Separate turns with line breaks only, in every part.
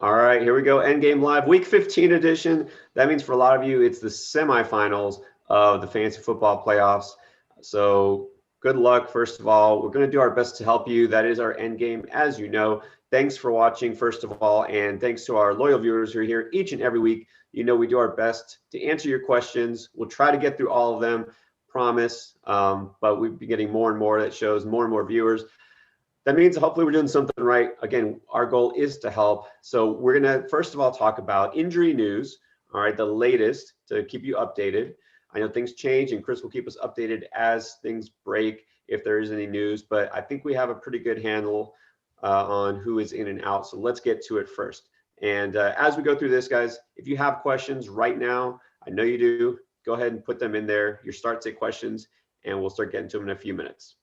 All right, here we go. Endgame Live, Week 15 edition. That means for a lot of you, it's the semifinals of the fantasy football playoffs. So good luck, first of all. We're going to do our best to help you. That is our end game, as you know. Thanks for watching, first of all, and thanks to our loyal viewers who are here each and every week. You know we do our best to answer your questions. We'll try to get through all of them, promise. But we've been getting more and more. That shows more and more viewers. That means hopefully we're doing something right. Again, our goal is to help. So we're going to first of all talk about injury news. All right, the latest to keep you updated. I know things change, and Chris will keep us updated as things break if there is any news. But I think we have a pretty good handle on who is in and out. So let's get to it first. And as we go through this, guys, if you have questions right now, I know you do, go ahead and put them in there, your start sit questions, and we'll start getting to them in a few minutes.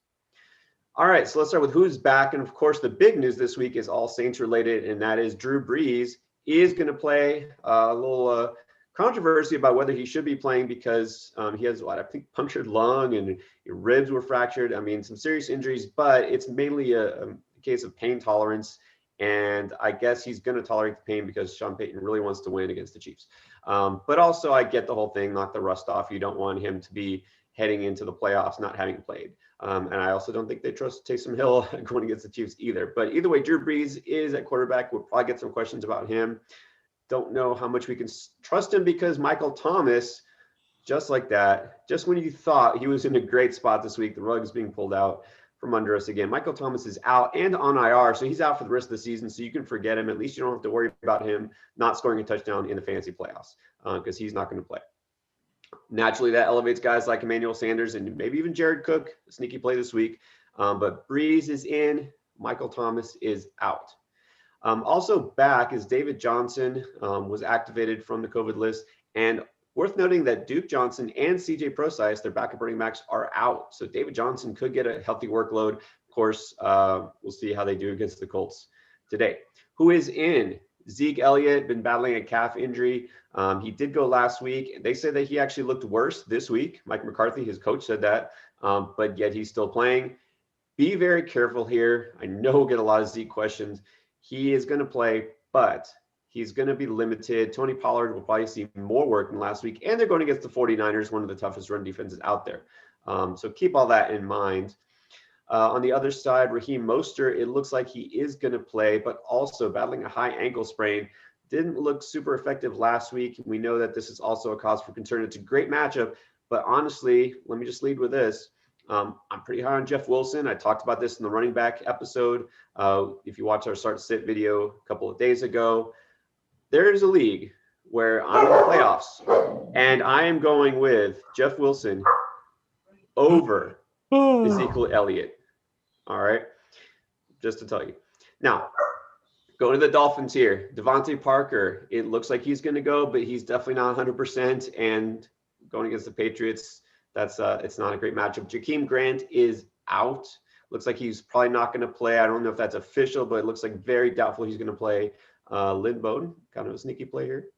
All right, so let's start with who's back. And of course, the big news this week is all Saints related, and that is Drew Brees is going to play. A little controversy about whether he should be playing because he has, I think, punctured lung and ribs were fractured. I mean, some serious injuries, but it's mainly a case of pain tolerance. And I guess he's going to tolerate the pain because Sean Payton really wants to win against the Chiefs. But also, I get the whole thing, knock the rust off. You don't want him to be heading into the playoffs not having played. And I also don't think they trust Taysom Hill going against the Chiefs either. But either way, Drew Brees is at quarterback. We'll probably get some questions about him. Don't know how much we can trust him because Michael Thomas, just like that, just when you thought he was in a great spot this week, the rug is being pulled out from under us again. Michael Thomas is out and on IR, so he's out for the rest of the season. So you can forget him. At least you don't have to worry about him not scoring a touchdown in the fantasy playoffs because he's not going to play. Naturally, that elevates guys like Emmanuel Sanders and maybe even Jared Cook, a sneaky play this week. But Brees is in, Michael Thomas is out. Also back is David Johnson, was activated from the COVID list. And worth noting that Duke Johnson and CJ Prosise, their backup running backs, are out. So David Johnson could get a healthy workload. Of course, we'll see how they do against the Colts today. Who is in? Zeke Elliott, been battling a calf injury. He did go last week. They said that he actually looked worse this week. Mike McCarthy, his coach, said that, but yet he's still playing. Be very careful here. I know we'll get a lot of Zeke questions. He is going to play, but he's going to be limited. Tony Pollard will probably see more work than last week, and they're going against the 49ers, one of the toughest run defenses out there. So keep all that in mind. On the other side, Raheem Mostert, it looks like he is going to play, but also battling a high ankle sprain. Didn't look super effective last week. We know that this is also a cause for concern. It's a great matchup, but honestly, let me just lead with this. I'm pretty high on Jeff Wilson. I talked about this in the running back episode. If you watch our start sit video a couple of days ago, there is a league where I'm in the playoffs, and I am going with Jeff Wilson over Ezekiel Elliott. All right, just to tell you. Now, going to the Dolphins here. Devontae Parker, it looks like he's going to go, but he's definitely not 100%. And going against the Patriots, it's not a great matchup. Jakeem Grant is out. Looks like he's probably not going to play. I don't know if that's official, but it looks like very doubtful he's going to play. Lynn Bowden, kind of a sneaky play here.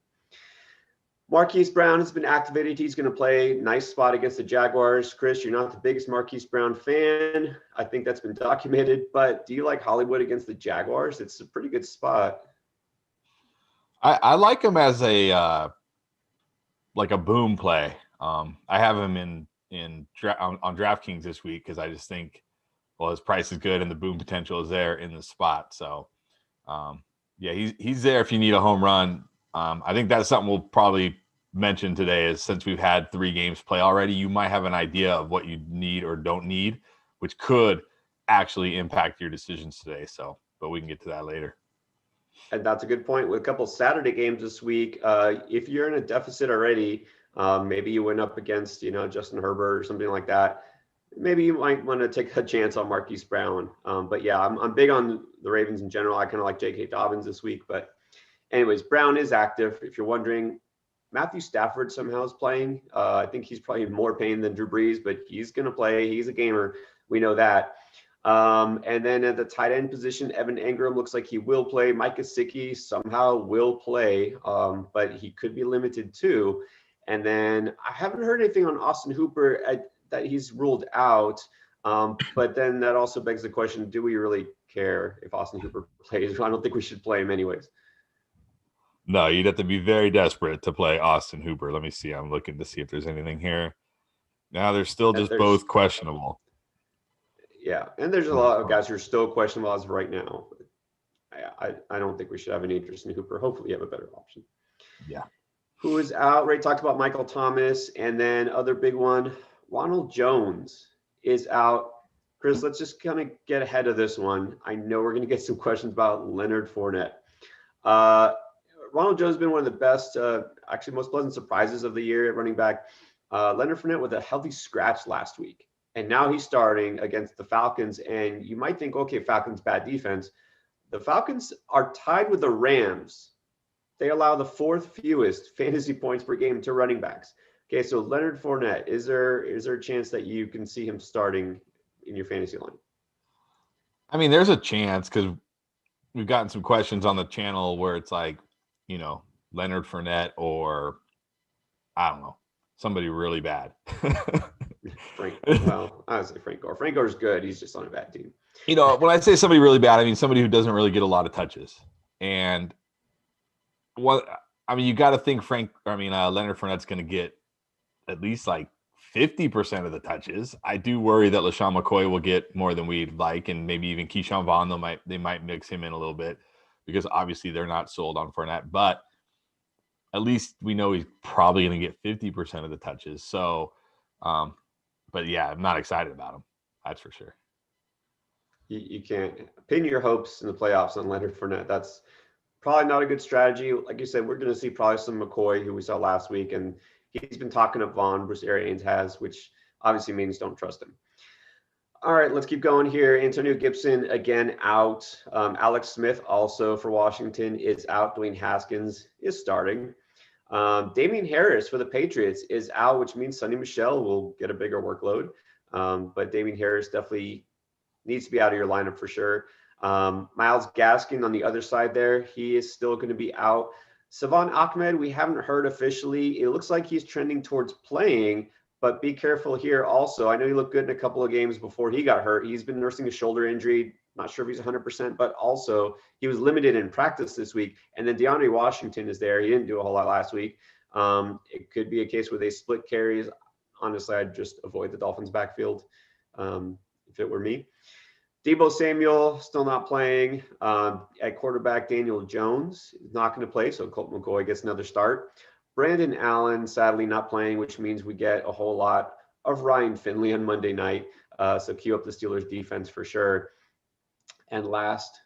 Marquise Brown has been activated. He's going to play. Nice spot against the Jaguars. Chris, you're not the biggest Marquise Brown fan. I think that's been documented. But do you like Hollywood against the Jaguars? It's a pretty good spot.
I like him as a like a boom play. I have him on DraftKings this week because I just think, well, his price is good and the boom potential is there in the spot. So, yeah, he's there if you need a home run. I think that's something we'll probably mention today is since we've had 3 games play already, you might have an idea of what you need or don't need, which could actually impact your decisions today. So, but we can get to that later.
And that's a good point. With a couple Saturday games this week, if you're in a deficit already, maybe you went up against, Justin Herbert or something like that. Maybe you might want to take a chance on Marquise Brown. But yeah, I'm big on the Ravens in general. I kind of like J.K. Dobbins this week. But anyways, Brown is active. If you're wondering, Matthew Stafford somehow is playing. I think he's probably in more pain than Drew Brees, but he's going to play. He's a gamer. We know that. And then at the tight end position, Evan Engram looks like he will play. Mike Gesicki somehow will play, but he could be limited too. And then I haven't heard anything on Austin Hooper that he's ruled out. But then that also begs the question, do we really care if Austin Hooper plays? I don't think we should play him anyways.
No, you'd have to be very desperate to play Austin Hooper. Let me see. I'm looking to see if there's anything here. Now they're still just both questionable.
Yeah, and there's a lot of guys who are still questionable as of right now. I don't think we should have any interest in Hooper. Hopefully you have a better option.
Yeah.
Who is out? Ray talked about Michael Thomas, and then other big one, Ronald Jones is out. Chris, let's just kind of get ahead of this one. I know we're going to get some questions about Leonard Fournette. Ronald Jones has been one of the best, actually most pleasant surprises of the year at running back. Leonard Fournette with a healthy scratch last week, and now he's starting against the Falcons. And you might think, okay, Falcons bad defense. The Falcons are tied with the Rams. They allow the fourth fewest fantasy points per game to running backs. Okay, so Leonard Fournette, is there a chance that you can see him starting in your fantasy line?
I mean, there's a chance because we've gotten some questions on the channel where it's like, Leonard Fournette or I don't know, somebody really bad.
Well, I would say Frank Gore. Frank Gore's good. He's just on a bad team.
When I say somebody really bad, I mean somebody who doesn't really get a lot of touches. And you got to think Leonard Fournette's going to get at least like 50% of the touches. I do worry that LaShawn McCoy will get more than we'd like, and maybe even Keyshawn Vaughn, they might mix him in a little bit because obviously they're not sold on Fournette. But at least we know he's probably going to get 50% of the touches. So, but yeah, I'm not excited about him. That's for sure.
You can't pin your hopes in the playoffs on Leonard Fournette. That's probably not a good strategy. Like you said, we're going to see probably some McCoy, who we saw last week, and he's been talking up Vaughn. Bruce Arians has, which obviously means don't trust him. All right, let's keep going here. Antonio Gibson, again, out. Alex Smith, also for Washington, is out. Dwayne Haskins is starting. Damian Harris for the Patriots is out, which means Sonny Michel will get a bigger workload. But Damian Harris definitely needs to be out of your lineup for sure. Myles Gaskin on the other side there, he is still going to be out. Savon Ahmed, we haven't heard officially. It looks like he's trending towards playing, but be careful here also. I know he looked good in a couple of games before he got hurt. He's been nursing a shoulder injury. Not sure if he's 100%, but also he was limited in practice this week. And then DeAndre Washington is there. He didn't do a whole lot last week. It could be a case where they split carries. Honestly, I'd just avoid the Dolphins backfield if it were me. Deebo Samuel still not playing. At quarterback, Daniel Jones is not going to play, so Colt McCoy gets another start. Brandon Allen, sadly, not playing, which means we get a whole lot of Ryan Finley on Monday night. So cue up the Steelers defense for sure. And last,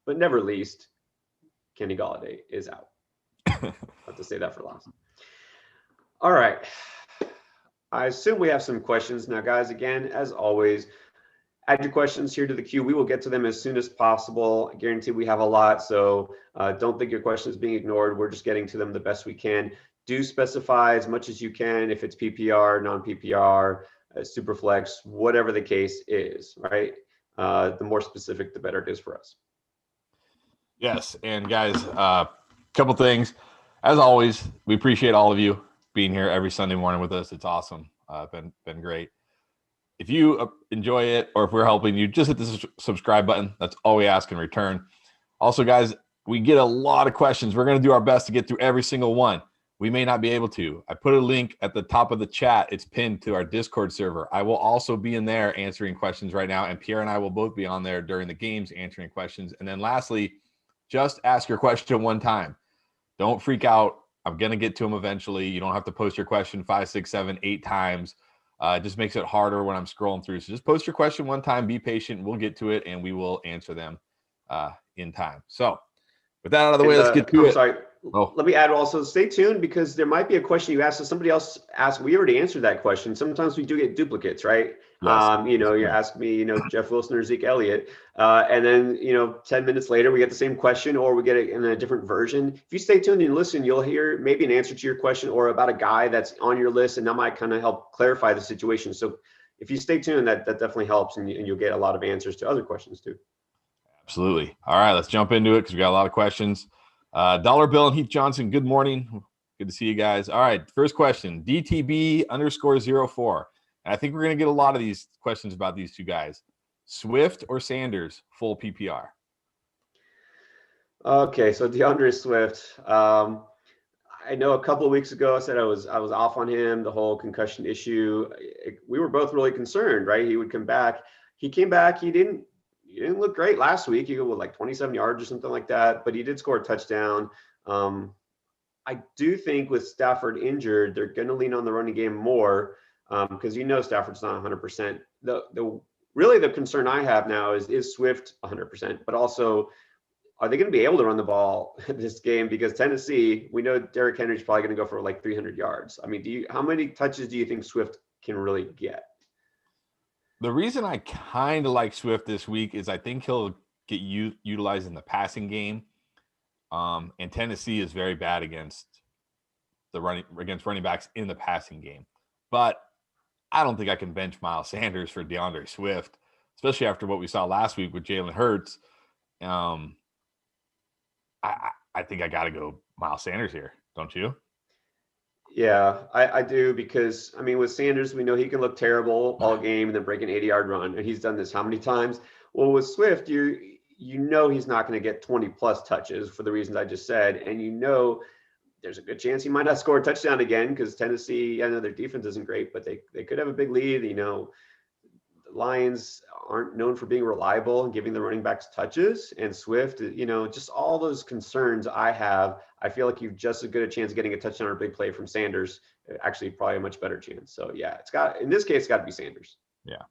but never least, Kenny Golladay is out. I have to say that for last. All right. I assume we have some questions now, guys. Again, as always, add your questions here to the queue. We will get to them as soon as possible. I guarantee we have a lot, so don't think your question is being ignored. We're just getting to them the best we can. Do specify as much as you can if it's PPR, non-PPR, Superflex, whatever the case is, right? The more specific, the better it is for us.
Yes, and guys, a couple things. As always, we appreciate all of you being here every Sunday morning with us. It's awesome. Been great. If you enjoy it or if we're helping you, just hit the subscribe button. That's all we ask in return. Also, guys, we get a lot of questions. We're going to do our best to get through every single one. We may not be able to. I put a link at the top of the chat. It's pinned to our Discord server. I will also be in there answering questions right now, and Pierre and I will both be on there during the games answering questions. And then lastly, just ask your question one time. Don't freak out. I'm going to get to them eventually. You don't have to post your question 5, 6, 7, 8 times. It just makes it harder when I'm scrolling through. So just post your question one time, be patient. We'll get to it, and we will answer them in time. So with that out of the way, let's get to it.
Sorry. Let me add also, stay tuned because there might be a question you asked. So somebody else asked, we already answered that question. Sometimes we do get duplicates, right? Yes. You ask me, Jeff Wilson or Zeke Elliott. And then, 10 minutes later, we get the same question or we get it in a different version. If you stay tuned and listen, you'll hear maybe an answer to your question or about a guy that's on your list, and that might kind of help clarify the situation. So if you stay tuned, that definitely helps, and you'll get a lot of answers to other questions too.
Absolutely. All right, let's jump into it because we got a lot of questions. Dollar Bill and Heath Johnson, good morning. Good to see you guys. All right, first question, DTB_04. And I think we're going to get a lot of these questions about these two guys. Swift or Sanders, full PPR?
Okay, so DeAndre Swift. I know a couple of weeks ago I said I was off on him, the whole concussion issue. We were both really concerned, right? He would come back. He came back. He didn't look great last week. He got with like 27 yards or something like that, but he did score a touchdown. Um, I do think with Stafford injured, they're going to lean on the running game more because Stafford's not 100%. The really the concern I have now is Swift 100%, but also are they going to be able to run the ball this game? Because Tennessee, we know Derrick Henry's probably going to go for like 300 yards. I mean, how many touches do you think Swift can really get?
The reason I kind of like Swift this week is I think he'll get utilized in the passing game. And Tennessee is very bad against running backs in the passing game. But I don't think I can bench Miles Sanders for DeAndre Swift, especially after what we saw last week with Jalen Hurts. I think I got to go Miles Sanders here, don't you?
Yeah, I do because I mean with Sanders, we know he can look terrible all game and then break an 80-yard run, and he's done this how many times? Well, with Swift, you know he's not going to get 20 plus touches for the reasons I just said, and there's a good chance he might not score a touchdown again because Tennessee, I know their defense isn't great, but they could have a big lead. The Lions aren't known for being reliable and giving the running backs touches, and Swift, just all those concerns I have. I feel like you've just as good a chance of getting a touchdown or a big play from Sanders. Actually, probably a much better chance. So yeah, in this case, it's got to be Sanders.
Yeah.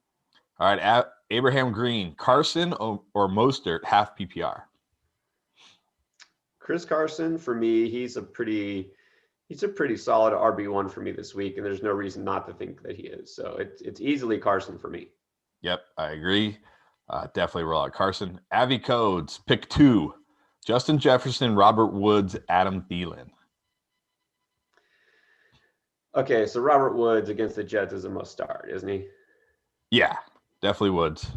All right, Abraham Green, Carson or Mostert, half PPR.
Chris Carson, for me, he's a pretty solid RB1 for me this week, and there's no reason not to think that he is. So it's easily Carson for me.
Yep, I agree. Definitely roll out Carson. Avi Codes, pick 2. Justin Jefferson, Robert Woods, Adam Thielen.
Okay, so Robert Woods against the Jets is a must start, isn't he?
Yeah, definitely Woods.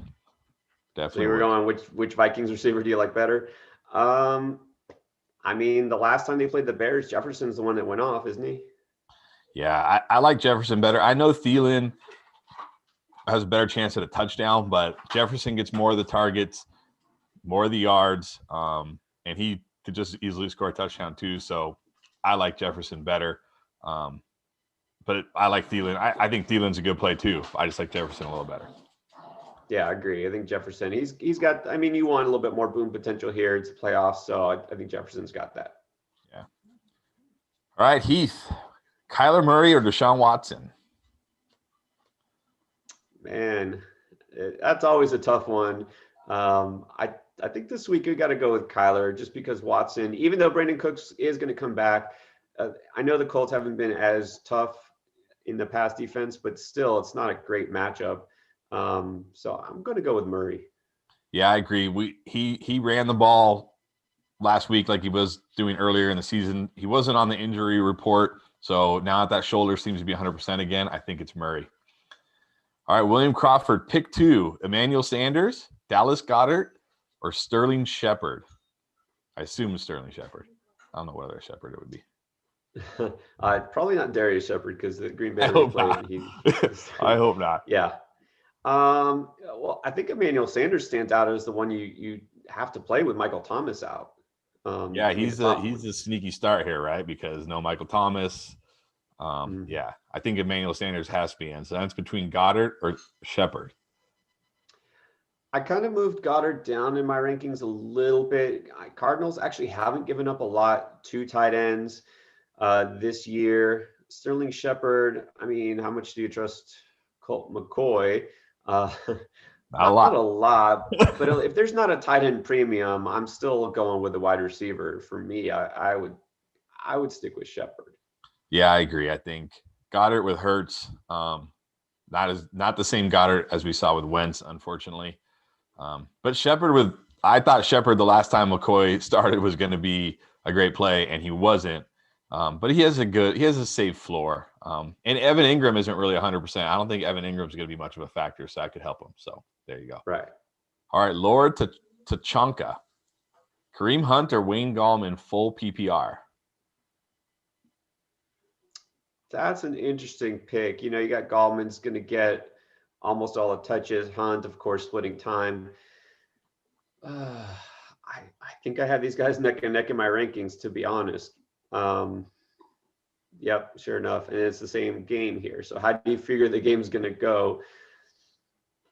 Definitely.
So you were going which Vikings receiver do you like better? I mean, the last time they played the Bears, Jefferson's the one that went off, isn't he?
Yeah, I like Jefferson better. I know Thielen has a better chance at a touchdown, but Jefferson gets more of the targets, more of the yards, and he could just easily score a touchdown too. So I like Jefferson better. But I like Thielen. I think Thielen's a good play too. I just like Jefferson a little better.
Yeah, I agree. I think Jefferson, he's got, I mean, you want a little bit more boom potential here. It's a playoffs, so I think Jefferson's got that.
Yeah. All right, Heath, Kyler Murray or Deshaun Watson?
Man, that's always a tough one. I think this week we got to go with Kyler just because Watson, even though Brandon Cooks is going to come back, I know the Colts haven't been as tough in the past defense, but still, it's not a great matchup. So I'm going to go with Murray.
Yeah, I agree. He ran the ball last week like he was doing earlier in the season. He wasn't on the injury report, so now that shoulder seems to be 100% again, I think it's Murray. All right, William Crawford, pick 2. Emmanuel Sanders, Dallas Goedert, or Sterling Shepard? I assume it's Sterling Shepard. I don't know what other Shepard it would be.
Probably not Darius Shepard because the Green Bay
I hope
played.
not. I hope not.
Yeah. Well, I think Emmanuel Sanders stands out as the one you have to play with Michael Thomas out.
Yeah, he's a sneaky start here, right? Because no Michael Thomas. Yeah, I think Emmanuel Sanders has to be in. So that's between Goddard or Shepard.
I kind of moved Goddard down in my rankings a little bit. Cardinals actually haven't given up a lot to tight ends this year. Sterling Shepard, I mean, how much do you trust Colt McCoy? Not a lot. But if there's not a tight end premium, I'm still going with the wide receiver. For me, I would stick with Shepard.
Yeah, I agree. I think Goddard with Hurts, not the same Goddard as we saw with Wentz, unfortunately. But Shepard I thought Shepard the last time McCoy started was going to be a great play, and he wasn't. But he has a safe floor. And Evan Ingram isn't really 100%. I don't think Evan Ingram's going to be much of a factor, so I could help him. So there you go.
Right.
All right, Lord Tachanka, Kareem Hunt or Wayne Gallman full PPR?
That's an interesting pick. You got Gallman's going to get almost all the touches. Hunt, of course, splitting time. I think I have these guys neck and neck in my rankings, to be honest. Yep, sure enough. And it's the same game here. So how do you figure the game's going to go?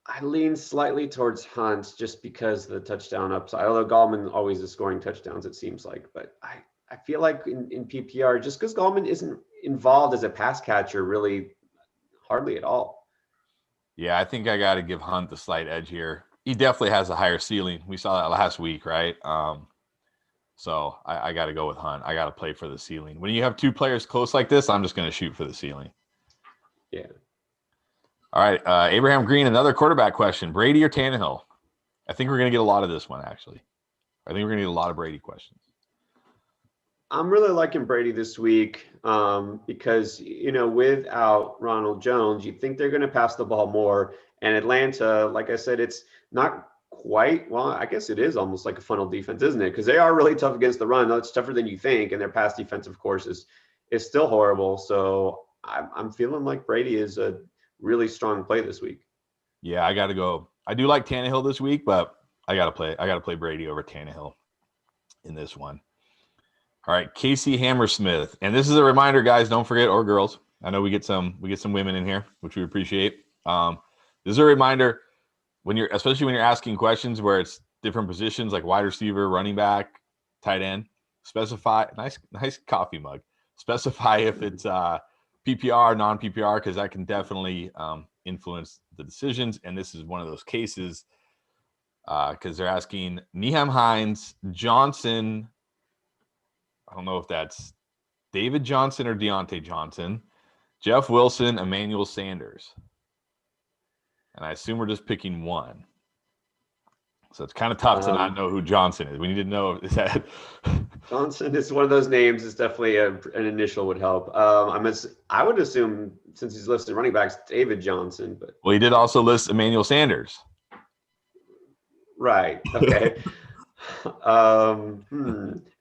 I lean slightly towards Hunt just because of the touchdown upside, although Gallman always is scoring touchdowns, it seems like. But I feel like in PPR, just because Gallman isn't involved as a pass catcher really hardly at all.
Yeah, I think I got to give Hunt the slight edge here. He definitely has a higher ceiling. We saw that last week, right? So I got to go with Hunt. I got to play for the ceiling. When you have two players close like this, I'm just going to shoot for the ceiling.
Yeah.
All right, Abraham Green, another quarterback question. Brady or Tannehill? I think we're going to get a lot of this one, actually. I think we're going to get a lot of Brady questions.
I'm really liking Brady this week because, without Ronald Jones, you think they're going to pass the ball more. And Atlanta, like I said, it's not quite, well, I guess it is almost like a funnel defense, isn't it? Because they are really tough against the run. It's tougher than you think. And their pass defense, of course, is still horrible. So I'm feeling like Brady is a really strong play this week.
Yeah, I got to go. I do like Tannehill this week, but I got to play Brady over Tannehill in this one. All right, Casey Hammersmith. And this is a reminder, guys, don't forget, or girls. I know we get some women in here, which we appreciate. This is a reminder especially when you're asking questions where it's different positions like wide receiver, running back, tight end, specify nice coffee mug. Specify if it's PPR, non-PPR, because that can definitely influence the decisions. And this is one of those cases because they're asking Nyheim Hines, Johnson. I don't know if that's David Johnson or Deontay Johnson, Jeff Wilson, Emmanuel Sanders. And I assume we're just picking one. So it's kind of tough to not know who Johnson is. We need to know is that
Johnson is one of those names. It's definitely an initial would help. I would assume since he's listed running backs, David Johnson. But
well, he did also list Emmanuel Sanders.
Right. Okay.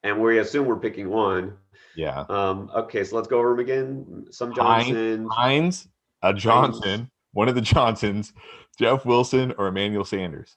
And we assume we're picking one.
Yeah.
Okay, so let's go over them again. Some Johnson.
Hines, a Johnson, Hines. One of the Johnsons, Jeff Wilson or Emmanuel Sanders.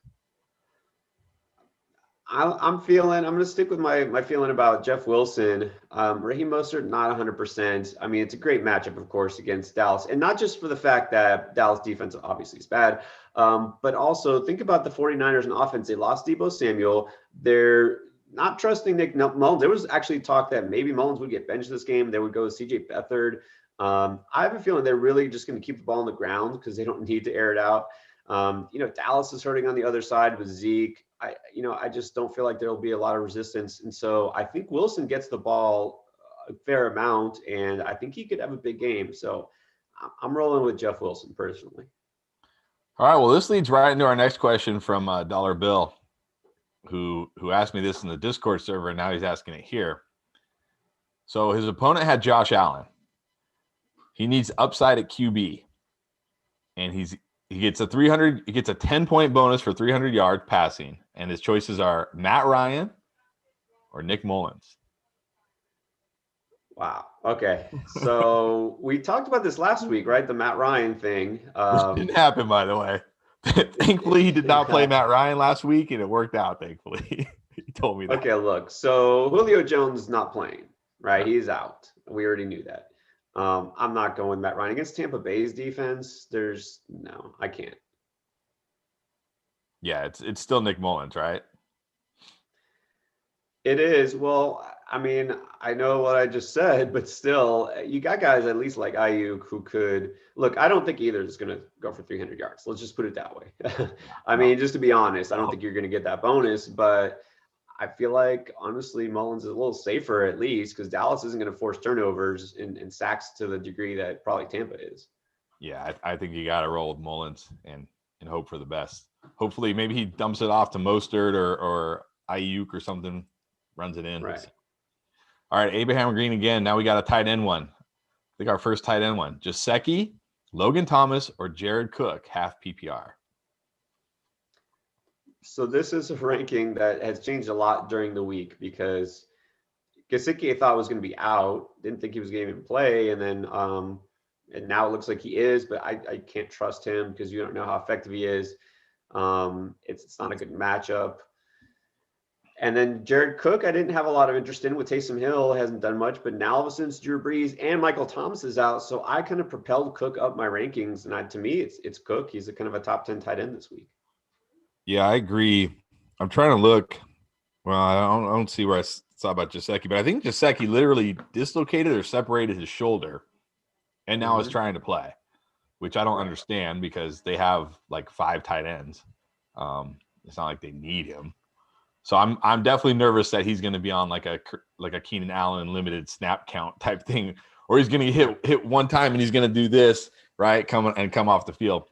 I'm going to stick with my feeling about Jeff Wilson. Raheem Mostert, not 100%. I mean, it's a great matchup, of course, against Dallas. And not just for the fact that Dallas defense obviously is bad, but also think about the 49ers in offense. They lost Deebo Samuel. They're not trusting Nick Mullins. There was actually talk that maybe Mullins would get benched this game. They would go with CJ Beathard. I have a feeling they're really just going to keep the ball on the ground because they don't need to air it out. Dallas is hurting on the other side with Zeke. I just don't feel like there will be a lot of resistance. And so I think Wilson gets the ball a fair amount, and I think he could have a big game. So I'm rolling with Jeff Wilson personally.
All right. Well, this leads right into our next question from Dollar Bill, who asked me this in the Discord server, and now he's asking it here. So his opponent had Josh Allen. He needs upside at QB, and he gets a 10-point bonus for 300 yards passing, and his choices are Matt Ryan or Nick Mullins.
Wow. Okay. So we talked about this last week, right? The Matt Ryan thing.
Which didn't happen, by the way. Thankfully, he did not play Matt Ryan last week, and it worked out, thankfully. He told me that.
Okay, look. So Julio Jones is not playing, right? He's out. We already knew that. I'm not going with Matt Ryan against Tampa Bay's defense. I can't.
Yeah, it's still Nick Mullins, right?
It is. Well, I mean, I know what I just said, but still, you got guys at least like Ayuk who could look. I don't think either is going to go for 300 yards. Let's just put it that way. I mean, just to be honest, I don't think you're going to get that bonus, but I feel like honestly, Mullins is a little safer at least because Dallas isn't going to force turnovers and sacks to the degree that probably Tampa is.
Yeah, I think you got to roll with Mullins and hope for the best. Hopefully, maybe he dumps it off to Mostert or Ayuk or something, runs it in.
Right.
All right, Abraham Green again. Now we got a tight end one. I think our first tight end one. Gesicki, Logan Thomas, or Jared Cook, half PPR.
So this is a ranking that has changed a lot during the week because Gesicki I thought was going to be out. Didn't think he was going to even play. And then and now it looks like he is, but I can't trust him because you don't know how effective he is. It's not a good matchup. And then Jared Cook, I didn't have a lot of interest in with Taysom Hill, hasn't done much, but now since Drew Brees and Michael Thomas is out, so I kind of propelled Cook up my rankings. And to me, it's Cook. He's a kind of a top 10 tight end this week.
Yeah, I agree. I'm trying to look. Well, I don't see where I saw about Gesicki, but I think Gesicki literally dislocated or separated his shoulder and now is trying to play, which I don't understand because they have like 5 tight ends. It's not like they need him. So I'm definitely nervous that he's going to be on like a Keenan Allen limited snap count type thing, or he's going to hit one time and he's going to do this, right? Come off the field.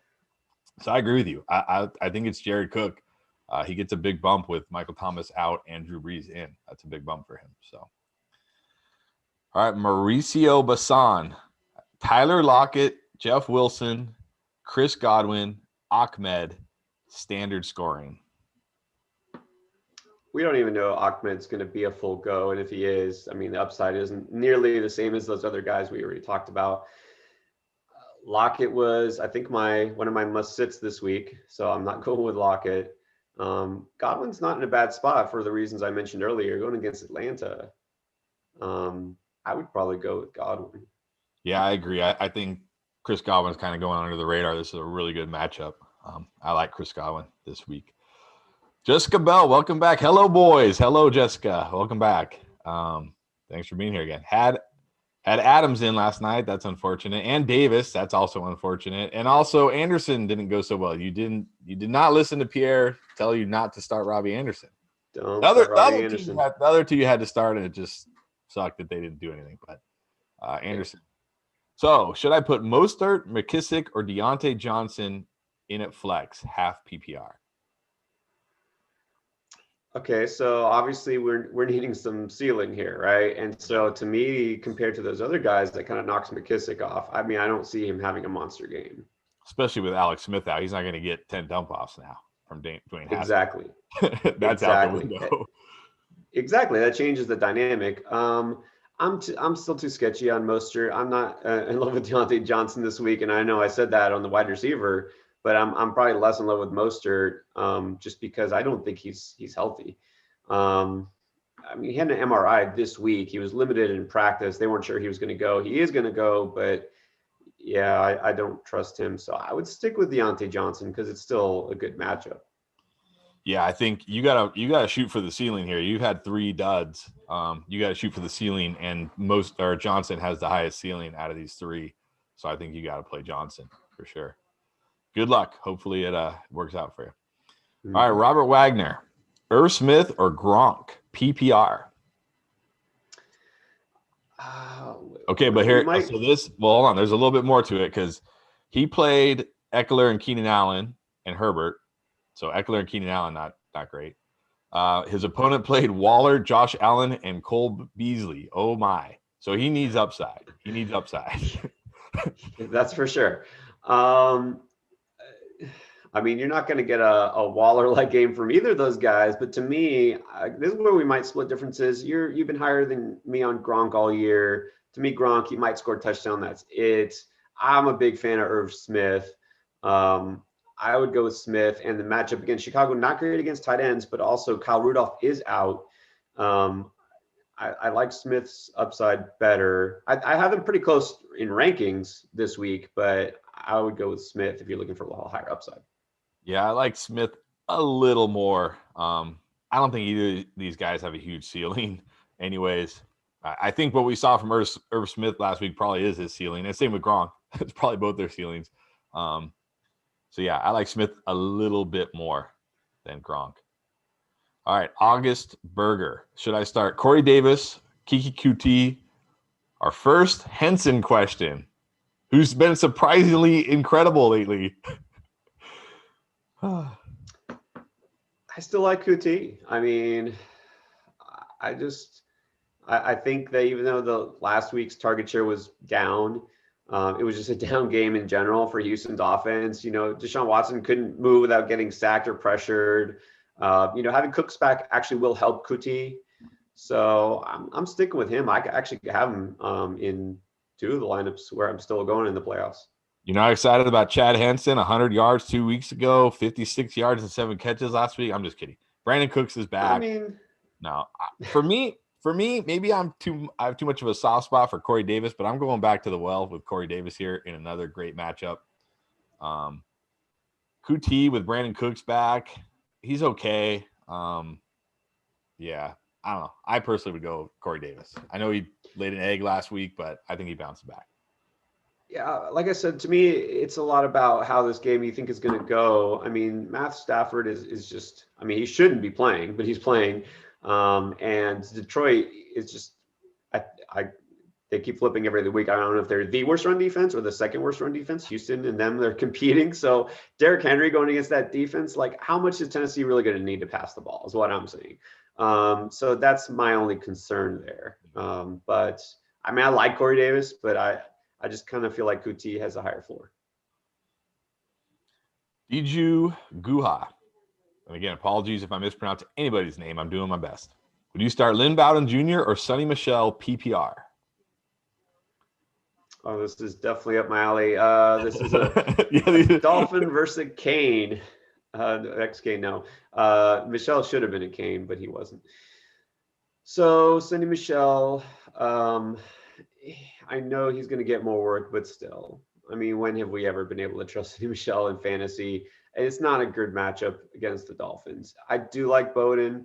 So I agree with you. I think it's Jared Cook. He gets a big bump with Michael Thomas out and Drew Brees in. That's a big bump for him. So, all right, Mauricio Bassan, Tyler Lockett, Jeff Wilson, Chris Godwin, Ahmed, standard scoring.
We don't even know if Ahmed's going to be a full go. And if he is, I mean, the upside isn't nearly the same as those other guys we already talked about. Lockett was, I think, one of my must-sits this week. So I'm not going with Lockett. Godwin's not in a bad spot for the reasons I mentioned earlier. Going against Atlanta, I would probably go with Godwin.
Yeah, I agree. I think Chris Godwin's kind of going under the radar. This is a really good matchup. I like Chris Godwin this week. Jessica Bell, welcome back. Hello, boys. Hello, Jessica. Welcome back. Thanks for being here again. Had Adams in last night. That's unfortunate. And Davis. That's also unfortunate. And also Anderson didn't go so well. You did not listen to Pierre tell you not to start Robbie Anderson.
The
other two you had to start, and it just sucked that they didn't do anything. But Anderson. So should I put Mostert, McKissick, or Deontay Johnson in at flex, half PPR?
Okay, so obviously we're needing some ceiling here, right? And so to me, compared to those other guys, that kind of knocks McKissick off. I mean, I don't see him having a monster game.
Especially with Alex Smith out. He's not going to get 10 dump-offs now from Dwayne Haskins.
Exactly.
That's out the window.
Exactly. That changes the dynamic. I'm still too sketchy on Mostert. I'm not in love with Deontay Johnson this week, and I know I said that on the wide receiver, but I'm probably less in love with Mostert just because I don't think he's healthy. I mean, he had an MRI this week. He was limited in practice. They weren't sure he was going to go. He is going to go, but yeah, I don't trust him. So I would stick with Deontay Johnson because it's still a good matchup.
Yeah, I think you gotta shoot for the ceiling here. You've had 3 duds. You got to shoot for the ceiling, and Johnson has the highest ceiling out of these 3. So I think you got to play Johnson for sure. Good luck. Hopefully it works out for you. Mm-hmm. All right, Robert Wagner, Irv Smith or Gronk, PPR. Okay, but here, hold on. There's a little bit more to it because he played Eckler and Keenan Allen and Herbert. So Eckler and Keenan Allen, not great. His opponent played Waller, Josh Allen, and Cole Beasley. Oh my! So he needs upside.
That's for sure. I mean, you're not going to get a Waller-like game from either of those guys. But to me, this is where we might split differences. You've been higher than me on Gronk all year. To me, Gronk, he might score a touchdown. That's it. I'm a big fan of Irv Smith. I would go with Smith, and the matchup against Chicago, not great against tight ends, but also Kyle Rudolph is out. I like Smith's upside better. I have him pretty close in rankings this week, but I would go with Smith if you're looking for a little higher upside.
Yeah, I like Smith a little more. I don't think either of these guys have a huge ceiling anyways. I think what we saw from Irv Smith last week probably is his ceiling. And same with Gronk. It's probably both their ceilings. So, yeah, I like Smith a little bit more than Gronk. All right, August Berger. Should I start Corey Davis, Kiki QT? Our first Henson question. Who's been surprisingly incredible lately?
I still like QT. I mean, I think that even though the last week's target share was down, it was just a down game in general for Houston's offense. You know, Deshaun Watson couldn't move without getting sacked or pressured. Having Cooks back actually will help QT. So I'm sticking with him. I actually have him in 2 of the lineups where I'm still going in the playoffs.
You're not excited about Chad Henson, 100 yards 2 weeks ago, 56 yards and 7 catches last week? I'm just kidding. Brandon Cooks is back.
I mean,
No, for me, maybe I have too much of a soft spot for Corey Davis, but I'm going back to the well with Corey Davis here in another great matchup. QT with Brandon Cooks back, he's okay. Yeah, I don't know. I personally would go Corey Davis. I know he laid an egg last week, but I think he bounced back.
Yeah, like I said, to me, it's a lot about how this game you think is going to go. I mean, Matthew Stafford is just, I mean, he shouldn't be playing, but he's playing. And Detroit is just, I they keep flipping every other week. I don't know if they're the worst run defense or the second worst run defense. Houston and them, they're competing. So Derrick Henry going against that defense, like how much is Tennessee really going to need to pass the ball is what I'm saying. So that's my only concern there. But I mean, I like Corey Davis, but I just kind of feel like Kuti has a higher floor.
Diju Guha. And again, apologies if I mispronounce anybody's name. I'm doing my best. Would you start Lynn Bowden Jr. or Sonny Michel PPR?
Oh, this is definitely up my alley. This is a Dolphin versus Kane. Ex-Kane, no. Michel should have been a Kane, but he wasn't. So, Sonny Michel, I know he's going to get more work, but still. I mean, when have we ever been able to trust Sonny Michel in fantasy? And it's not a good matchup against the Dolphins. I do like Bowden.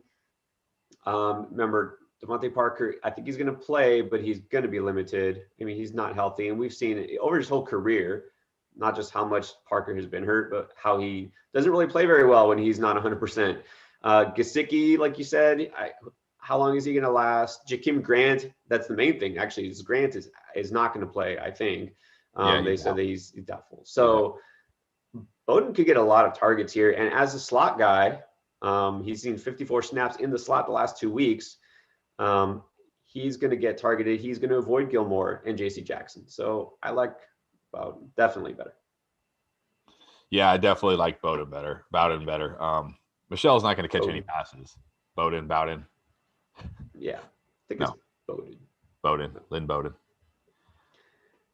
Remember, Devontae Parker, I think he's going to play, but he's going to be limited. I mean, he's not healthy. And we've seen it over his whole career, not just how much Parker has been hurt, but how he doesn't really play very well when he's not 100%. Gesicki, like you said, how long is he going to last? Jakeem Grant, that's the main thing. Actually, Grant is not going to play, I think. They said that he's doubtful. So Bowden could get a lot of targets here. And as a slot guy, he's seen 54 snaps in the slot the last 2 weeks. He's going to get targeted. He's going to avoid Gilmore and JC Jackson. So I like Bowden definitely better.
Yeah, I definitely like Bowden better. Michel's not going to catch any passes. Bowden.
Yeah, I think it's Bowden.
Lynn Bowden.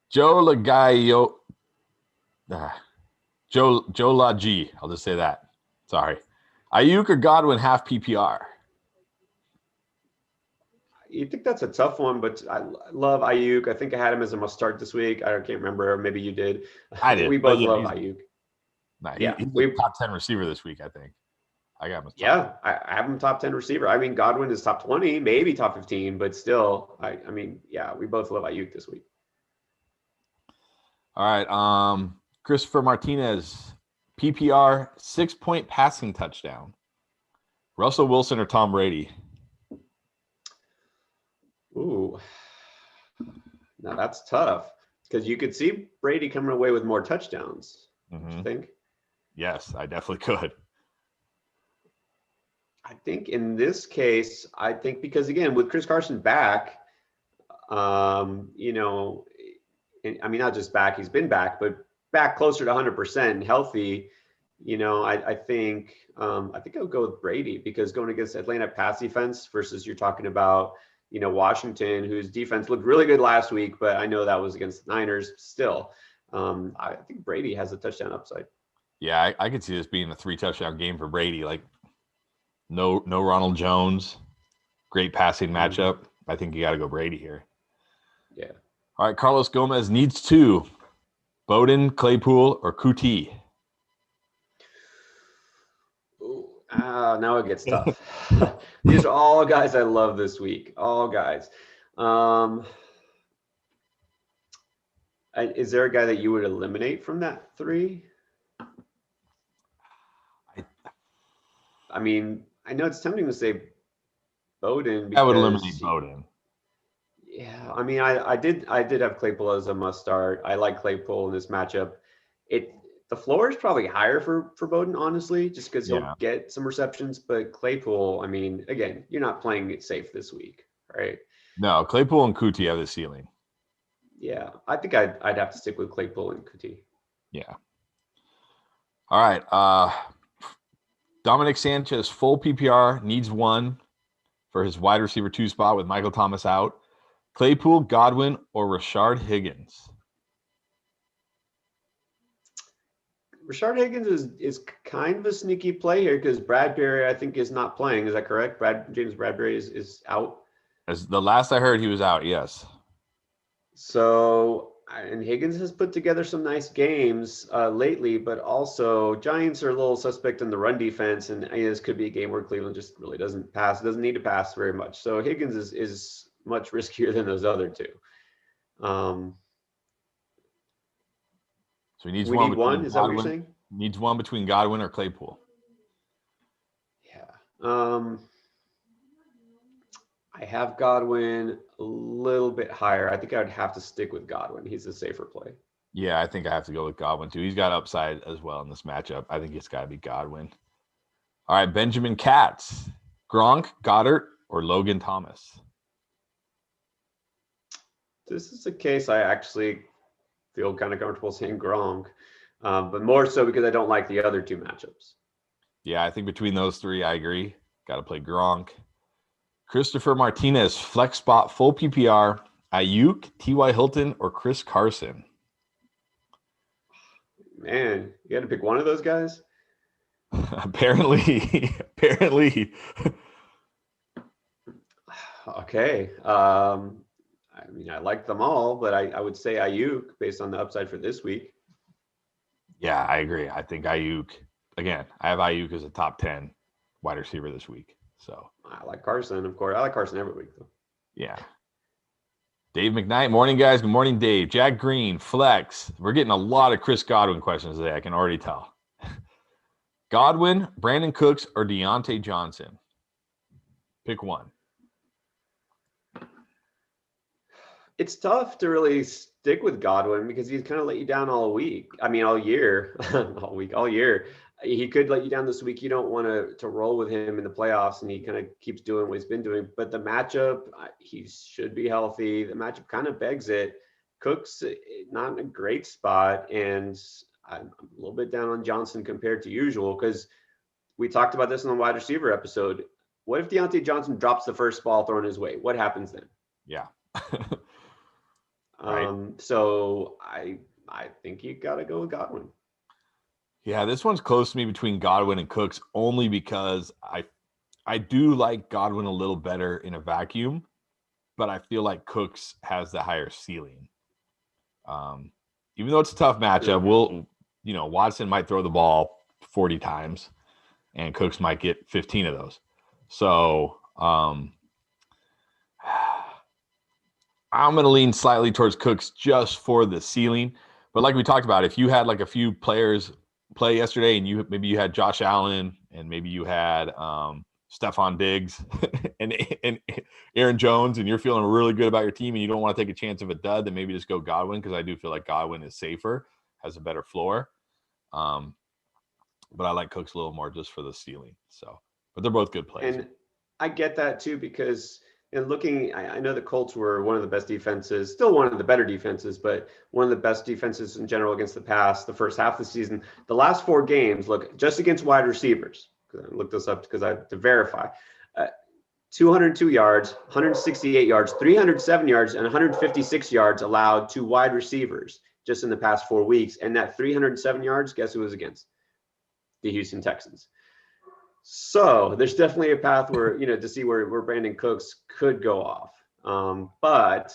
Joe Lagayo. Joe Lagi. I'll just say that. Sorry. Ayuk or Godwin half PPR?
You think that's a tough one, but I love Ayuk. I think I had him as a must start this week. I can't remember. Maybe you did.
I did.
We both love Ayuk.
He's top 10 receiver this week, I think. I got him.
I have him top 10 receiver. I mean, Godwin is top 20, maybe top 15, but still, I mean, yeah, we both love Ayuk this week.
All right. Christopher Martinez, PPR 6-point passing touchdown. Russell Wilson or Tom Brady?
Ooh, now that's tough because you could see Brady coming away with more touchdowns.
Mm-hmm.
You think?
Yes, I definitely could.
I think in this case, because again, with Chris Carson back, I mean, not just back, he's been back, but back closer to 100% healthy. I think I'll go with Brady because going against Atlanta pass defense versus you're talking about, Washington, whose defense looked really good last week, but I know that was against the Niners still. I think Brady has a touchdown upside.
Yeah, I could see this being a 3-touchdown game for Brady. Like no Ronald Jones, great passing matchup. I think you got to go Brady here.
Yeah.
All right, Carlos Gomez needs 2. Bowden, Claypool, or Kuti?
Now it gets tough. These are all guys I love this week. All guys. Is there a guy that you would eliminate from that 3? I mean, I know it's tempting to say Bowden.
I would eliminate Bowden.
Yeah, I mean, I did have Claypool as a must start. I like Claypool in this matchup. The floor is probably higher for Bowden, honestly, just because he'll get some receptions. But Claypool, I mean, again, you're not playing it safe this week, right?
No, Claypool and Kuti have the ceiling.
Yeah, I think I'd have to stick with Claypool and Kuti.
Yeah. All right. Dominic Sanchez, full PPR, needs 1 for his wide receiver 2 spot with Michael Thomas out. Claypool, Godwin, or Rashard Higgins?
Rashard Higgins is kind of a sneaky play here because Bradbury, I think, is not playing. Is that correct? James Bradbury is out.
As the last I heard, he was out. Yes.
So, and Higgins has put together some nice games lately, but also Giants are a little suspect in the run defense, and this could be a game where Cleveland just really doesn't need to pass very much. So Higgins is much riskier than those other two.
So he needs
we
one.
Need one. Is that what you're saying?
Needs one between Godwin or Claypool.
Yeah. I have Godwin a little bit higher. I think I would have to stick with Godwin. He's a safer play.
Yeah, I think I have to go with Godwin too. He's got upside as well in this matchup. I think it's got to be Godwin. All right, Benjamin Katz, Gronk, Goddard, or Logan Thomas.
This is a case I actually feel kind of comfortable saying Gronk, but more so because I don't like the other two matchups.
Yeah, I think between those three, I agree. Got to play Gronk. Christopher Martinez, flex spot, full PPR, Ayuk, T.Y. Hilton, or Chris Carson.
Man, you got to pick one of those guys?
Apparently.
Okay. I mean, I like them all, but I would say Ayuk based on the upside for this week.
Yeah, I agree. I think Ayuk, again, I have Ayuk as a top 10 wide receiver this week. So
I like Carson, of course. I like Carson every week, though.
Yeah. Dave McKnight. Morning, guys. Good morning, Dave. Jack Green, flex. We're getting a lot of Chris Godwin questions today. I can already tell. Godwin, Brandon Cooks, or Deontay Johnson? Pick one.
It's tough to really stick with Godwin because he's kind of let you down all week. I mean, all year, all year. He could let you down this week. You don't want to roll with him in the playoffs, and he kind of keeps doing what he's been doing. But the matchup, he should be healthy. The matchup kind of begs it. Cook's not in a great spot, and I'm a little bit down on Johnson compared to usual because we talked about this in the wide receiver episode. What if Deontay Johnson drops the first ball thrown his way? What happens then?
Yeah.
Right. So I think you got to go with Godwin.
Yeah, this one's close to me between Godwin and Cooks only because I do like Godwin a little better in a vacuum, but I feel like Cooks has the higher ceiling. Even though it's a tough matchup, Watson might throw the ball 40 times and Cooks might get 15 of those. So I'm going to lean slightly towards Cooks just for the ceiling. But like we talked about, if you had like a few players play yesterday and maybe you had Josh Allen and maybe you had Stephon Diggs and Aaron Jones and you're feeling really good about your team and you don't want to take a chance of a dud, then maybe just go Godwin because I do feel like Godwin is safer, has a better floor. But I like Cooks a little more just for the ceiling. So, but they're both good plays.
And I get that too because I know the Colts were one of the best defenses, still one of the better defenses, but one of the best defenses in general against the pass the first half of the season. The last 4 games, look, just against wide receivers, I looked this up because I had to verify, 202 yards, 168 yards, 307 yards, and 156 yards allowed to wide receivers just in the past 4 weeks. And that 307 yards, guess who was against? The Houston Texans. So there's definitely a path where, to see where Brandon Cooks could go off. But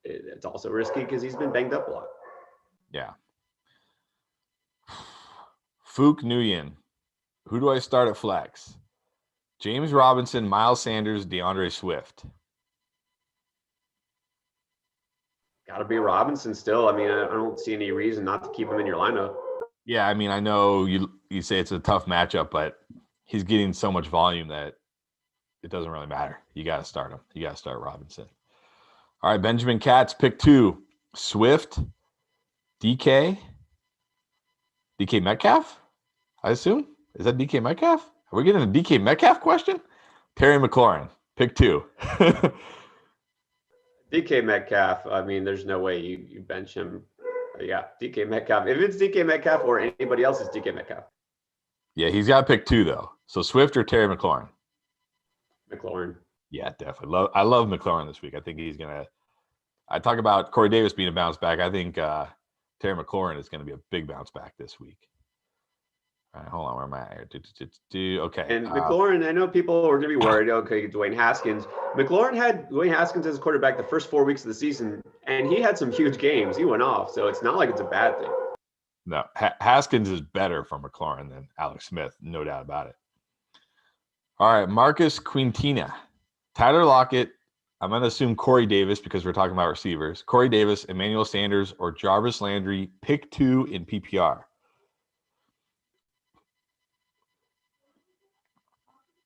it's also risky because he's been banged up a lot.
Yeah. Fook Nguyen. Who do I start at flex? James Robinson, Miles Sanders, DeAndre Swift.
Got to be Robinson still. I mean, I don't see any reason not to keep him in your lineup.
Yeah, I mean, I know you say it's a tough matchup, but he's getting so much volume that it doesn't really matter. You got to start him. You got to start Robinson. All right, Benjamin Katz, pick 2. Swift, DK Metcalf, I assume? Is that DK Metcalf? Are we getting a DK Metcalf question? Terry McLaurin, pick 2.
DK Metcalf, I mean, there's no way you bench him. Yeah, DK Metcalf. If it's DK Metcalf or anybody else, it's DK Metcalf.
Yeah, he's got to pick 2, though. So Swift or Terry McLaurin?
McLaurin.
Yeah, definitely. I love McLaurin this week. I think he's going to – I talk about Corey Davis being a bounce back. I think Terry McLaurin is going to be a big bounce back this week. All right, hold on. Where am I at here? Okay.
And McLaurin, I know people are going to be worried. Okay, Dwayne Haskins. McLaurin had Dwayne Haskins as a quarterback the first 4 weeks of the season, and he had some huge games. He went off, so it's not like it's a bad thing.
No, Haskins is better for McLaurin than Alex Smith, no doubt about it. All right, Marcus Quintina, Tyler Lockett. I'm going to assume Corey Davis because we're talking about receivers. Corey Davis, Emmanuel Sanders, or Jarvis Landry. Pick 2 in PPR.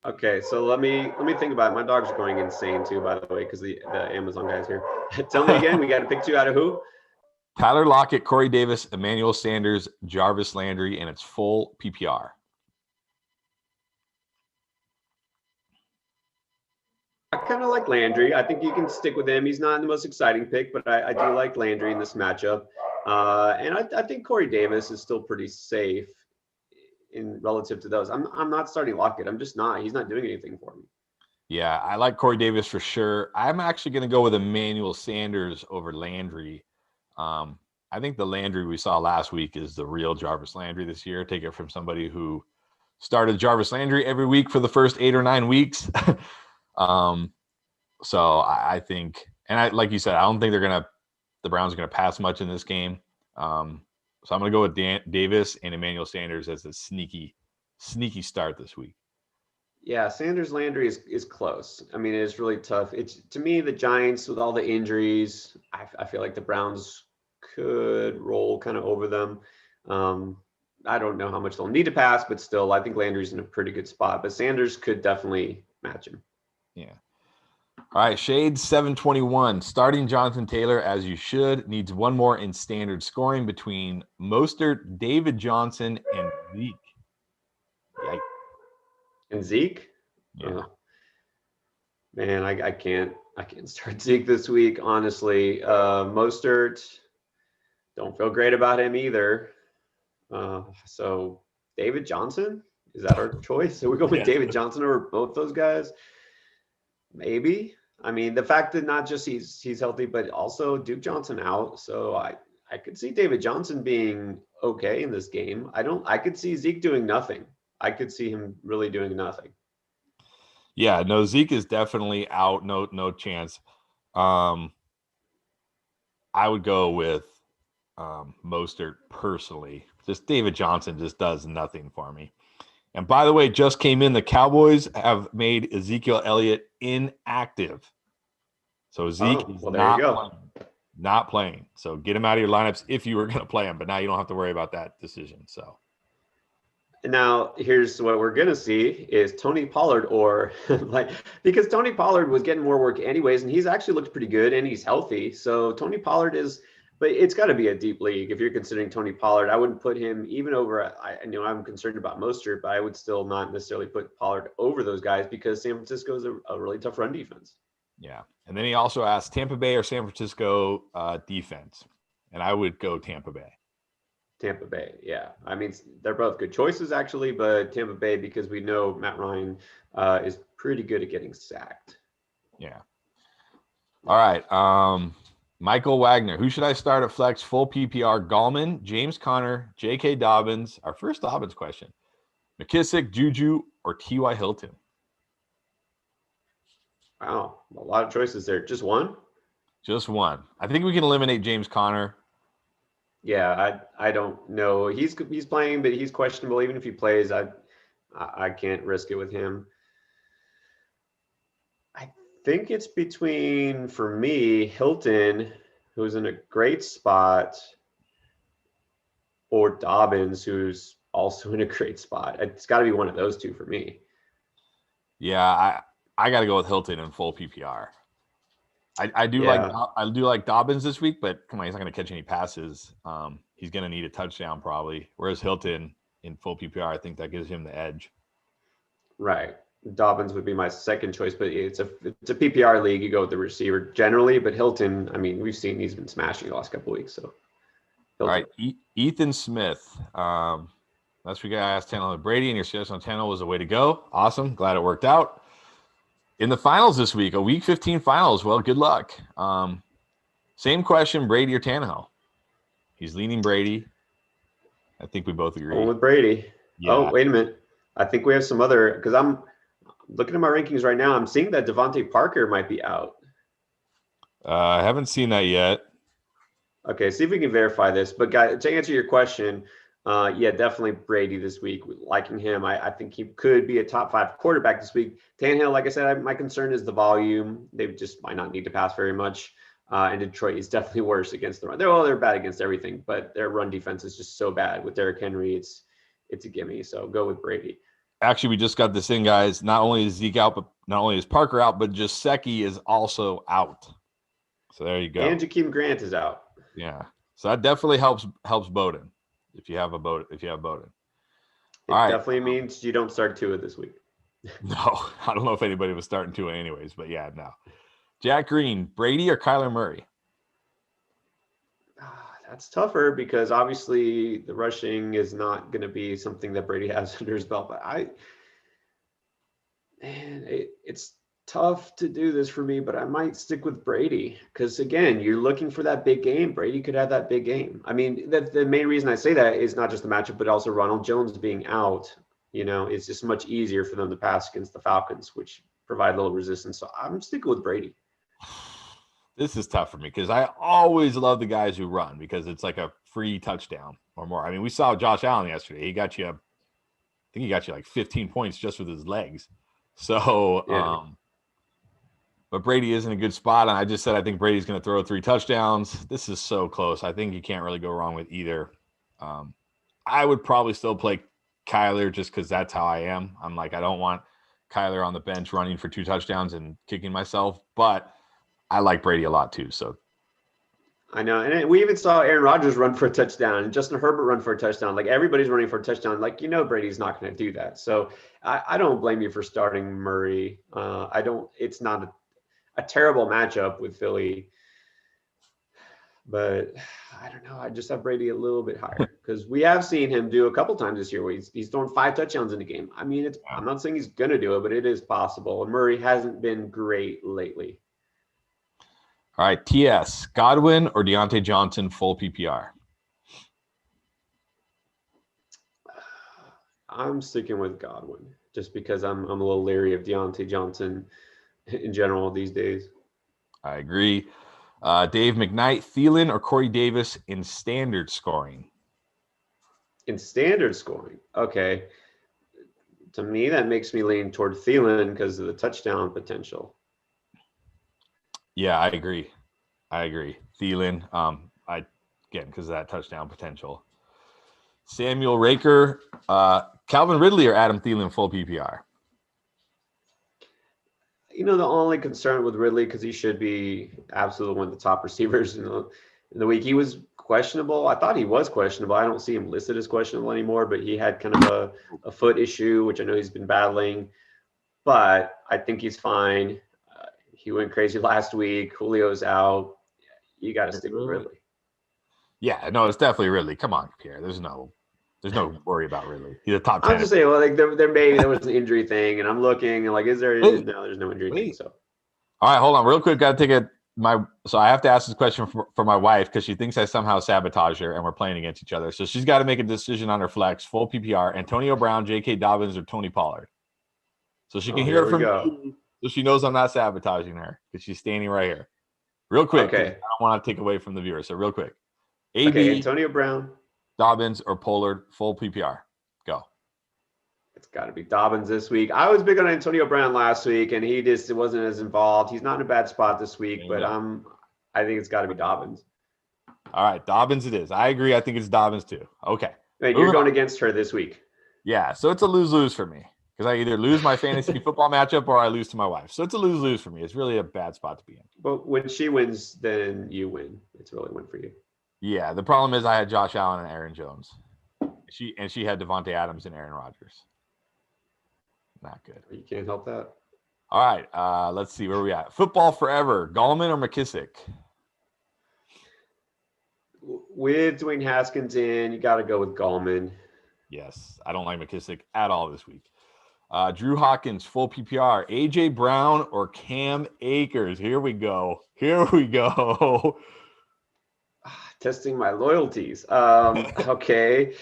Okay, so let me think about it. My dog's going insane too, by the way, because the Amazon guy's here. Tell me again, we got to pick 2 out of who?
Tyler Lockett, Corey Davis, Emmanuel Sanders, Jarvis Landry, and it's full PPR.
I kind of like Landry. I think you can stick with him. He's not the most exciting pick, but I do like Landry in this matchup. And I think Corey Davis is still pretty safe in relative to those. I'm not starting Lockett. I'm just not. He's not doing anything for me.
Yeah, I like Corey Davis for sure. I'm actually going to go with Emmanuel Sanders over Landry. I think the Landry we saw last week is the real Jarvis Landry this year. Take it from somebody who started Jarvis Landry every week for the first 8 or 9 weeks. So I think, and like you said, I don't think the Browns are going to pass much in this game. So I'm going to go with Davis and Emmanuel Sanders as a sneaky start this week.
Yeah, Sanders Landry is close. I mean, it's really tough. It's, to me, the Giants with all the injuries, I feel like the Browns could roll kind of over them. I don't know how much they'll need to pass, but still, I think Landry's in a pretty good spot. But Sanders could definitely match him.
Yeah. All right, Shades 721. Starting Jonathan Taylor, as you should, needs one more in standard scoring between Mostert, David Johnson, and Zeke. Yikes.
And Zeke?
Yeah.
Man, I can't start Zeke this week, honestly. Mostert, don't feel great about him either. So David Johnson, is that our choice? So we're going with David Johnson over both those guys? Maybe. I mean, the fact that not just he's healthy, but also Duke Johnson out. So I could see David Johnson being okay in this game. I could see Zeke doing nothing. I could see him really doing nothing.
Yeah, no, Zeke is definitely out. No chance. I would go with Mostert personally. Just David Johnson just does nothing for me. And by the way, just came in, the Cowboys have made Ezekiel Elliott inactive. So Zeke is not playing. So get him out of your lineups if you were going to play him. But now you don't have to worry about that decision. So
now here's what we're going to see is Tony Pollard or because Tony Pollard was getting more work anyways, and he's actually looked pretty good and he's healthy. So Tony Pollard but it's got to be a deep league. If you're considering Tony Pollard, I wouldn't put him even over. I know I'm concerned about Mostert, but I would still not necessarily put Pollard over those guys because San Francisco is a really tough run defense.
Yeah. And then he also asked Tampa Bay or San Francisco defense. And I would go Tampa Bay.
Tampa Bay. Yeah. I mean, they're both good choices actually, but Tampa Bay, because we know Matt Ryan is pretty good at getting sacked.
Yeah. All right. Michael Wagner, who should I start at flex? Full PPR, Gallman, James Conner, J.K. Dobbins. Our first Dobbins question. McKissick, Juju, or T.Y. Hilton?
Wow. A lot of choices there. Just one?
Just one. I think we can eliminate James Conner.
Yeah, I don't know. He's playing, but he's questionable. Even if he plays, I can't risk it with him. I think it's between, for me, Hilton, who's in a great spot, or Dobbins, who's also in a great spot. It's got to be one of those two for me.
Yeah, I got to go with Hilton in full PPR. I do like Dobbins this week, but come on, he's not going to catch any passes. He's going to need a touchdown probably. Whereas Hilton in full PPR, I think that gives him the edge.
Right. Dobbins would be my second choice, but it's a PPR league. You go with the receiver generally, but Hilton, I mean, we've seen he's been smashing the last couple of weeks. So,
Hilton. All right, Ethan Smith. That's we got asked Tannehill Brady, and your suggestion on Tannehill was the way to go. Awesome, glad it worked out. In the finals this week, a Week 15 finals. Well, good luck. Same question: Brady or Tannehill? He's leaning Brady. I think we both agree.
Going with Brady. Oh,
Yeah,
wait a minute. I think we have some other, because I'm looking at my rankings right now. I'm seeing that Devontae Parker might be out.
I haven't seen that yet.
Okay, see if we can verify this. But guys, to answer your question, yeah, definitely Brady this week. Liking him, I think he could be a top 5 quarterback this week. Tannehill, like I said, my concern is the volume. They just might not need to pass very much. And Detroit is definitely worse against the run. They're bad against everything, but their run defense is just so bad with Derrick Henry. It's a gimme. So go with Brady.
Actually, we just got this in, guys. Not only is Zeke out, but not only is Parker out, but Jaceki is also out. So there you go.
And Jakeem Grant is out.
Yeah. So that definitely helps Bowden if you have Bowden.
It definitely means you don't start Tua this week.
No, I don't know if anybody was starting Tua anyways, but yeah, no. Jack Green, Brady or Kyler Murray?
That's tougher because obviously the rushing is not going to be something that Brady has under his belt. But it's tough to do this for me, but I might stick with Brady because again, you're looking for that big game. Brady could have that big game. I mean, the main reason I say that is not just the matchup, but also Ronald Jones being out. It's just much easier for them to pass against the Falcons, which provide a little resistance. So I'm sticking with Brady.
This is tough for me because I always love the guys who run because it's like a free touchdown or more. I mean, we saw Josh Allen yesterday. I think he got you like 15 points just with his legs. So,
Yeah.
But Brady is in a good spot. And I just said I think Brady's going to throw 3 touchdowns. This is so close. I think you can't really go wrong with either. I would probably still play Kyler just because that's how I am. I'm like, I don't want Kyler on the bench running for 2 touchdowns and kicking myself. But I like Brady a lot too. So
I know. And we even saw Aaron Rodgers run for a touchdown and Justin Herbert run for a touchdown. Like everybody's running for a touchdown. Like, Brady's not going to do that. So I don't blame you for starting Murray. It's not a terrible matchup with Philly, but I don't know. I just have Brady a little bit higher because we have seen him do a couple times this year where he's thrown 5 touchdowns in a game. I mean, I'm not saying he's going to do it, but it is possible. And Murray hasn't been great lately.
All right, TS, Godwin or Deontay Johnson, full PPR?
I'm sticking with Godwin just because I'm a little leery of Deontay Johnson in general these days.
I agree. Dave McKnight, Thielen or Corey Davis in standard scoring?
In standard scoring, okay. To me, that makes me lean toward Thielen because of the touchdown potential.
Yeah, I agree. Thielen, because of that touchdown potential. Samuel Raker, Calvin Ridley or Adam Thielen, full PPR?
The only concern with Ridley, because he should be absolutely one of the top receivers in the week. He was questionable. I thought he was questionable. I don't see him listed as questionable anymore, but he had kind of a foot issue, which I know he's been battling. But I think he's fine. He went crazy last week. Julio's out. You got to stick with Ridley.
Yeah, no, it's definitely Ridley. Come on, Pierre. There's no worry about Ridley. He's a top 10.
I'm just saying, well, like there was an injury thing, and I'm looking, and like, is there? No, there's no injury thing. So,
all right, hold on, real quick. Got to take so I have to ask this question for my wife because she thinks I somehow sabotage her, and we're playing against each other. So she's got to make a decision on her flex, full PPR: Antonio Brown, J.K. Dobbins, or Tony Pollard. So she can hear it from me, so she knows I'm not sabotaging her because she's standing right here. Real quick, okay. I don't want to take away from the viewer. So real quick,
AB, Antonio Brown,
Dobbins, or Pollard, full PPR. Go.
It's got to be Dobbins this week. I was big on Antonio Brown last week, and he just wasn't as involved. He's not in a bad spot this week, but I think it's got to be Dobbins.
All right, Dobbins it is. I agree. I think it's Dobbins too. Okay.
Wait, you're going against her this week.
Yeah, so it's a lose-lose for me because I either lose my fantasy football matchup or I lose to my wife. So it's a lose-lose for me. It's really a bad spot to be in.
But when she wins, then you win. It's really a win for you.
Yeah, the problem is I had Josh Allen and Aaron Jones. She had Devontae Adams and Aaron Rodgers. Not good.
You can't help that.
All right, let's see where we at. Football forever, Gallman or McKissick?
With Dwayne Haskins in, you got to go with Gallman.
Yes, I don't like McKissick at all this week. Drew Hawkins, full PPR. A.J. Brown or Cam Akers? Here we go.
Testing my loyalties. Okay.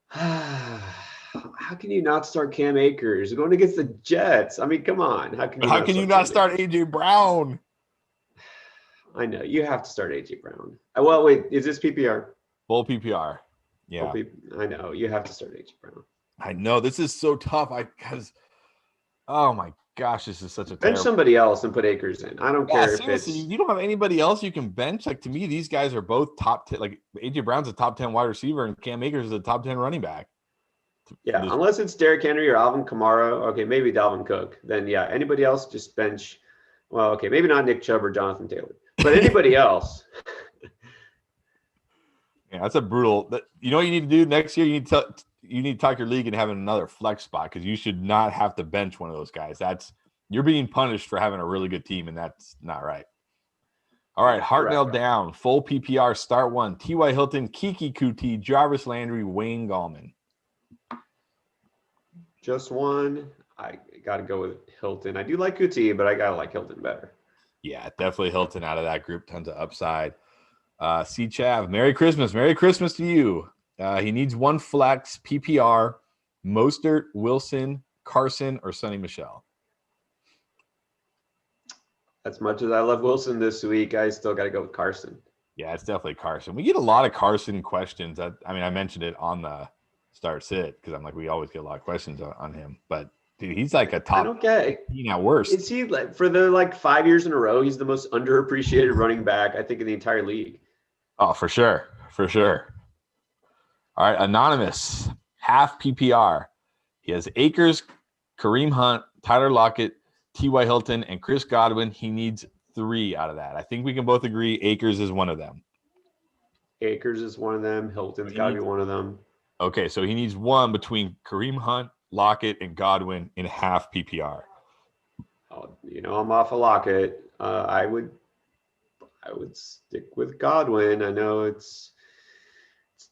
How can you not start Cam Akers? You're going against the Jets. I mean, come on. How can
But
you
how
not
can you
start
not
Cam
start
Akers?
AJ Brown?
I know you have to start AJ Brown. Well, wait, is this PPR?
Full PPR. Yeah.
I know you have to start AJ Brown.
I know this is so tough. Because oh my gosh, this is such a
Bench
terrible.
somebody else and put Akers in. I don't care if
Seriously,
it's.
you don't have anybody else you can bench. Like to me, these guys are both top 10. Like AJ Brown's a top 10 wide receiver, and Cam Akers is a top 10 running back.
Yeah, unless it's Derrick Henry or Alvin Kamara. Okay, maybe Dalvin Cook. Then yeah, anybody else just bench. Well, okay, maybe not Nick Chubb or Jonathan Taylor, but anybody else.
Yeah, that's a brutal. You know what you need to do next year? You need to talk your league and having another flex spot because you should not have to bench one of those guys. You're being punished for having a really good team, and that's not right. All right, Hartnell down, full PPR, start one. T.Y. Hilton, Kiki Kuti, Jarvis Landry, Wayne Gallman.
Just one. I got to go with Hilton. I do like Kuti, but I got to like Hilton better.
Yeah, definitely Hilton out of that group. Tons of upside. C. Chav, Merry Christmas. Merry Christmas to you. He needs one flex, PPR, Mostert, Wilson, Carson, or Sonny Michel.
As much as I love Wilson this week, I still got to go with Carson.
Yeah, it's definitely Carson. We get a lot of Carson questions. I mentioned it on the start sit because I'm like, we always get a lot of questions on him. But dude, he's like a top.
I don't get
15 at worst.
Is he like for the 5 years in a row? He's the most underappreciated running back I think in the entire league.
Oh, for sure. All right, Anonymous, half PPR. He has Akers, Kareem Hunt, Tyler Lockett, T.Y. Hilton, and Chris Godwin. He needs 3 out of that. I think we can both agree Akers is one of them.
Akers is one of them. Hilton's got to be one of them.
Okay, so he needs one between Kareem Hunt, Lockett, and Godwin in half PPR.
Oh, I'm off of Lockett. I would stick with Godwin. I know it's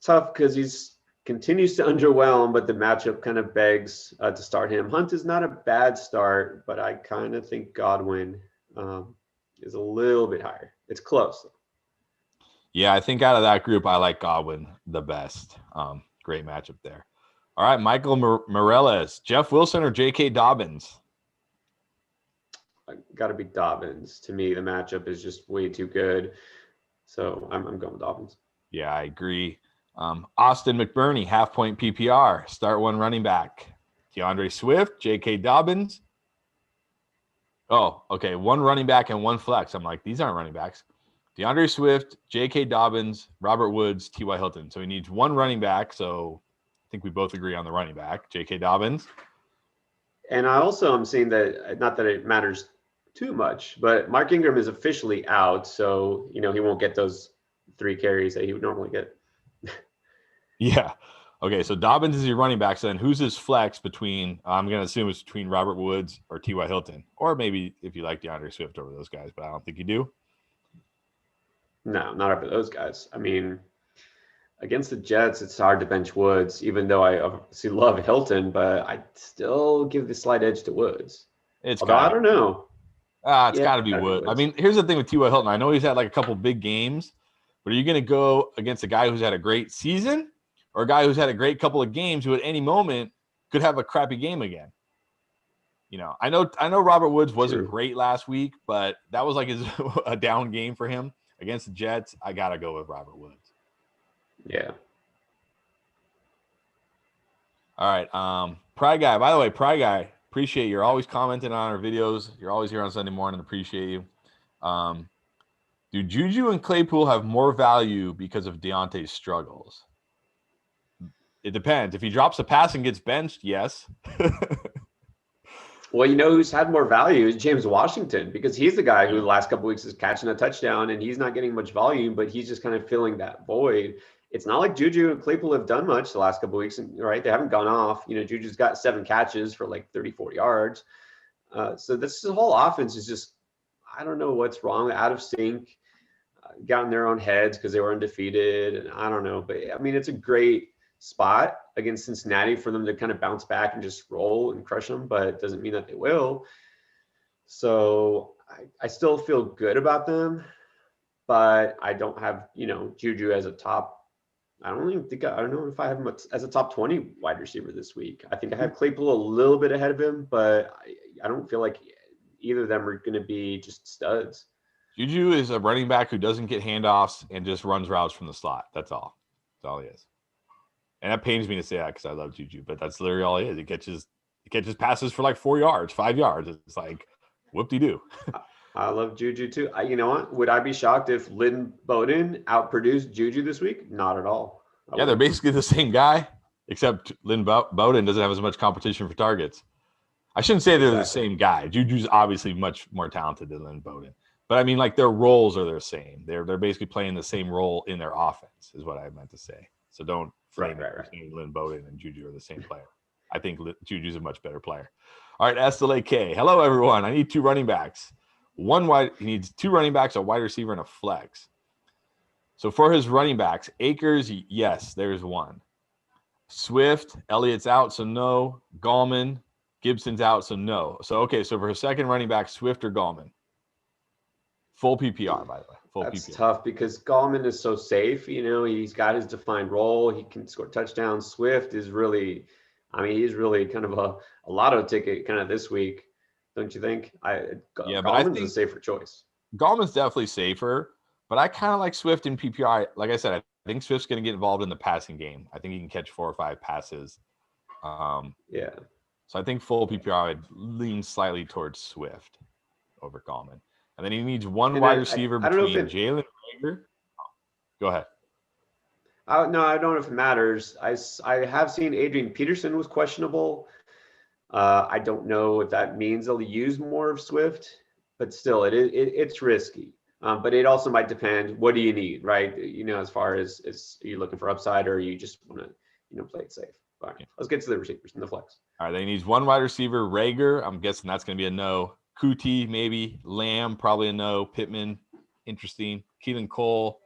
tough because he's continues to underwhelm, but the matchup kind of begs to start him. Hunt is not a bad start, but I kind of think Godwin is a little bit higher. It's close, though.
Yeah, I think out of that group, I like Godwin the best. Great matchup there. All right, Michael Morales, Jeff Wilson or J.K. Dobbins?
Got to be Dobbins. To me, the matchup is just way too good. So I'm going with Dobbins.
Yeah, I agree. Austin McBurney, half point PPR, start one running back. DeAndre Swift, J.K. Dobbins. Oh, okay. One running back and one flex. I'm like, these aren't running backs. DeAndre Swift, J.K. Dobbins, Robert Woods, T.Y. Hilton. So he needs one running back. So I think we both agree on the running back, J.K. Dobbins.
And I also am seeing that, not that it matters too much, but Mark Ingram is officially out. So, he won't get those 3 carries that he would normally get.
Yeah. Okay, so Dobbins is your running back. So then who's his flex between, I'm going to assume it's between Robert Woods or T.Y. Hilton, or maybe if you like DeAndre Swift over those guys, but I don't think you do.
No, not over those guys. I mean, against the Jets, it's hard to bench Woods, even though I obviously love Hilton, but I still give the slight edge to Woods. I don't know.
It's got to be Woods. I mean, here's the thing with T.Y. Hilton. I know he's had like a couple big games, but are you going to go against a guy who's had a great season or a guy who's had a great couple of games who at any moment could have a crappy game again? I know Robert Woods wasn't great last week, but that was like a down game for him against the Jets. I got to go with Robert Woods.
Yeah.
All right. Pry Guy. By the way, Pry Guy, appreciate you're always commenting on our videos. You're always here on Sunday morning. Appreciate you. Do Juju and Claypool have more value because of Deontay's struggles? It depends. If he drops a pass and gets benched, yes.
Well, who's had more value is James Washington, because he's the guy who the last couple of weeks is catching a touchdown and he's not getting much volume, but he's just kind of filling that void. It's not like Juju and Claypool have done much the last couple of weeks, right? They haven't gone off. Juju's got 7 catches for like 34 yards. So this whole offense is just, I don't know what's wrong, out of sync, got in their own heads because they were undefeated. And I don't know, but I mean, it's a great spot against Cincinnati for them to kind of bounce back and just roll and crush them, but it doesn't mean that they will. So I still feel good about them, but I don't have, Juju as a top I don't know if I have him as a top 20 wide receiver this week. I think I have Claypool a little bit ahead of him, but I don't feel like either of them are going to be just studs.
Juju is a running back who doesn't get handoffs and just runs routes from the slot. That's all. That's all he is. And that pains me to say that because I love Juju, but that's literally all he is. He catches passes for like 4 yards, 5 yards. It's like whoop-de-doo.
I love Juju too. You know what? Would I be shocked if Lynn Bowden outproduced Juju this week? Not at all.
Yeah, they're basically the same guy, except Lynn Bowden doesn't have as much competition for targets. I shouldn't say they're the same guy. Juju's obviously much more talented than Lynn Bowden. But I mean, like their roles are the same. They're basically playing the same role in their offense, is what I meant to say. So don't frame it. Lynn Bowden and Juju are the same player. I think Juju's a much better player. All right, Estelle K. Hello, everyone. I need 2 running backs. He needs 2 running backs, a wide receiver, and a flex. So for his running backs, Akers, yes, there's one. Swift, Elliott's out, so no. Gallman, Gibson's out, so no. So, okay, so for his second running back, Swift or Gallman? Full PPR, by the way.
That's
PPR.
tough because Gallman is so safe. You know, he's got his defined role. He can score touchdowns. Swift is really, he's really kind of a lotto ticket kind of this week, don't you think? Gallman's a safer choice.
Gallman's definitely safer, but I kind of like Swift in PPR. Like I said, I think Swift's going to get involved in the passing game. I think he can catch 4 or 5 passes.
Yeah.
So I think full PPR would lean slightly towards Swift over Gallman. And then he needs one wide receiver between Jalen Reagor. Go ahead.
No, I don't know if it matters. I have seen Adrian Peterson was questionable. I don't know if that means they'll use more of Swift, but still, it's risky. But it also might depend. What do you need, right? You know, as far as are you looking for upside, or you just want to, play it safe. All right, let's get to the receivers and the flex.
All right, then he needs one wide receiver. Reagor, I'm guessing that's going to be a no. Kuti, maybe. Lamb, probably a no. Pittman, interesting. Keelan Cole.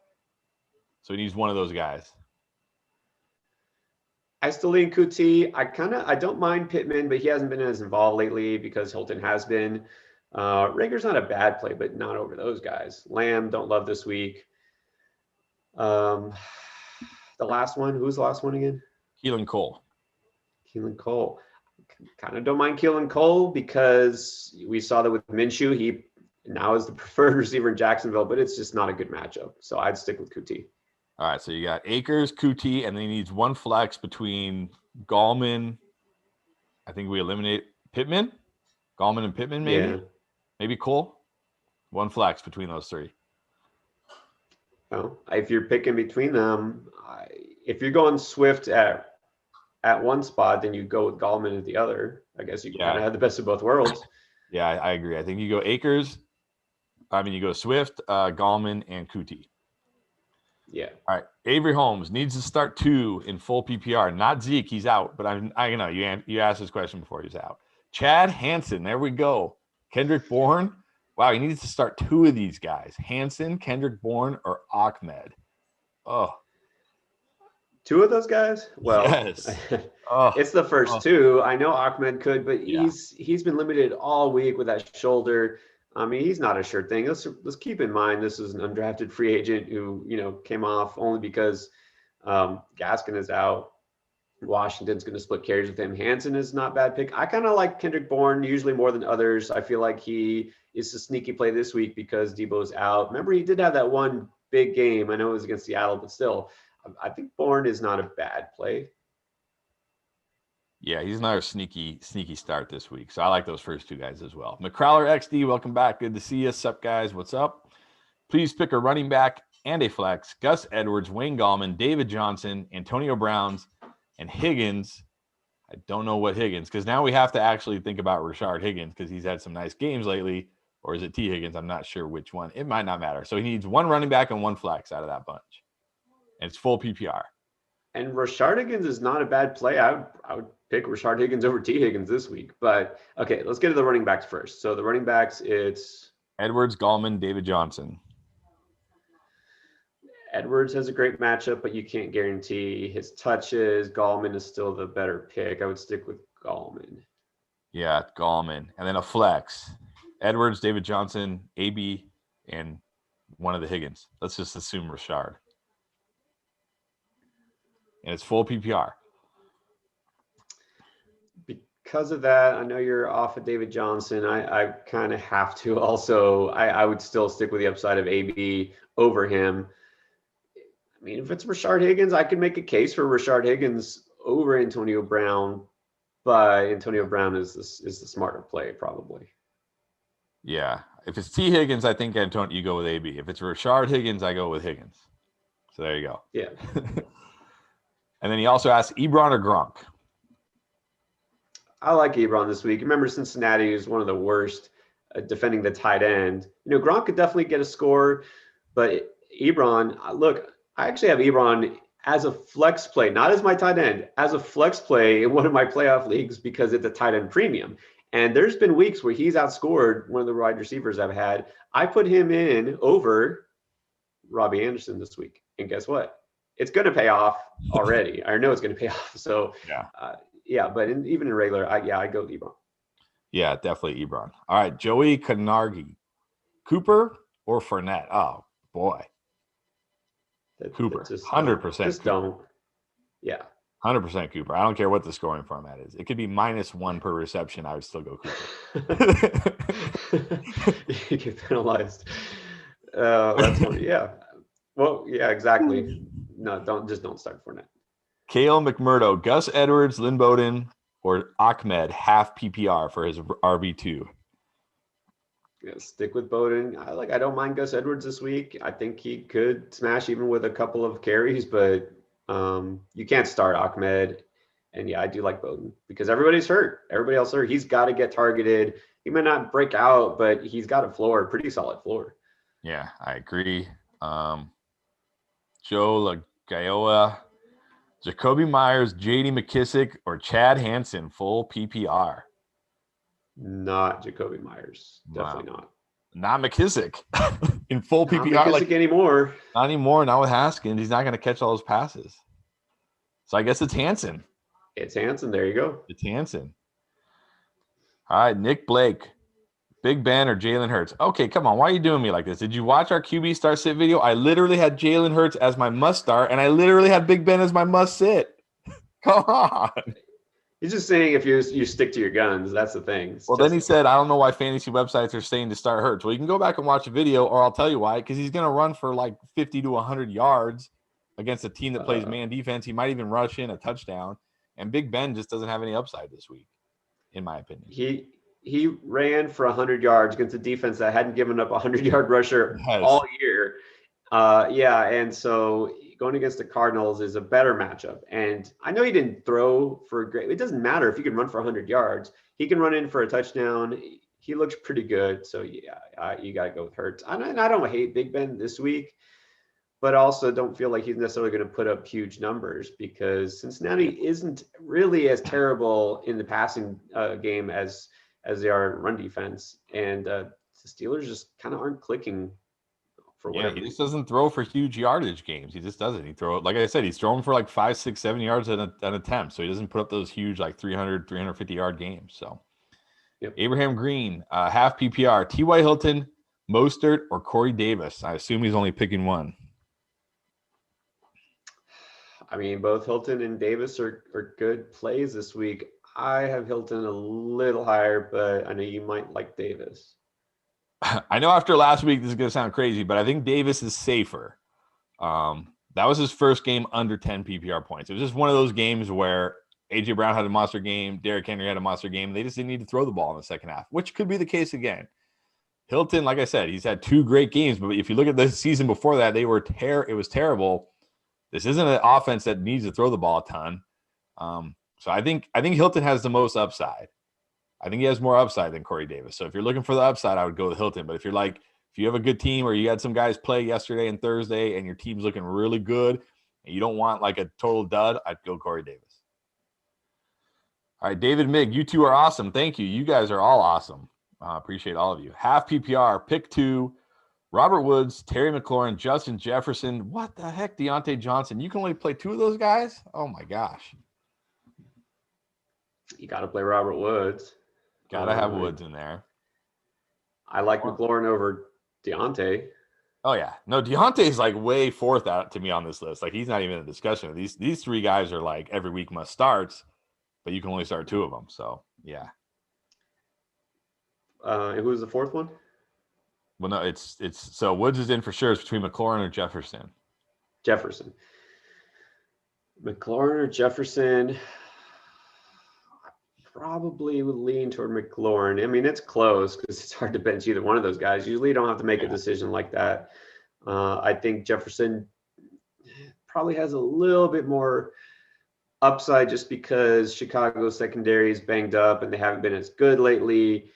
So he needs one of those guys.
I still lean Kuti. I don't mind Pittman, but he hasn't been as involved lately because Hilton has been. Reagor's not a bad play, but not over those guys. Lamb, don't love this week. The last one, who's the last one again?
Keelan Cole.
Kind of don't mind Keelan Cole because we saw that with Minshew. He now is the preferred receiver in Jacksonville, but it's just not a good matchup. So I'd stick with Kuti.
All right, so you got Akers, Kuti, and then he needs one flex between Gallman. I think we eliminate Pittman. Gallman and Pittman, maybe. Yeah. Maybe Cole. One flex between those 3.
Well, if you're picking between them, if you're going Swift at one spot, then you go with Gallman at the other. I guess you kind of have the best of both worlds.
Yeah, I agree. I think you go Akers. You go Swift, Gallman, and Kuti.
Yeah.
All right. Avery Holmes needs to start 2 in full PPR. Not Zeke. He's out. But I know you asked this question before he's out. Chad Hansen. There we go. Kendrick Bourne. Wow, he needs to start 2 of these guys. Hansen, Kendrick Bourne, or Ahmed. Oh.
2 of those guys? Well,
yes.
It's the first 2. I know Ahmed could, but he's been limited all week with that shoulder. He's not a sure thing. Let's keep in mind this is an undrafted free agent who, came off only because Gaskin is out. Washington's going to split carries with him. Hansen is not a bad pick. I kind of like Kendrick Bourne usually more than others. I feel like he is a sneaky play this week because Debo's out. Remember, he did have that one big game. I know it was against Seattle, but still, I think Bourne is not a bad play.
Yeah, he's another sneaky start this week. So I like those first 2 guys as well. McCrawler XD, welcome back. Good to see you. Sup, guys? What's up? Please pick a running back and a flex. Gus Edwards, Wayne Gallman, David Johnson, Antonio Browns, and Higgins. I don't know what Higgins, because now we have to actually think about Rashard Higgins because he's had some nice games lately. Or is it T. Higgins? I'm not sure which one. It might not matter. So he needs one running back and one flex out of that bunch. And it's full PPR.
And Rashard Higgins is not a bad play. I would pick Rashard Higgins over T. Higgins this week. But, okay, let's get to the running backs first. So the running backs, it's
Edwards, Gallman, David Johnson.
Edwards has a great matchup, but you can't guarantee his touches. Gallman is still the better pick. I would stick with Gallman.
Yeah, Gallman. And then a flex. Edwards, David Johnson, AB, and one of the Higgins. Let's just assume Rashard. and it's full PPR.
Because of that, I know you're off of David Johnson. I kind of have to also. I would still stick with the upside of AB over him. I mean, if it's Rashard Higgins, I could make a case for Rashard Higgins over Antonio Brown, but Antonio Brown is the smarter play probably.
Yeah. If it's T. Higgins, I think Antonio, you go with AB. If it's Rashard Higgins, I go with Higgins. So there you go.
Yeah.
And then he also asked Ebron or Gronk.
I like Ebron this week. Remember, Cincinnati is one of the worst defending the tight end. Gronk could definitely get a score, but Ebron, look, I actually have Ebron as a flex play, not as my tight end, as a flex play in one of my playoff leagues because it's a tight end premium. And there's been weeks where he's outscored one of the wide receivers I've had. I put him in over Robbie Anderson this week. And guess what? It's going to pay off already. I know it's going to pay off. So, but even in regular, I go with Ebron.
Yeah, definitely Ebron. All right, Joey Canargi. Cooper or Fournette? Oh, boy. Cooper. 100%
Just
Cooper.
Don't. Yeah.
100% Cooper. I don't care what the scoring format is. It could be -1 per reception. I would still go Cooper.
You get penalized. That's funny. Yeah. Well, yeah, exactly. No, don't start Fournette.
Cale McMurdo, Gus Edwards, Lynn Bowden, or Ahmed half PPR for his RB2.
Yeah, stick with Bowden. I don't mind Gus Edwards this week. I think he could smash even with a couple of carries, but you can't start Ahmed. And yeah, I do like Bowden because everybody's hurt. Everybody else hurt. He's got to get targeted. He may not break out, but he's got a floor, pretty solid floor.
Yeah, I agree. Joe Lagayoa, Jacoby Myers, J.D. McKissick, or Chad Hansen, full PPR.
Not Jacoby Myers. Definitely not.
Not McKissick in full PPR.
Not McKissick anymore.
Not anymore. Not with Haskins. He's not going to catch all those passes. So I guess it's Hansen.
It's Hansen. There you go.
It's Hansen. All right, Nick Blake, Big Ben or Jalen Hurts? Okay, come on. Why are you doing me like this? Did you watch our QB start sit video? I literally had Jalen Hurts as my must start, and I literally had Big Ben as my must sit. Come on.
He's just saying if you stick to your guns, that's the thing.
Then he said, I don't know why fantasy websites are saying to start Hurts. Well, you can go back and watch a video, or I'll tell you why, because he's going to run for like 50 to 100 yards against a team that plays man defense. He might even rush in a touchdown, and Big Ben just doesn't have any upside this week, in my opinion.
He ran for 100 yards against a defense that hadn't given up a 100-yard rusher all year. And so going against the Cardinals is a better matchup. And I know he didn't throw for a great – it doesn't matter if he can run for 100 yards. He can run in for a touchdown. He looks pretty good. So, yeah, you got to go with Hurts. And I don't hate Big Ben this week, but also don't feel like he's necessarily going to put up huge numbers because Cincinnati isn't really as terrible in the passing game as they are in run defense. And the Steelers just kind of aren't clicking.
He just doesn't throw for huge yardage games. He just doesn't. He throw, like I said, he's throwing for like 5, 6, 7 yards an attempt. So he doesn't put up those huge like 300, 350-yard games. So Abraham Green, half PPR, T.Y. Hilton, Mostert, or Corey Davis. I assume he's only picking one.
I mean, both Hilton and Davis are good plays this week. I have Hilton a little higher, but I know you might like Davis.
I know after last week, this is going to sound crazy, but I think Davis is safer. That was his first game under 10 PPR points. It was just one of those games where A.J. Brown had a monster game, Derrick Henry had a monster game. They just didn't need to throw the ball in the second half, which could be the case again. Hilton, like I said, he's had 2 great games, but if you look at the season before that, it was terrible. This isn't an offense that needs to throw the ball a ton. So I think Hilton has the most upside. I think he has more upside than Corey Davis. So if you're looking for the upside, I would go with Hilton. But if you have a good team or you had some guys play yesterday and Thursday and your team's looking really good and you don't want like a total dud, I'd go Corey Davis. All right, David Mig, you two are awesome. Thank you. You guys are all awesome. Appreciate all of you. Half PPR, pick 2, Robert Woods, Terry McLaurin, Justin Jefferson. What the heck, Deontay Johnson? You can only play 2 of those guys? Oh, my gosh.
You got to play Robert Woods.
Got to have Woods in there.
I like McLaurin over Deontay.
Oh yeah, no, Deontay's like way fourth out to me on this list. Like he's not even in a discussion. These three guys are like every week must starts, but you can only start two of them. So yeah.
And who was the fourth one?
Well, no, it's so Woods is in for sure. It's between McLaurin or Jefferson.
Jefferson. McLaurin or Jefferson? Probably would lean toward McLaurin. I mean, it's close because it's hard to bench either one of those guys. Usually, you don't have to make a decision like that. I think Jefferson probably has a little bit more upside just because Chicago's secondary is banged up and they haven't been as good lately.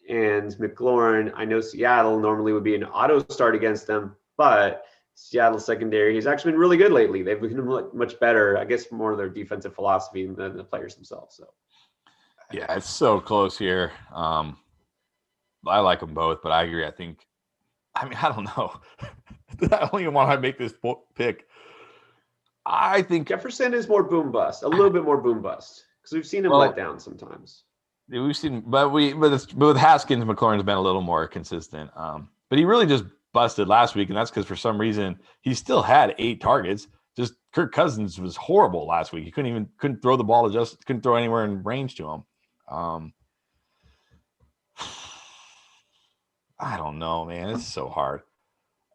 And McLaurin, I know Seattle normally would be an auto start against them, but Seattle secondary, he's actually been really good lately. They've been much better, I guess, more of their defensive philosophy than the players themselves. So,
yeah, it's so close here. I like them both, but I agree. I mean, I don't know. I don't even want to make this pick. I think
Jefferson is more boom bust, a little bit more boom bust, because we've seen him let down sometimes.
We've seen, but with Haskins, McLaurin's been a little more consistent. But he really just busted last week, and that's because for some reason he still had 8 targets. Just Kirk Cousins was horrible last week. He couldn't throw the ball couldn't throw anywhere in range to him. I don't know, man. It's so hard.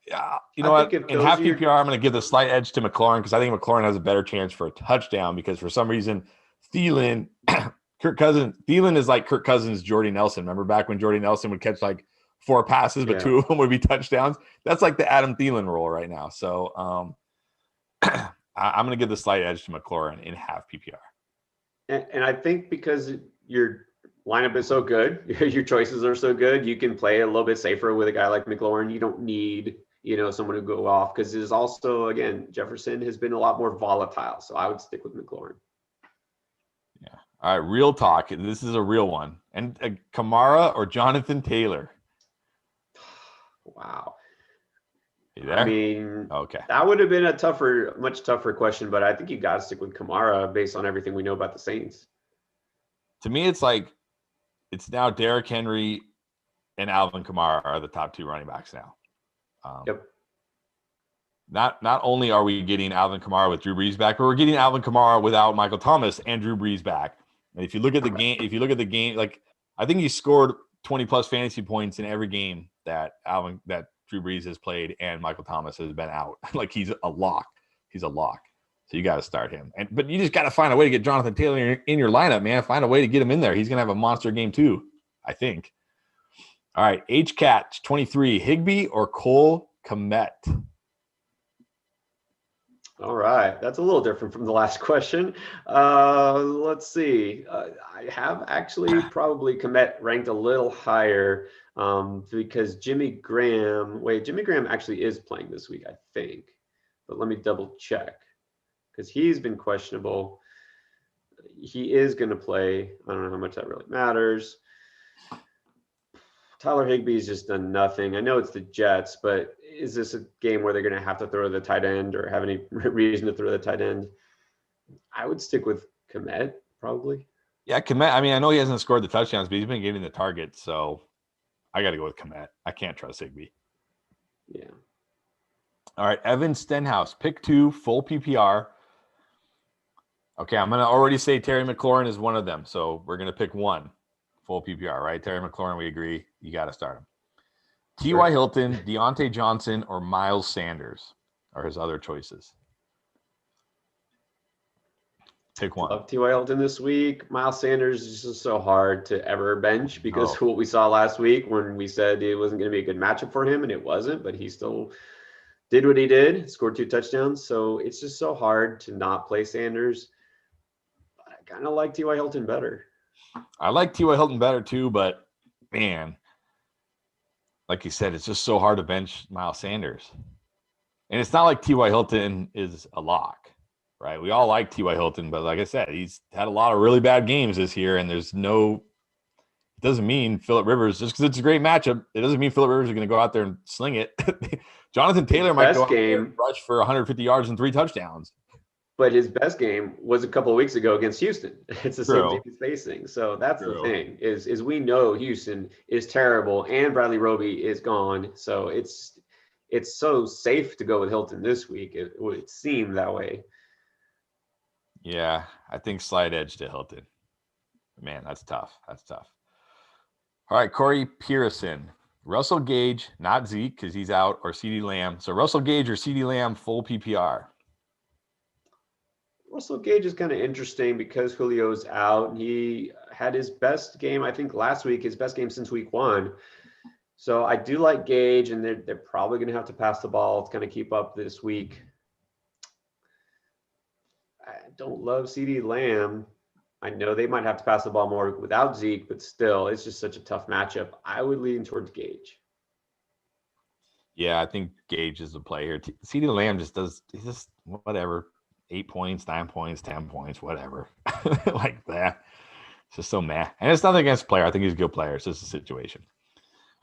Yeah, you know what? In half PPR, I'm going to give the slight edge to McLaurin because I think McLaurin has a better chance for a touchdown because for some reason, Thielen, Thielen is like Kirk Cousins, Jordy Nelson. Remember back when Jordy Nelson would catch like 4 passes, but 2 of them would be touchdowns? That's like the Adam Thielen role right now. So I'm going to give the slight edge to McLaurin in half PPR.
And I think because your lineup is so good, your choices are so good, you can play a little bit safer with a guy like McLaurin. You don't need someone to go off because it is also, again, Jefferson has been a lot more volatile. So I would stick with McLaurin.
Yeah. All right. Real talk. This is a real one. And Kamara or Jonathan Taylor?
Wow.
You there?
I mean,
okay.
That would have been a much tougher question, but I think you got to stick with Kamara based on everything we know about the Saints.
To me, it's like, it's now Derrick Henry and Alvin Kamara are the top 2 running backs now.
Yep.
Not only are we getting Alvin Kamara with Drew Brees back, but we're getting Alvin Kamara without Michael Thomas and Drew Brees back. And if you look at the game, like I think he scored 20 plus fantasy points in every game that Drew Brees has played and Michael Thomas has been out. Like he's a lock. So you got to start him. But you just got to find a way to get Jonathan Taylor in your lineup, man. Find a way to get him in there. He's going to have a monster game too, I think. All right, HCat 23, Higbee or Cole Kmet?
All right, that's a little different from the last question. Let's see. I have actually probably Kmet ranked a little higher because Jimmy Graham actually is playing this week, I think. But let me double check because he's been questionable. He is going to play. I don't know how much that really matters. Tyler Higbee's just done nothing. I know it's the Jets, but is this a game where they're going to have to throw the tight end or have any reason to throw the tight end? I would stick with Kmet, probably.
Yeah, Kmet. I mean, I know he hasn't scored the touchdowns, but he's been getting the targets, so I got to go with Kmet. I can't trust Higbee.
Yeah.
All right, Evan Stenhouse, pick 2, full PPR. Okay, I'm going to already say Terry McLaurin is one of them, so we're going to pick 1. Full PPR, right? Terry McLaurin, we agree. You got to start him. T.Y. Hilton, Deontay Johnson, or Miles Sanders are his other choices. Pick 1.
Love T.Y. Hilton this week. Miles Sanders is just so hard to ever bench because what we saw last week when we said it wasn't going to be a good matchup for him, and it wasn't, but he still did what he did, scored 2 touchdowns. So it's just so hard to not play Sanders. But I kind of like T.Y. Hilton better.
I like T.Y. Hilton better too, but man, like you said, it's just so hard to bench Miles Sanders. And it's not like T.Y. Hilton is a lock, right? We all like T.Y. Hilton, but like I said, he's had a lot of really bad games this year, and it doesn't mean Phillip Rivers, just because it's a great matchup, it doesn't mean Phillip Rivers is going to go out there and sling it. Jonathan Taylor might go out there and rush for 150 yards and 3 touchdowns.
But his best game was a couple of weeks ago against Houston. It's the same team he's facing. So that's the thing is we know Houston is terrible and Bradley Roby is gone. So it's it's so safe to go with Hilton this week. It would seem that way.
Yeah, I think slight edge to Hilton. Man, that's tough. That's tough. All right, Corey Pearson. Russell Gage, not Zeke because he's out, or CeeDee Lamb. So Russell Gage or CeeDee Lamb, full PPR.
Russell Gage is kind of interesting because Julio's out. He had his best game, I think, last week, his best game since week 1. So I do like Gage, and they're probably going to have to pass the ball to kind of keep up this week. I don't love CeeDee Lamb. I know they might have to pass the ball more without Zeke, but still, it's just such a tough matchup. I would lean towards Gage.
Yeah, I think Gage is the play here. CeeDee Lamb he's just whatever. 8 points, 9 points, 10 points, whatever. Like that. It's just so meh. And it's nothing against the player. I think he's a good player. It's just a situation.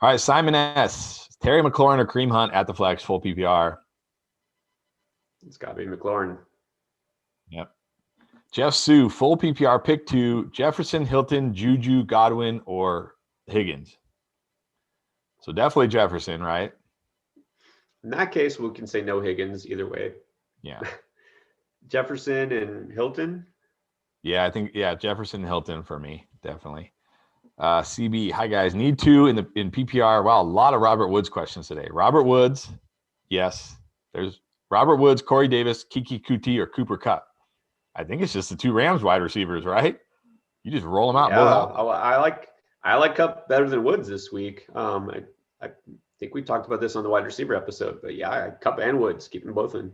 All right, Simon S. Terry McLaurin or Kareem Hunt at the flex, full PPR.
It's got to be McLaurin.
Yep. Jeff Sue, full PPR, pick 2, Jefferson, Hilton, Juju, Godwin, or Higgins. So definitely Jefferson, right?
In that case, we can say no Higgins either way.
Yeah.
Jefferson and Hilton.
Yeah, I think Jefferson, Hilton for me, definitely. CB, hi guys. Need 2 in PPR. Wow, a lot of Robert Woods questions today. Robert Woods, yes. There's Robert Woods, Corey Davis, Kiki Kuti, or Cooper Kupp. I think it's just the 2 Rams wide receivers, right? You just roll them out.
Yeah, I like Kupp better than Woods this week. I think we talked about this on the wide receiver episode, but yeah, Kupp and Woods, keep them both in.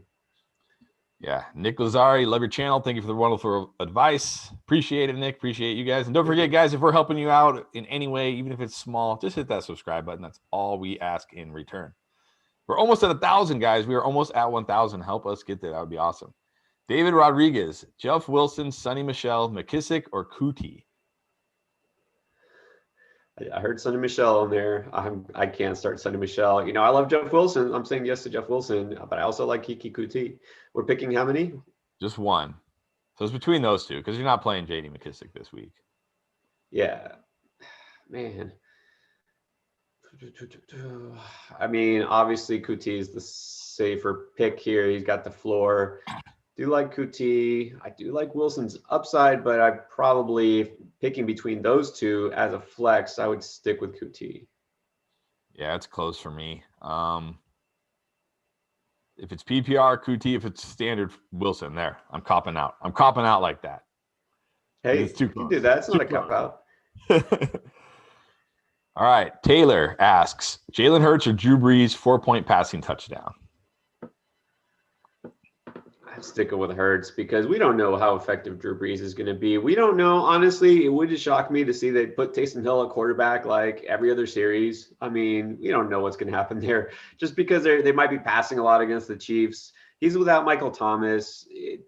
Yeah, Nick Lazari, love your channel. Thank you for the wonderful advice. Appreciate it, Nick. Appreciate you guys. And don't forget, guys, if we're helping you out in any way, even if it's small, just hit that subscribe button. That's all we ask in return. We're almost at 1,000, guys. We are almost at 1,000. Help us get there. That would be awesome. David Rodriguez, Jeff Wilson, Sonny Michel, McKissick, or Kuti?
I heard Sonny Michel on there. I can't start Sonny Michel. I love Jeff Wilson. I'm saying yes to Jeff Wilson, but I also like Kiki Kuti. We're picking how many?
Just 1. So it's between those 2 because you're not playing J.D. McKissick this week.
Yeah, man. I mean, obviously Kuti is the safer pick here. He's got the floor. Do like Kuti. I do like Wilson's upside, but I probably picking between those 2 as a flex, I would stick with Kuti.
Yeah, it's close for me. If it's PPR, Kuti, if it's standard, Wilson, there. I'm copping out. I'm copping out like that.
Hey, you can do that. It's not a cop out.
All right. Taylor asks, Jalen Hurts or Drew Brees 4-point passing touchdown?
I'm sticking with Hurts because we don't know how effective Drew Brees is going to be. We don't know. Honestly, it would just shock me to see they put Taysom Hill at quarterback like every other series. I mean, we don't know what's going to happen there just because they might be passing a lot against the Chiefs. He's without Michael Thomas.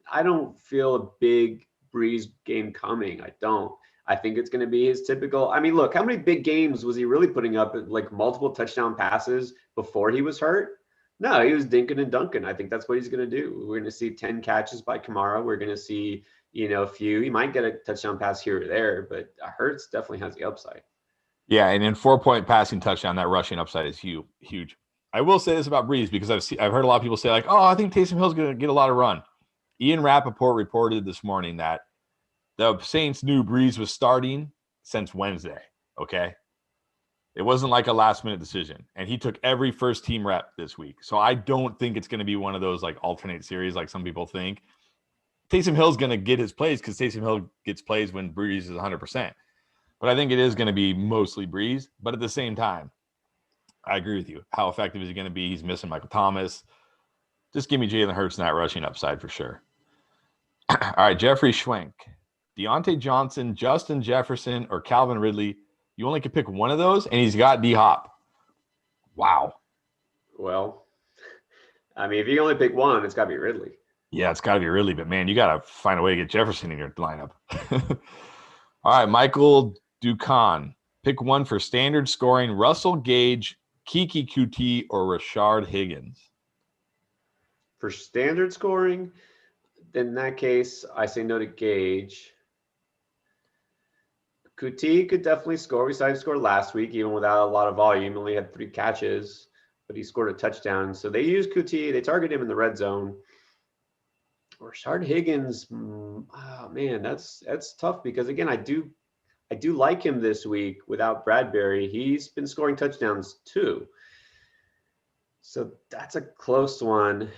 I don't feel a big Brees game coming. I don't. I think it's going to be his typical. I mean, look, how many big games was he really putting up, like multiple touchdown passes before he was hurt? No, he was dinking and dunking. I think that's what he's going to do. We're going to see 10 catches by Kamara. We're going to see, a few. He might get a touchdown pass here or there, but Hurts definitely has the upside.
Yeah, and in 4-point passing touchdown, that rushing upside is huge. I will say this about Brees because I've heard a lot of people say like, oh, I think Taysom Hill's going to get a lot of run. Ian Rappaport reported this morning that the Saints knew Brees was starting since Wednesday, okay? It wasn't like a last-minute decision, and he took every first-team rep this week. So I don't think it's going to be one of those like alternate series like some people think. Taysom Hill's going to get his plays because Taysom Hill gets plays when Brees is 100%. But I think it is going to be mostly Brees. But at the same time, I agree with you. How effective is he going to be? He's missing Michael Thomas. Just give me Jalen Hurts and that rushing upside for sure. All right, Jeffrey Schwenk. Deontay Johnson, Justin Jefferson, or Calvin Ridley. You only can pick one of those, and he's got D-Hop. Wow.
Well, I mean, if you only pick one, it's got to be Ridley.
Yeah, it's got to be Ridley, but, man, you got to find a way to get Jefferson in your lineup. All right, Michael Ducan. Pick one for standard scoring, Russell Gage, Kiki Kuti, or Rashard Higgins.
For standard scoring, in that case, I say no to Gage. Kuti could definitely score. We saw him score last week, even without a lot of volume. Only had 3 catches. but he scored a touchdown. So they use Kuti. They target him in the red zone. Rashard Higgins, oh man, that's tough because again, I do like him this week without Bradbury. He's been scoring touchdowns too. So that's a close one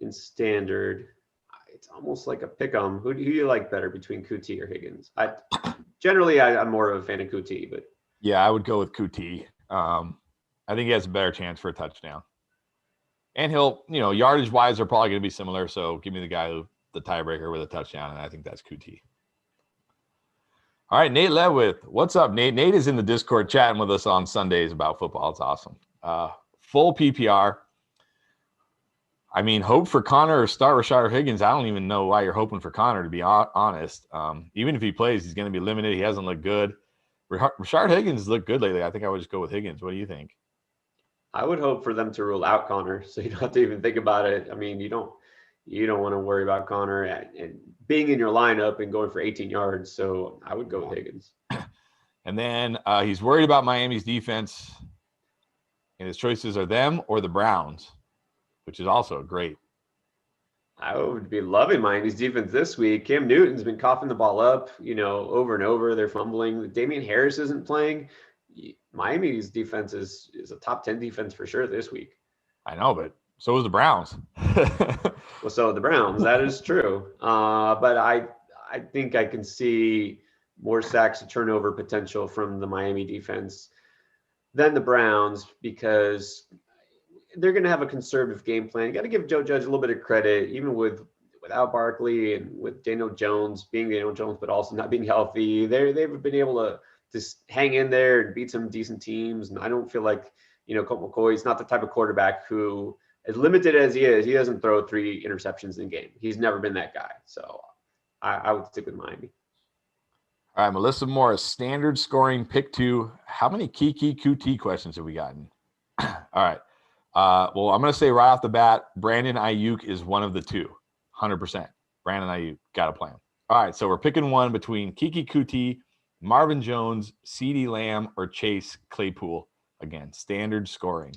in standard. It's almost like a pick 'em. Who do you like better between Kuti or Higgins? I'm more of a fan of Kuti, but
yeah, I would go with Kuti. I think he has a better chance for a touchdown. And he'll, yardage wise, they're probably going to be similar. So give me the guy the tiebreaker with a touchdown, and I think that's Kuti. All right, Nate Ledwith. What's up, Nate? Nate is in the Discord chatting with us on Sundays about football. It's awesome. Full PPR. I mean, hope for Connor or start Rashard Higgins. I don't even know why you're hoping for Connor, to be honest. Even if he plays, he's going to be limited. He hasn't looked good. Rashard Higgins looked good lately. I think I would just go with Higgins. What do you think?
I would hope for them to rule out Connor, so you don't have to even think about it. I mean, you don't want to worry about Connor and being in your lineup and going for 18 yards. So I would go with Higgins.
And then he's worried about Miami's defense, and his choices are them or the Browns, which is also great.
I would be loving Miami's defense this week. Cam Newton's been coughing the ball up, over and over. They're fumbling. Damian Harris isn't playing. Miami's defense is a top 10 defense for sure this week.
I know, but so is the Browns.
Well, so the Browns, that is true. But I think I can see more sacks and turnover potential from the Miami defense than the Browns because they're going to have a conservative game plan. You got to give Joe Judge a little bit of credit, even without Barkley and with Daniel Jones being Daniel Jones, but also not being healthy. They've been able to just hang in there and beat some decent teams. And I don't feel like, Colt McCoy's not the type of quarterback who, as limited as he is, he doesn't throw 3 interceptions in a game. He's never been that guy. So I would stick with Miami.
All right, Melissa Morris, standard scoring pick 2. How many Kiki QT questions have we gotten? All right. Well, I'm going to say right off the bat, Brandon Ayuk is one of the 2, 100%. Brandon Ayuk, got to play him. All right, so we're picking one between Kiki Kuti, Marvin Jones, CeeDee Lamb, or Chase Claypool. Again, standard scoring.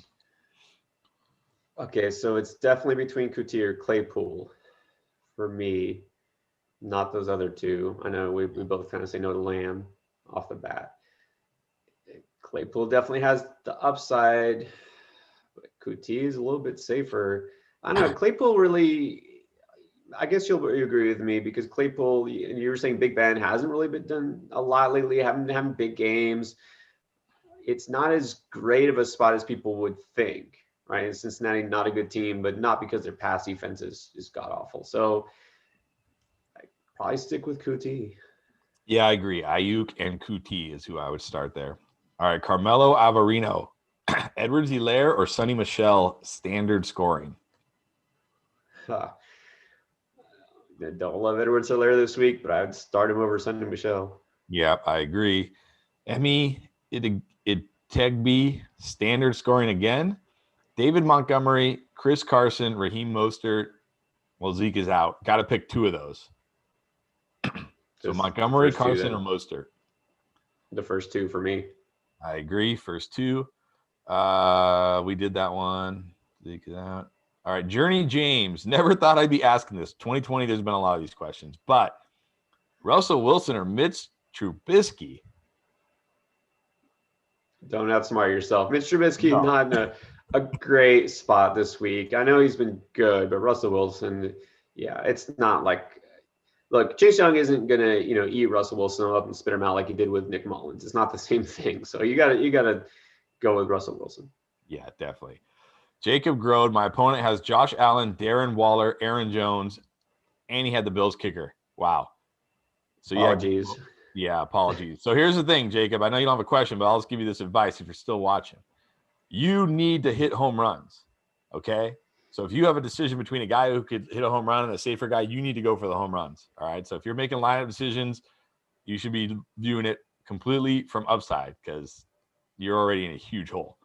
Okay, so it's definitely between Kuti or Claypool for me, not those other 2. I know we both kind of say no to Lamb off the bat. Claypool definitely has the upside. Kuti is a little bit safer. I don't know. Claypool really, I guess you agree with me because Claypool, you were saying Big Ben hasn't really been done a lot lately, haven't been having big games. It's not as great of a spot as people would think, right? And Cincinnati, not a good team, but not because their pass defense is god-awful. So I'd probably stick with Kuti.
Yeah, I agree. Ayuk and Kuti is who I would start there. All right, Carmelo Avarino. Edwards-Helaire or Sonny Michel, standard scoring?
Don't love Edwards-Helaire this week, but I would start him over Sonny Michel.
Yeah, I agree. Emi Itegbe, standard scoring again. David Montgomery, Chris Carson, Raheem Mostert. Well, Zeke is out. Got to pick 2 of those. So Montgomery, Carson, or Mostert?
The first 2 for me.
I agree. First 2. We did that one. Zeke is out. All right. Journey James. Never thought I'd be asking this. 2020, there's been a lot of these questions. But Russell Wilson or Mitch Trubisky?
Don't outsmart yourself. Mitch Trubisky not in a great spot this week. I know he's been good, but Russell Wilson, yeah, it's not like – look, Chase Young isn't going to, eat Russell Wilson up and spit him out like he did with Nick Mullins. It's not the same thing. So you gotta go with Russell Wilson.
Yeah, definitely. Jacob Grode, my opponent has Josh Allen, Darren Waller, Aaron Jones, and he had the Bills kicker. Wow. So
apologies.
Yeah, apologies. So here's the thing, Jacob. I know you don't have a question, but I'll just give you this advice if you're still watching. You need to hit home runs, okay? So if you have a decision between a guy who could hit a home run and a safer guy, you need to go for the home runs, all right? So if you're making lineup decisions, you should be viewing it completely from upside because you're already in a huge hole.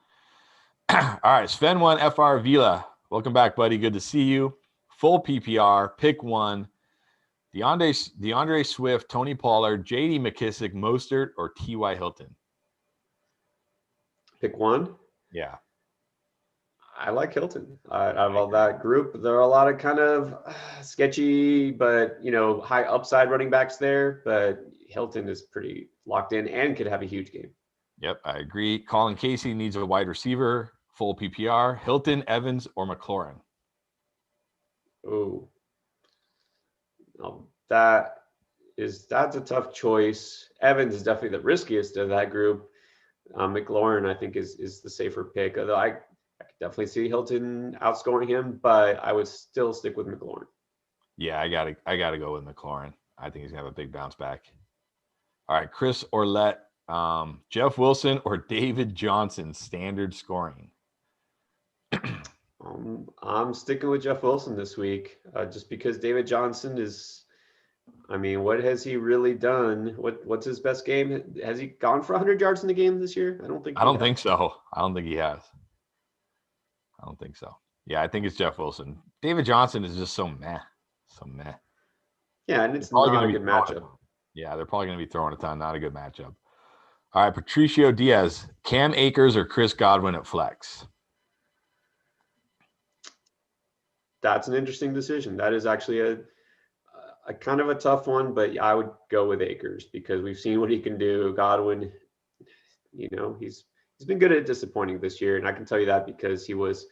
All right, Sven 1 FR Vila. Welcome back, buddy. Good to see you. Full PPR, pick 1. DeAndre Swift, Tony Pollard, J.D. McKissick, Mostert, or T.Y. Hilton?
Pick 1?
Yeah.
I like Hilton. Out of all that group, there are a lot of kind of sketchy, but high upside running backs there. But Hilton is pretty locked in and could have a huge game.
Yep, I agree. Colin Casey needs a wide receiver, full PPR. Hilton, Evans, or McLaurin.
Oh, that's a tough choice. Evans is definitely the riskiest of that group. McLaurin, I think, is the safer pick. Although I could definitely see Hilton outscoring him, but I would still stick with McLaurin.
Yeah, I gotta go with McLaurin. I think he's gonna have a big bounce back. All right, Chris Orlett, Jeff Wilson, or David Johnson standard scoring.
I'm sticking with Jeff Wilson this week, just because David Johnson is. I mean, what has he really done? What's his best game? Has he gone for 100 yards in the game this year? I don't think.
I don't think so. I don't think he has. I don't think so. Yeah, I think it's Jeff Wilson. David Johnson is just so meh. So meh.
Yeah, and it's not a good matchup.
Yeah, they're probably going to be throwing a ton. Not a good matchup. All right, Patricio Diaz, Cam Akers, or Chris Godwin at flex?
That's an interesting decision. That is actually a kind of a tough one, but I would go with Akers because we've seen what he can do. Godwin, he's been good at disappointing this year, and I can tell you that because he was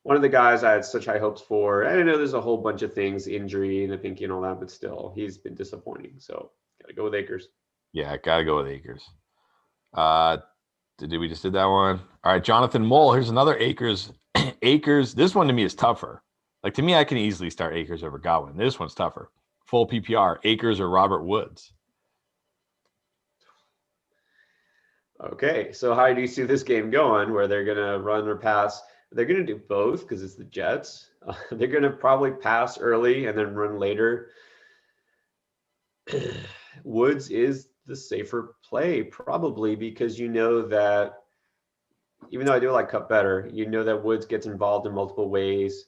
one of the guys I had such high hopes for. I know there's a whole bunch of things, injury and the pinky and all that, but still, he's been disappointing. So gotta go with Akers.
Yeah, gotta go with Akers. We just did that one? All right, Jonathan Mole. Here's another Akers. Akers. This one to me is tougher. Like, to me, I can easily start Akers over Godwin. This one's tougher. Full PPR, Akers or Robert Woods.
Okay, so how do you see this game going? Where they're gonna run or pass? They're gonna do both because it's the Jets. They're gonna probably pass early and then run later. Woods is the safer play probably because that even though I do like Kupp better, that Woods gets involved in multiple ways.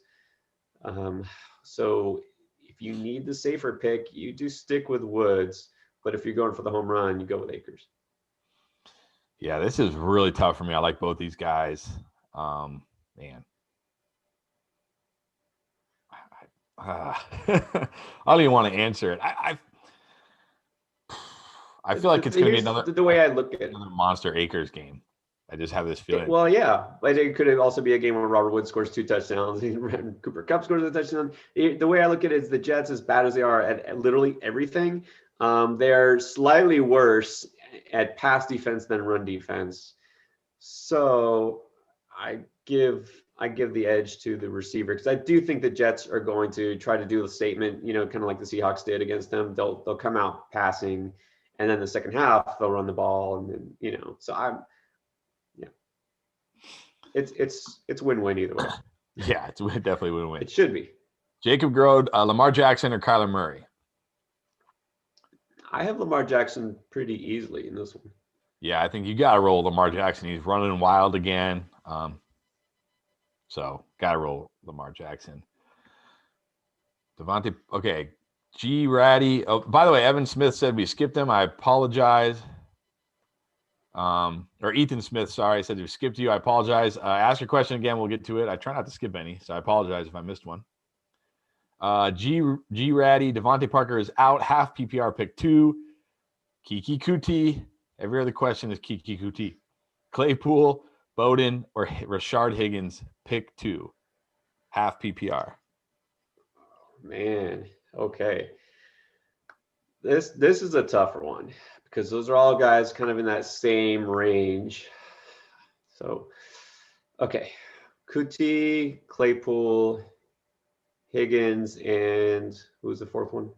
So if you need the safer pick, you do stick with Woods. But if you're going for the home run, you go with Akers.
Yeah, this is really tough for me. I like both these guys. Man. I don't even want to answer it. I feel like it's going to be another.
The way I look at it,
another monster Akers game. I just have this feeling.
Well, yeah, but it could also be a game where Robert Woods scores 2 touchdowns and Cooper Kupp scores a touchdown. The way I look at it is the Jets, as bad as they are at literally everything, they're slightly worse at pass defense than run defense. So I give the edge to the receiver because I do think the Jets are going to try to do a statement, kind of like the Seahawks did against them. They'll come out passing, and then the second half they'll run the ball, and then so it's win-win either way.
Yeah, it's definitely win-win.
It should be.
Jacob Grode, Lamar Jackson, or Kyler Murray?
I have Lamar Jackson pretty easily in this one.
Yeah, I think you got to roll Lamar Jackson. He's running wild again. So got to roll Lamar Jackson. Devontae, okay. G. Ratty. Oh, by the way, Evan Smith said we skipped him. I apologize. Or Ethan Smith, sorry, said we skipped you. I apologize. Ask your question again. We'll get to it. I try not to skip any, so I apologize if I missed one. G. Ratty, Devontae Parker is out. Half PPR pick 2. Kiki Kuti. Every other question is Kiki Kuti. Claypool, Bowden, or Rashard Higgins, pick 2. Half PPR.
Man, okay. This is a tougher one because those are all guys kind of in that same range. So, okay. Kuti, Claypool, Higgins, and who was the fourth one?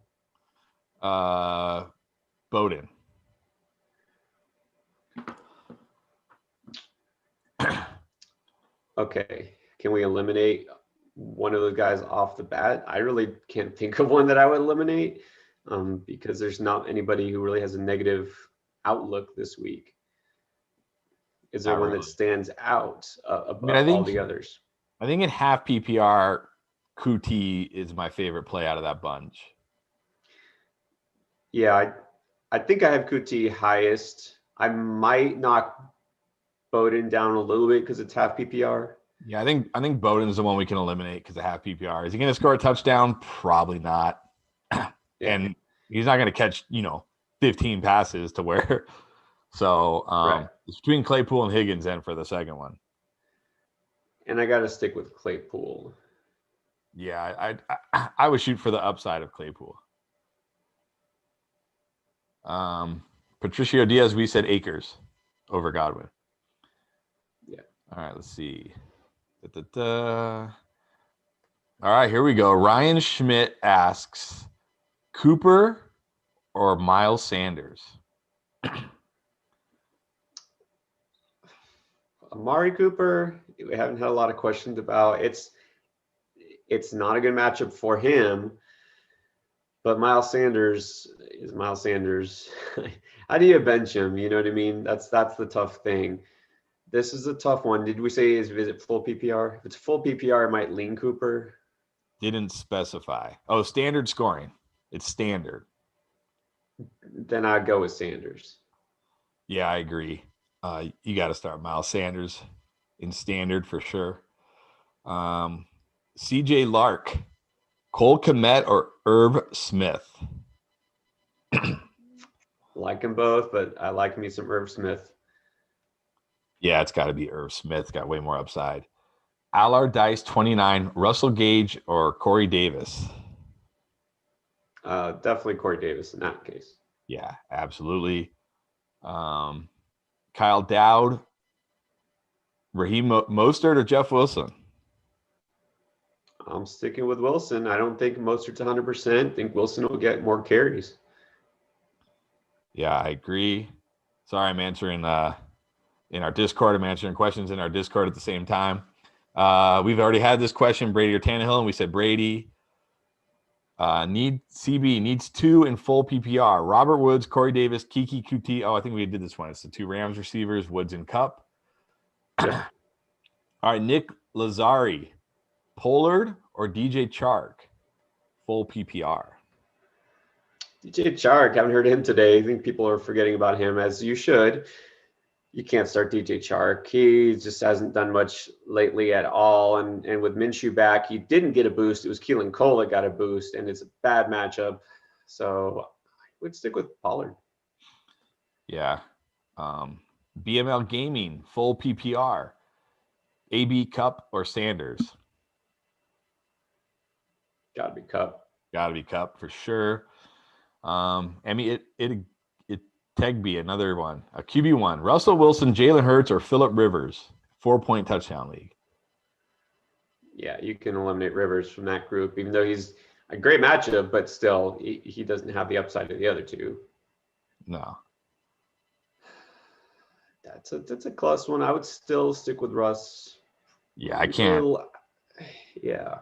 Bowden.
Okay. Can we eliminate one of those guys off the bat? I really can't think of one that I would eliminate because there's not anybody who really has a negative outlook this week. Is there one that stands out above all the others?
I think in half PPR, Kuti is my favorite play out of that bunch.
Yeah, I think I have Kuti highest. I might knock Bowden down a little bit because it's half PPR.
Yeah, I think Bowden's the one we can eliminate because of half PPR. Is he going to score a touchdown? Probably not.
Yeah,
And he's not going to catch 15 passes to where. So
right.
it's between Claypool and Higgins then for the second one.
And I got to stick with Claypool.
Yeah, I would shoot for the upside of Claypool. Patricio Diaz, we said Akers over Godwin.
Yeah.
All right, let's see. Da-da-da. All right, here we go. Ryan Schmidt asks, Cooper or Miles Sanders?
Amari Cooper, we haven't had a lot of questions about. It's not a good matchup for him, but Miles Sanders is Miles Sanders. How do you bench him? You know what I mean? That's the tough thing. This is a tough one. Did we say is it full PPR? If it's full PPR, it might lean Cooper.
Didn't specify. Oh, standard scoring. It's standard.
Then I'd go with Sanders.
Yeah, I agree. You got to start Miles Sanders in standard for sure. CJ Lark, Cole Kmet or Irv Smith?
Like them both, but I like me some Irv Smith.
Yeah, it's got to be Irv Smith. Got way more upside. Allard Dice 29, Russell Gage or Corey Davis?
Definitely Corey Davis in that case.
Yeah, absolutely. Kyle Dowd, Raheem Mostert or Jeff Wilson?
I'm sticking with Wilson. I don't think Mostert's 100%. I think Wilson will get more carries.
Yeah, I agree. Sorry, I'm answering in our Discord. I'm answering questions in our Discord at the same time. We've already had this question, Brady or Tannehill, and we said Brady. CB needs 2 in full PPR. Robert Woods, Corey Davis, Kiki Kuti. Oh, I think we did this one. It's the 2 Rams receivers, Woods and Cup.
Yeah.
All right, Nick Lazari, Pollard or DJ Chark, full PPR.
DJ Chark, haven't heard of him today. I think people are forgetting about him, as you should. You can't start DJ Chark. He just hasn't done much lately at all. And with Minshew back, he didn't get a boost. It was Keelan Cole that got a boost, and it's a bad matchup. So I would stick with Pollard.
Yeah. BML Gaming, full PPR. AB Cup or Sanders?
Got to be Cup.
Got to be Cup for sure. I mean, it Tegby, another one. A QB1. Russell Wilson, Jalen Hurts, or Phillip Rivers. 4-point touchdown league.
Yeah, you can eliminate Rivers from that group, even though he's a great matchup, but still, he doesn't have the upside of the other two.
No.
That's a close one. I would still stick with Russ.
Yeah, I can't.
Yeah.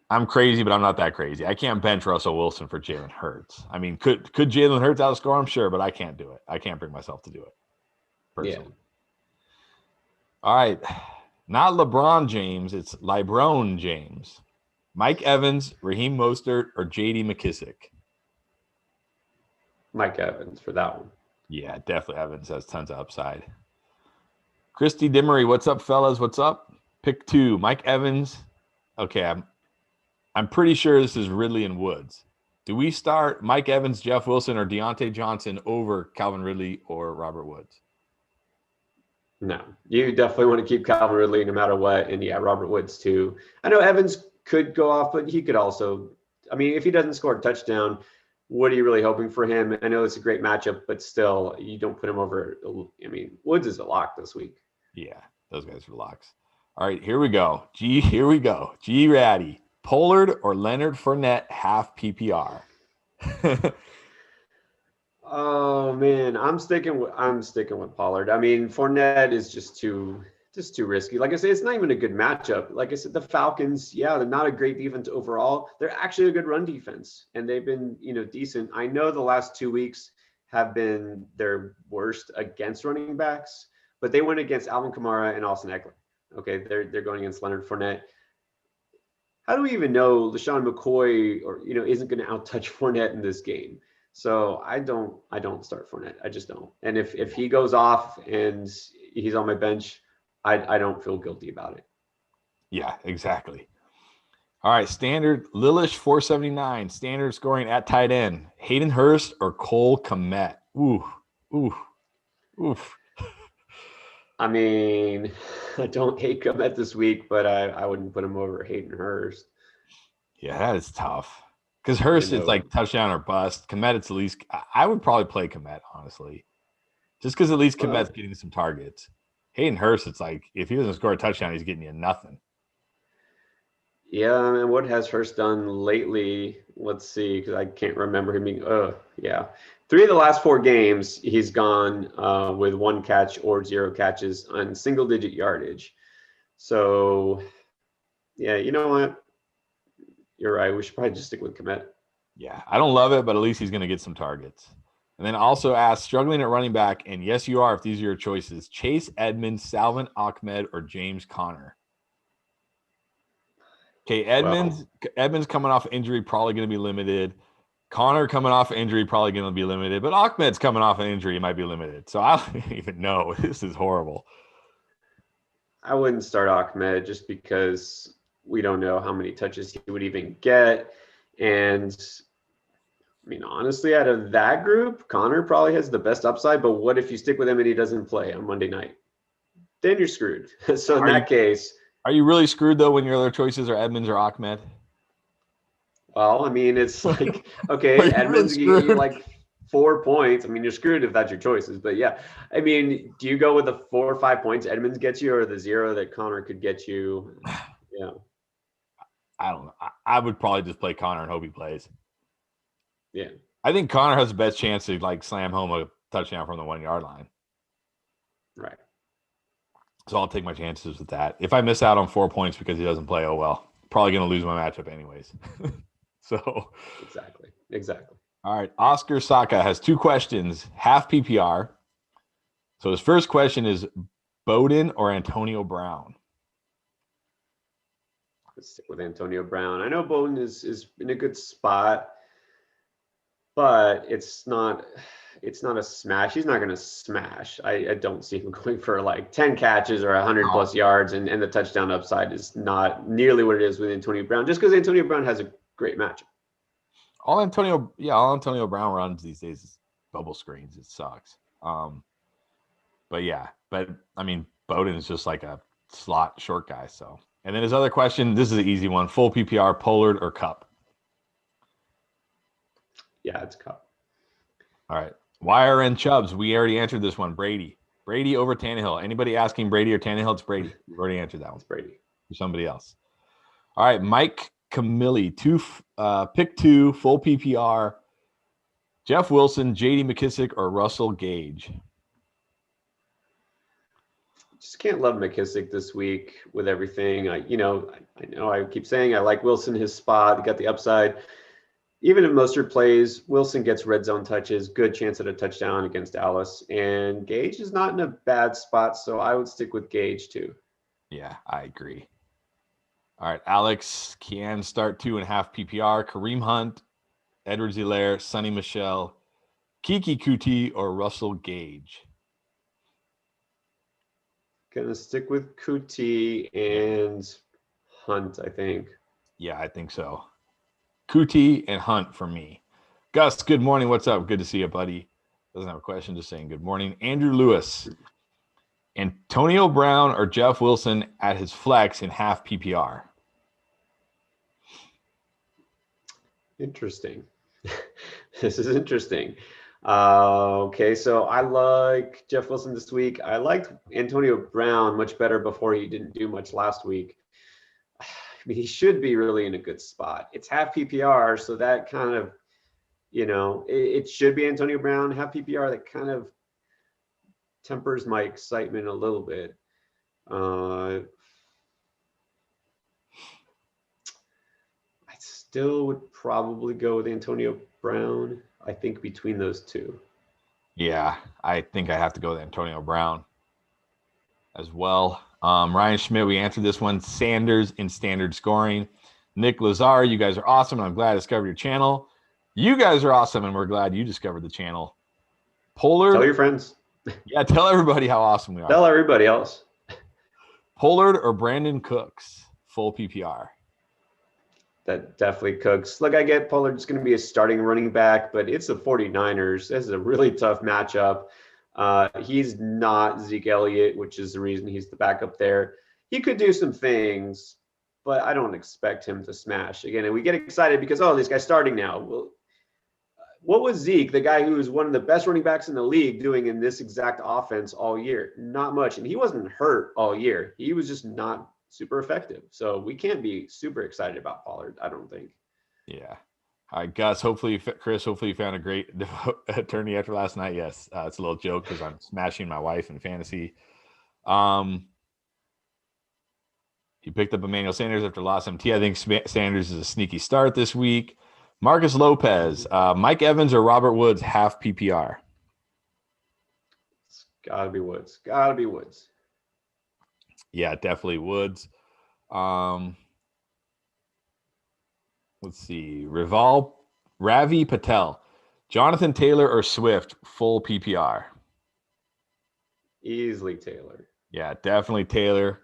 I'm crazy, but I'm not that crazy. I can't bench Russell Wilson for Jalen Hurts. I mean, could Jalen Hurts outscore him? Sure, but I can't do it. I can't bring myself to do it personally. Yeah. All right. Not LeBron James. It's LeBron James. Mike Evans, Raheem Mostert, or J.D. McKissick?
Mike Evans for that one.
Yeah, definitely Evans has tons of upside. Christy Dimmery, what's up, fellas? What's up? Pick 2. Mike Evans. Okay, I'm pretty sure this is Ridley and Woods. Do we start Mike Evans, Jeff Wilson, or Deontay Johnson over Calvin Ridley or Robert Woods?
No, you definitely want to keep Calvin Ridley no matter what. And yeah, Robert Woods too. I know Evans could go off, but he could also, I mean, if he doesn't score a touchdown, what are you really hoping for him? I know it's a great matchup, but still, you don't put him over. I mean, Woods is a lock this week.
Yeah, those guys are locks. All right, here we go. Here we go. G Ratty. Pollard or Leonard Fournette half PPR?
Oh man, I'm sticking with Pollard. I mean, Fournette is just too risky. Like I said, it's not even a good matchup. Like I said, the Falcons, yeah, they're not a great defense overall. They're actually a good run defense, and they've been, decent. I know the last 2 weeks have been their worst against running backs, but they went against Alvin Kamara and Austin Eckler. Okay, they're going against Leonard Fournette. How do we even know LaShawn McCoy isn't going to outtouch Fournette in this game? So I don't start Fournette. I just don't. And if he goes off and he's on my bench, I don't feel guilty about it.
Yeah, exactly. All right, standard Lilish 479, standard scoring at tight end. Hayden Hurst or Cole Kmet? Ooh, ooh, oof.
I mean, I don't hate Komet this week, but I wouldn't put him over Hayden Hurst.
Yeah, that is tough. Because
I
Hurst is
know.
like touchdown or bust. Komet, it's at least I would probably play Komet, honestly. Just because at least Komet's
Well,
getting some targets. Hayden Hurst, it's like if he doesn't score a touchdown, he's getting you nothing.
yeah, I mean, what has Hurst done lately? Let's see, because I can't remember him being. Yeah, 3 of the last 4 games he's gone with 1 catch or 0 catches on single-digit yardage. So, yeah, you know what? You're right. We should probably just stick with Komet.
Yeah, I don't love it, but at least he's going to get some targets. And then also ask, struggling at running back, and yes, you are if these are your choices, Chase Edmonds, Salvin Ahmed, or James Conner. Okay, Edmonds coming off injury, probably going to be limited. Conner coming off injury, probably going to be limited. But Ahmed's coming off an injury, he might be limited. So I don't even know. This is horrible.
I wouldn't start Ahmed just because we don't know how many touches he would even get. And I mean, honestly, out of that group, Connor probably has the best upside. But what if you stick with him and he doesn't play on Monday night? Then you're screwed. So in that case,
are you really screwed though when your other choices are Edmonds or Ahmed?
well, I mean, it's like, okay, Edmonds, you get like 4 points. I mean, you're screwed if that's your choices. But yeah, I mean, do you go with the 4 or 5 points Edmonds gets you or the 0 that Connor could get you? Yeah.
I don't know. I would probably just play Connor and hope he plays.
Yeah.
I think Connor has the best chance to like slam home a touchdown from the 1 yard line.
Right.
So I'll take my chances with that. If I miss out on 4 points because he doesn't play, oh well. Probably going to lose my matchup anyways. So
Exactly.
All right. Oscar Saka has 2 questions, half PPR. So his first question is Bowden or Antonio Brown?
Let's stick with Antonio Brown. I know Bowden is in a good spot, but it's not a smash. He's not going to smash. I don't see him going for like 10 catches or 100 plus yards, and the touchdown upside is not nearly what it is with Antonio Brown, just because Antonio Brown has a great matchup.
All Antonio Brown runs these days is bubble screens. It sucks. But I mean, Bowden is just like a slot short guy. So, and then his other question, this is an easy one: full PPR, Pollard or Cup?
Yeah, it's Cup.
All right. YRN Chubbs, we already answered this one. Brady over Tannehill. Anybody asking Brady or Tannehill? It's Brady. We've already answered that one.
It's Brady.
For somebody else. All right, Mike Camilli, pick 2, full PPR. Jeff Wilson, J.D. McKissick, or Russell Gage?
Just can't love McKissick this week with everything. I know I keep saying I like Wilson, his spot. He got the upside. Even if Mostert plays, Wilson gets red zone touches, good chance at a touchdown against Dallas. And Gage is not in a bad spot, so I would stick with Gage too.
Yeah, I agree. All right, Alex can start 2.5 PPR. Kareem Hunt, Edwards-Helaire, Sonny Michel, Kiki Kuti, or Russell Gage?
Gonna stick with Kuti and Hunt, I think.
Yeah, I think so. Kuti and Hunt for me. Gus, good morning. What's up? Good to see you, buddy. Doesn't have a question, just saying good morning. Andrew Lewis, Antonio Brown or Jeff Wilson at his flex in half PPR?
Interesting. This is interesting. Okay, so I like Jeff Wilson this week. I liked Antonio Brown much better before he didn't do much last week. I mean, he should be really in a good spot. It's half PPR, so that kind of, it should be Antonio Brown, half PPR. That kind of tempers my excitement a little bit. I still would probably go with Antonio Brown. I think between those two.
Yeah, I think I have to go with Antonio Brown as well. Ryan Schmidt, we answered this one. Sanders in standard scoring. Nick Lazar, you guys are awesome. I'm glad I discovered your channel. You guys are awesome, and we're glad you discovered the channel. Pollard.
Tell your friends.
Yeah, tell everybody how awesome we are.
Tell everybody else.
Pollard or Brandon Cooks? full PPR.
That definitely cooks. Look, I get Pollard's going to be a starting running back, but it's the 49ers. This is a really tough matchup. He's not Zeke Elliott, which is the reason he's the backup there. He could do some things, but I don't expect him to smash. Again, and we get excited because, oh, this guy's starting now. Well, what was Zeke, the guy who was one of the best running backs in the league, doing in this exact offense all year? Not much. And he wasn't hurt all year. He was just not super effective. So we can't be super excited about Pollard, I don't think.
Yeah. All right, Gus, Chris, hopefully you found a great attorney after last night. Yes, it's a little joke because I'm smashing my wife in fantasy. He picked up Emmanuel Sanders after loss MT. I think Sanders is a sneaky start this week. Marcus Lopez, Mike Evans or Robert Woods, half PPR.
It's gotta be Woods. Gotta be Woods.
Yeah, definitely Woods. Let's see. Ravi Patel, Jonathan Taylor or Swift, full PPR.
Easily Taylor.
Yeah, definitely Taylor.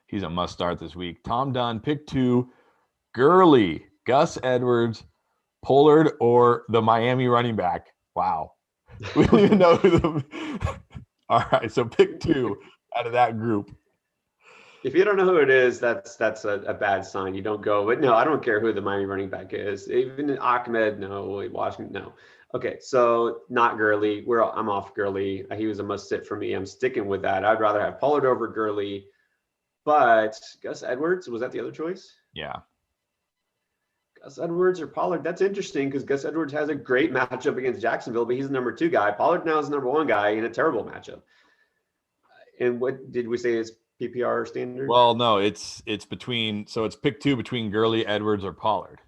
He's a must start this week. Tom Dunn, pick 2. Gurley, Gus Edwards, Pollard, or the Miami running back. Wow. We don't even know who the. All right, so pick 2 out of that group.
If you don't know who it is, that's a bad sign. You don't go. But no, I don't care who the Miami running back is. Even Ahmed, no. Washington, no. Okay, so not Gurley. I'm off Gurley. He was a must sit for me. I'm sticking with that. I'd rather have Pollard over Gurley. But Gus Edwards, was that the other choice?
Yeah.
Gus Edwards or Pollard? That's interesting because Gus Edwards has a great matchup against Jacksonville, but he's the number 2 guy. Pollard now is the number 1 guy in a terrible matchup. And what did we say is PPR standard?
Well, no, it's between, so it's pick 2 between Gurley, Edwards, or Pollard.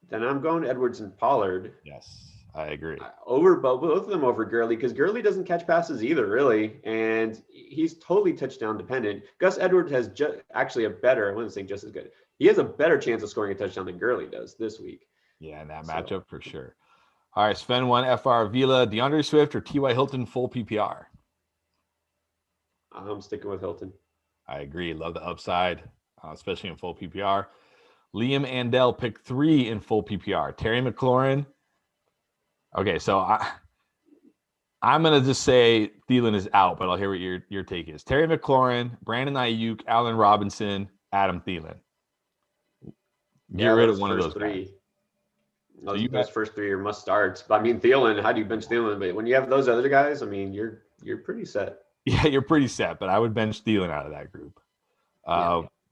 Then I'm going Edwards and Pollard.
Yes, I agree.
Over both of them over Gurley, because Gurley doesn't catch passes either, really, and he's totally touchdown dependent. Gus Edwards has actually a better, I wouldn't say just as good. He has a better chance of scoring a touchdown than Gurley does this week.
Yeah, in that matchup for sure. All right, Sven 1, FR Vila, DeAndre Swift or T.Y. Hilton, full PPR.
I'm sticking with Hilton.
I agree. Love the upside, especially in full PPR. Liam Andell, pick 3 in full PPR. Terry McLaurin. Okay, so I'm going to just say Thielen is out, but I'll hear what your take is. Terry McLaurin, Brandon Ayuk, Allen Robinson, Adam Thielen. Get rid of one of those 3.
Those first 3 are must starts. But I mean, Thielen, how do you bench Thielen? But when you have those other guys, I mean, you're pretty set.
Yeah, you're pretty set, but I would bench Thielen out of that group.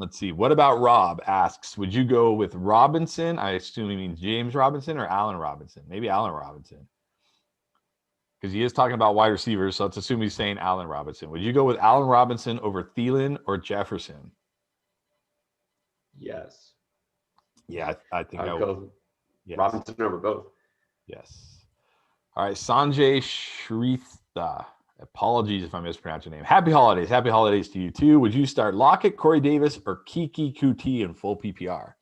Let's see. What about Rob asks, would you go with Robinson? I assume he means James Robinson or Allen Robinson. Maybe Allen Robinson. Because he is talking about wide receivers, so let's assume he's saying Allen Robinson. Would you go with Allen Robinson over Thielen or Jefferson?
Yes.
Yeah, I think I would
go yes. Robinson over both.
Yes. All right, Sanjay Shrestha. Apologies if I mispronounce your name. Happy holidays. Happy holidays to you too. Would you start Lockett, Corey Davis, or Kiki Kuti in full PPR?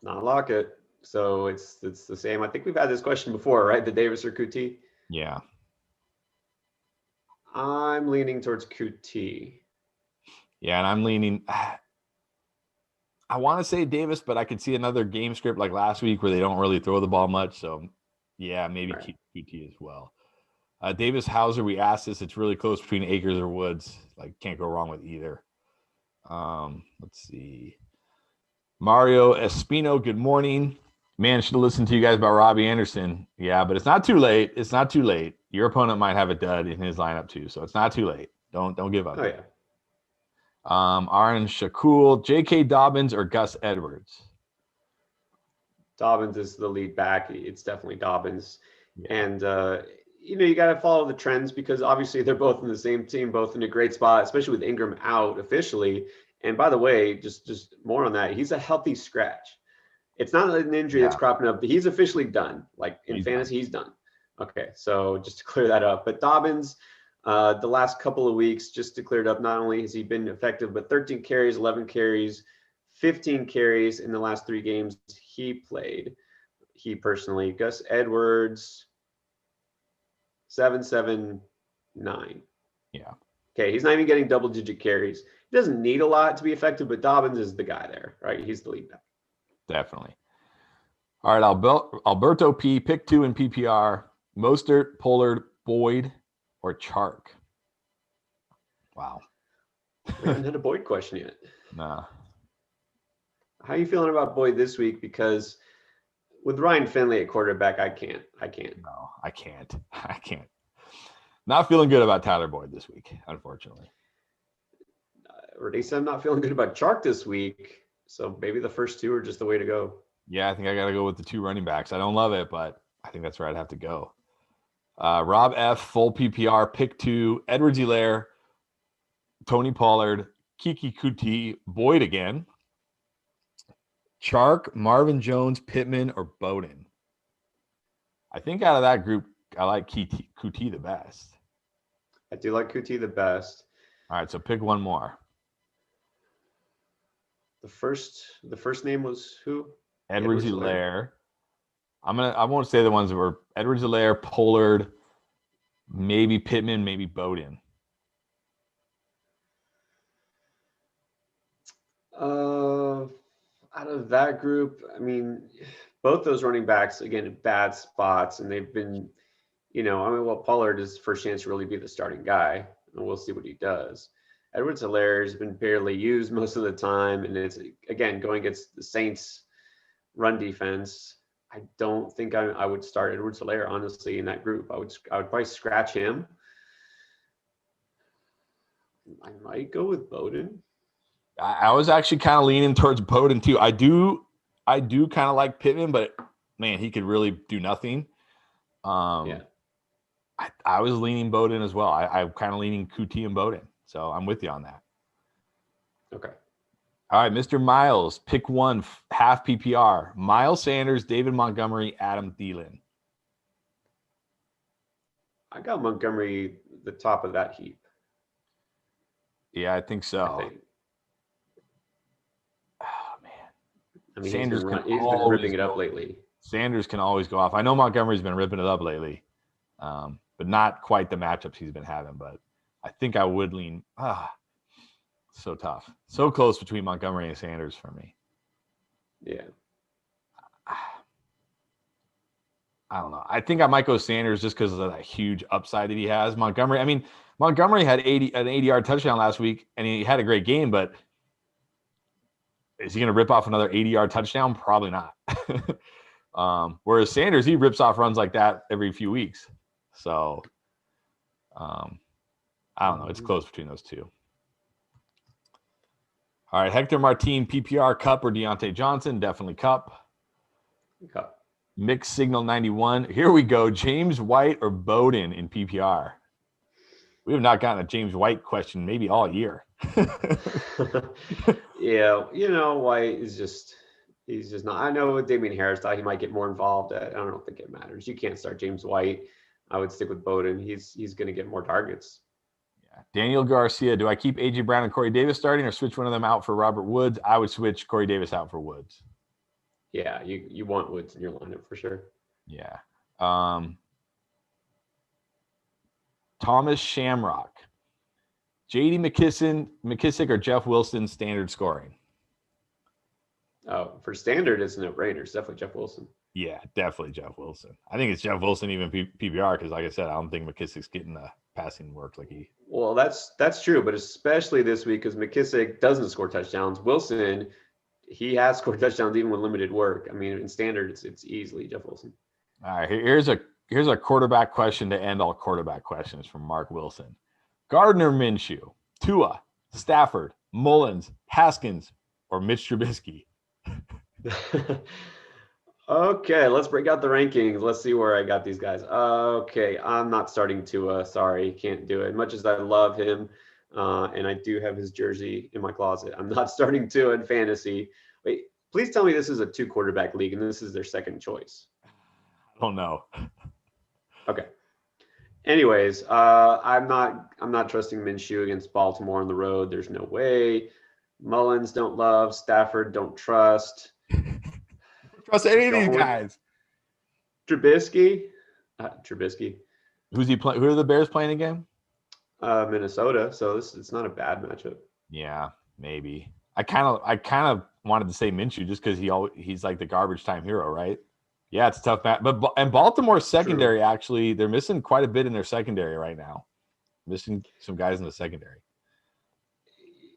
Not Lockett. So it's the same. I think we've had this question before, right? The Davis or Kuti?
Yeah.
I'm leaning towards Kuti.
Yeah, and I'm leaning. I want to say Davis, but I could see another game script like last week where they don't really throw the ball much. So, yeah, maybe right. Kuti as well. Davis Hauser, we asked this. It's really close between Akers or Woods. Like, can't go wrong with either. Let's see. Mario Espino, good morning. Man, should have listened to you guys about Robbie Anderson. Yeah, but it's not too late. It's not too late. Your opponent might have a dud in his lineup too, so it's not too late. Don't give up.
Oh, yeah.
Aaron Shakul, J.K. Dobbins or Gus Edwards?
Dobbins is the lead back. It's definitely Dobbins.
Yeah.
And, you got to follow the trends because obviously they're both in the same team, both in a great spot, especially with Ingram out officially. And by the way, just more on that, he's a healthy scratch. It's not an injury that's cropping up. He's officially done. Like in fantasy, he's done. Okay, so just to clear that up. But Dobbins, the last couple of weeks, just to clear it up, not only has he been effective, but 13 carries, 11 carries, 15 carries in the last 3 games he played. He personally. Gus Edwards, 779.
Yeah.
Okay, he's not even getting double-digit carries. He doesn't need a lot to be effective, but Dobbins is the guy there, right? He's the lead back.
Definitely. All right, Alberto P, pick 2 in PPR. Mostert, Pollard, Boyd, or Chark? Wow.
We haven't had a Boyd question yet.
Nah.
How are you feeling about Boyd this week? Because with Ryan Finley at quarterback, I can't.
No, I can't. Not feeling good about Tyler Boyd this week, unfortunately.
Already said I'm not feeling good about Chark this week. So maybe the first 2 are just the way to go.
Yeah, I think I got to go with the 2 running backs. I don't love it, but I think that's where I'd have to go. Rob F, full PPR, pick 2, Edwards-Helaire, Tony Pollard, Kiki Kuti, Boyd again, Chark, Marvin Jones, Pittman, or Bowden. I think out of that group, I like Kuti the best.
I do like Kuti the best.
All right, so pick one more.
The first name was who?
Edwards-Helaire. I won't say the ones that were Edwards-Helaire, Pollard, maybe Pittman, maybe Bowden.
Out of that group, I mean, both those running backs, again, in bad spots, and they've been, Pollard is first chance to really be the starting guy, and we'll see what he does. Edwards-Helaire has been barely used most of the time, and it's, again, going against the Saints' run defense. I don't think I would start Edwards-Helaire, honestly, in that group. I would probably scratch him. I might go with Bowden.
I was actually kind of leaning towards Bowden too. I do kind of like Pittman, but man, he could really do nothing. Yeah. I was leaning Bowden as well. I'm kind of leaning Kuti and Bowden. So I'm with you on that.
Okay.
All right, Mr. Miles, pick 1, half PPR. Miles Sanders, David Montgomery, Adam Thielen.
I got Montgomery the top of that heap.
Yeah, I think so.
Oh, man. I mean,
Sanders
he's been ripping it up lately.
Sanders can always go off. I know Montgomery's been ripping it up lately, but not quite the matchups he's been having. But I think I would lean. So tough. So close between Montgomery and Sanders for me.
Yeah.
I don't know. I think I might go Sanders just because of that huge upside that he has. Montgomery had an 80-yard touchdown last week, and he had a great game, but is he going to rip off another 80-yard touchdown? Probably not. Whereas Sanders, he rips off runs like that every few weeks. So I don't know. It's close between those 2. All right, Hector Martin, PPR, Cup or Deontay Johnson? Definitely Cup.
Cup.
Mixed Signal 91. Here we go. James White or Bowden in PPR? We have not gotten a James White question maybe all year.
Yeah, White is he's just not. I know Damian Harris thought he might get more involved. I don't think it matters. You can't start James White. I would stick with Bowden. He's going to get more targets.
Daniel Garcia, do I keep A.J. Brown and Corey Davis starting or switch one of them out for Robert Woods? I would switch Corey Davis out for Woods.
Yeah, you want Woods in your lineup for sure.
Yeah. Thomas Shamrock. J.D. McKissick or Jeff Wilson standard scoring?
Oh, for standard, it's a no-brainer. It's definitely Jeff Wilson.
Yeah, definitely Jeff Wilson. I think it's Jeff Wilson even PPR because, like I said, I don't think McKissick's getting the passing work like he.
Well, that's true, but especially this week because McKissick doesn't score touchdowns. Wilson, he has scored touchdowns even with limited work. I mean, in standard, it's easily Jeff Wilson.
All right, here's a quarterback question to end all quarterback questions from Mark Wilson. Gardner Minshew, Tua, Stafford, Mullins, Haskins, or Mitch Trubisky?
Okay, let's break out the rankings. Let's see where I got these guys. Okay, I'm not starting Tua. Sorry, can't do it. Much as I love him, and I do have his jersey in my closet, I'm not starting Tua in fantasy. Wait, please tell me this is a 2-quarterback league and this is their second choice.
I don't know.
Okay. Anyways, I'm not trusting Minshew against Baltimore on the road. There's no way. Mullins don't love. Stafford don't trust.
Trust any of these guys.
Trubisky.
Who's he playing? Who are the Bears playing again?
Minnesota, so it's not a bad matchup.
Yeah, maybe. I kind of wanted to say Minshew just because he's like the garbage time hero, right? Yeah, it's a tough match. And Baltimore's secondary, actually, they're missing quite a bit in their secondary right now. Missing some guys in the secondary.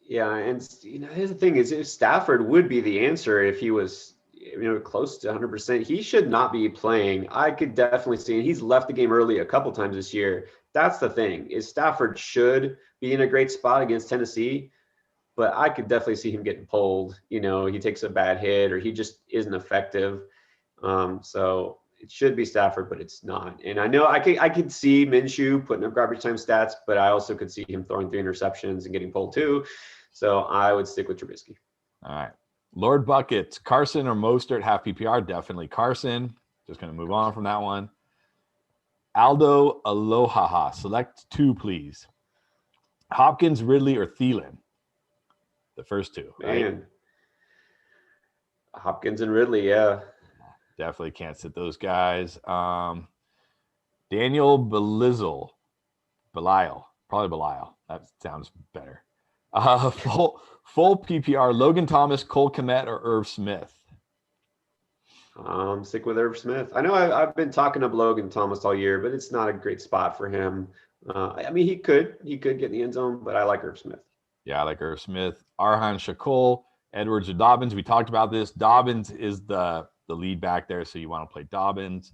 Yeah, and here's the thing: is if Stafford would be the answer if he was close to 100%. He should not be playing. I could definitely see, and he's left the game early a couple times this year. That's the thing: is Stafford should be in a great spot against Tennessee, but I could definitely see him getting pulled. He takes a bad hit or he just isn't effective. So it should be Stafford, but it's not. And I know I could see Minshew putting up garbage time stats, but I also could see him throwing 3 interceptions and getting pulled too. So I would stick with Trubisky.
All right. Lord Buckets, Carson or Mostert, half PPR? Definitely Carson. Just going to move on from that one. Aldo Aloha, select 2, please. Hopkins, Ridley, or Thielen? The first 2, right?
Man. Hopkins and Ridley, yeah.
Definitely can't sit those guys. Daniel Belial. Probably Belial. That sounds better. Full PPR, Logan Thomas, Cole Kmet, or Irv Smith?
Stick with Irv Smith. I know I've been talking up Logan Thomas all year, but it's not a great spot for him. I mean, he could get in the end zone, but I like Irv Smith.
Yeah, I like Irv Smith. Arhan Shakul, Edwards or Dobbins. We talked about this. Dobbins is the lead back there, so you want to play Dobbins.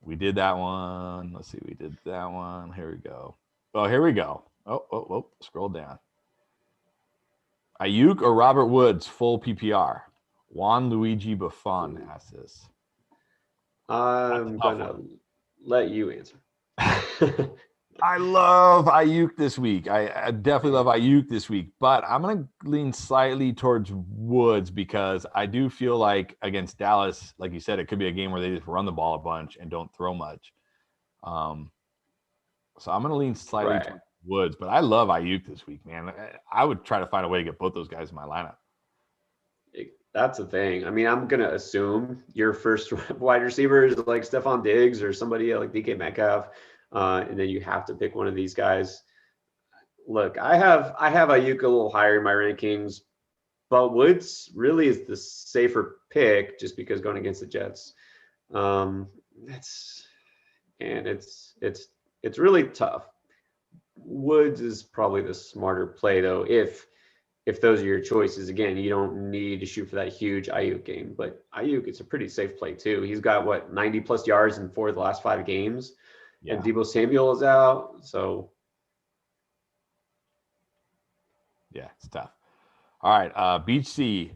We did that one. Let's see. We did that one. Here we go. Oh, here we go. Oh, scroll down. Ayuk or Robert Woods, full PPR? Juan Luigi Buffon asks this.
I'm going to let you answer.
I love Ayuk this week. I definitely love Ayuk this week, but I'm going to lean slightly towards Woods because I do feel like against Dallas, like you said, it could be a game where they just run the ball a bunch and don't throw much. So I'm going to lean slightly towards Woods, but I love Ayuk this week, man. I would try to find a way to get both those guys in my lineup.
That's the thing. I mean, I'm going to assume your first wide receiver is like Stephon Diggs or somebody like DK Metcalf. And then you have to pick one of these guys. Look, I have Ayuk a little higher in my rankings, but Woods really is the safer pick just because going against the Jets. It's really tough. Woods is probably the smarter play though. If those are your choices, again, you don't need to shoot for that huge Ayuk game, but Ayuk, it's a pretty safe play too. He's got 90 plus yards in 4 of the last 5 games. Yeah. And Deebo Samuel is out, so
yeah, it's tough. All right, Beach C,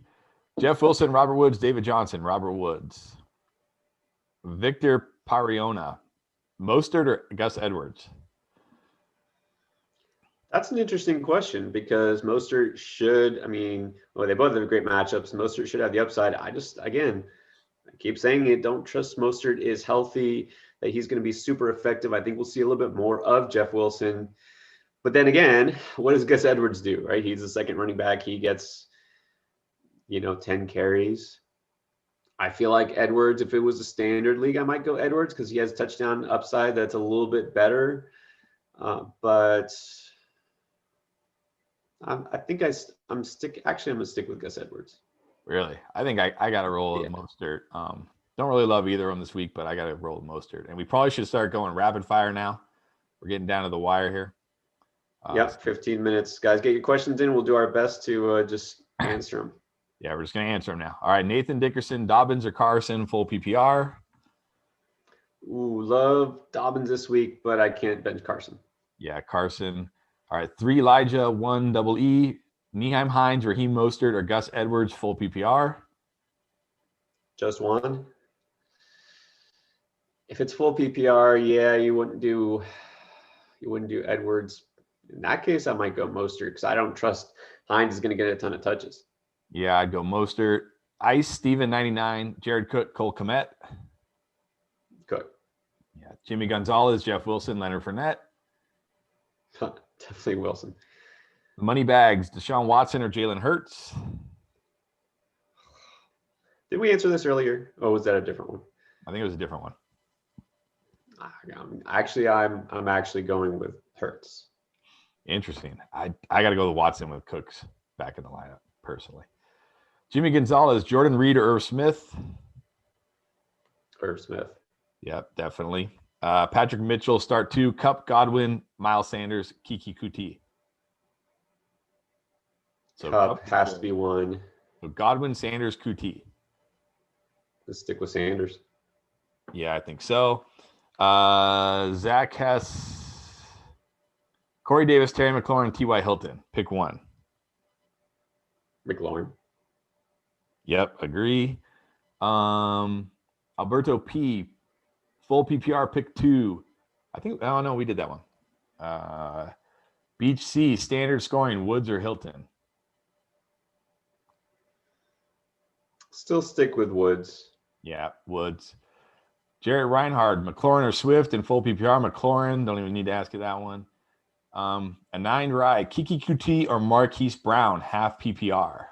Jeff Wilson, Robert Woods, David Johnson, Robert Woods, Victor Pariona, Mostert or Gus Edwards?
That's an interesting question because Mostert should. I mean, they both have great matchups. Mostert should have the upside. I keep saying it. Don't trust Mostert is healthy, that he's going to be super effective. I think we'll see a little bit more of Jeff Wilson. But then again, what does Gus Edwards do, right? He's the second running back. He gets, 10 carries. I feel like Edwards, if it was a standard league, I might go Edwards because he has touchdown upside that's a little bit better. But I think I'm going to stick with Gus Edwards.
Really? I think I got to roll with Mostert. Don't really love either of them this week, but I got to roll with Mostert. And we probably should start going rapid fire now. We're getting down to the wire here.
15 minutes. Guys, get your questions in. We'll do our best to just answer them.
Yeah, we're just going to answer them now. All right, Nathan Dickerson, Dobbins or Carson, full PPR?
Ooh, love Dobbins this week, but I can't bench Carson.
Yeah, Carson. All right, 3 Elijah, 1 double E, Nyheim Hines, Raheem Mostert, or Gus Edwards, full PPR?
Just one. If it's full PPR, yeah, you wouldn't do Edwards. In that case, I might go Mostert because I don't trust Hines is going to get a ton of touches.
Yeah, I'd go Mostert. Ice, Steven 99, Jared Cook, Cole Kmet.
Cook.
Yeah, Jimmy Gonzalez, Jeff Wilson, Leonard Fournette.
Definitely Wilson.
The money bags, Deshaun Watson or Jalen Hurts?
Did we answer this earlier? Oh, was that a different one?
I think it was a different one.
I'm actually going with Hurts.
Interesting. I got to go with Watson with Cooks back in the lineup personally. Jimmy Gonzalez, Jordan Reed, or Irv Smith?
Irv Smith.
Yep, definitely. Patrick Mitchell, start 2. Cup, Godwin, Miles Sanders, Kiki Kuti.
So Cup has to be 1.
So Godwin, Sanders, Kuti.
Let's stick with Sanders.
Yeah, I think so. Zach Hess, Corey Davis, Terry McLaurin, T.Y. Hilton. Pick 1.
McLaurin.
Yep, agree. Alberto P, full PPR, pick 2. Oh no, we did that one. Beach C, standard scoring, Woods or Hilton?
Still stick with Woods.
Yeah, Woods. Jarrett Reinhardt, McLaurin or Swift in full PPR? McLaurin. Don't even need to ask you that one. A 9 Rye, Kiki Kuti or Marquise Brown, half PPR?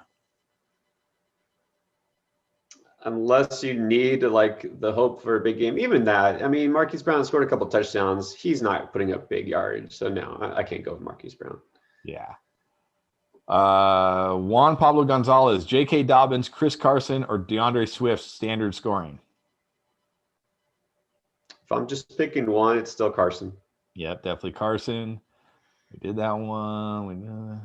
Unless you need like the hope for a big game, even that. I mean, Marquise Brown scored a couple touchdowns. He's not putting up big yardage, so no, I can't go with Marquise Brown.
Yeah. Juan Pablo Gonzalez, J.K. Dobbins, Chris Carson, or DeAndre Swift standard scoring?
If I'm just picking one, it's still Carson.
Yep, definitely Carson. We did that one.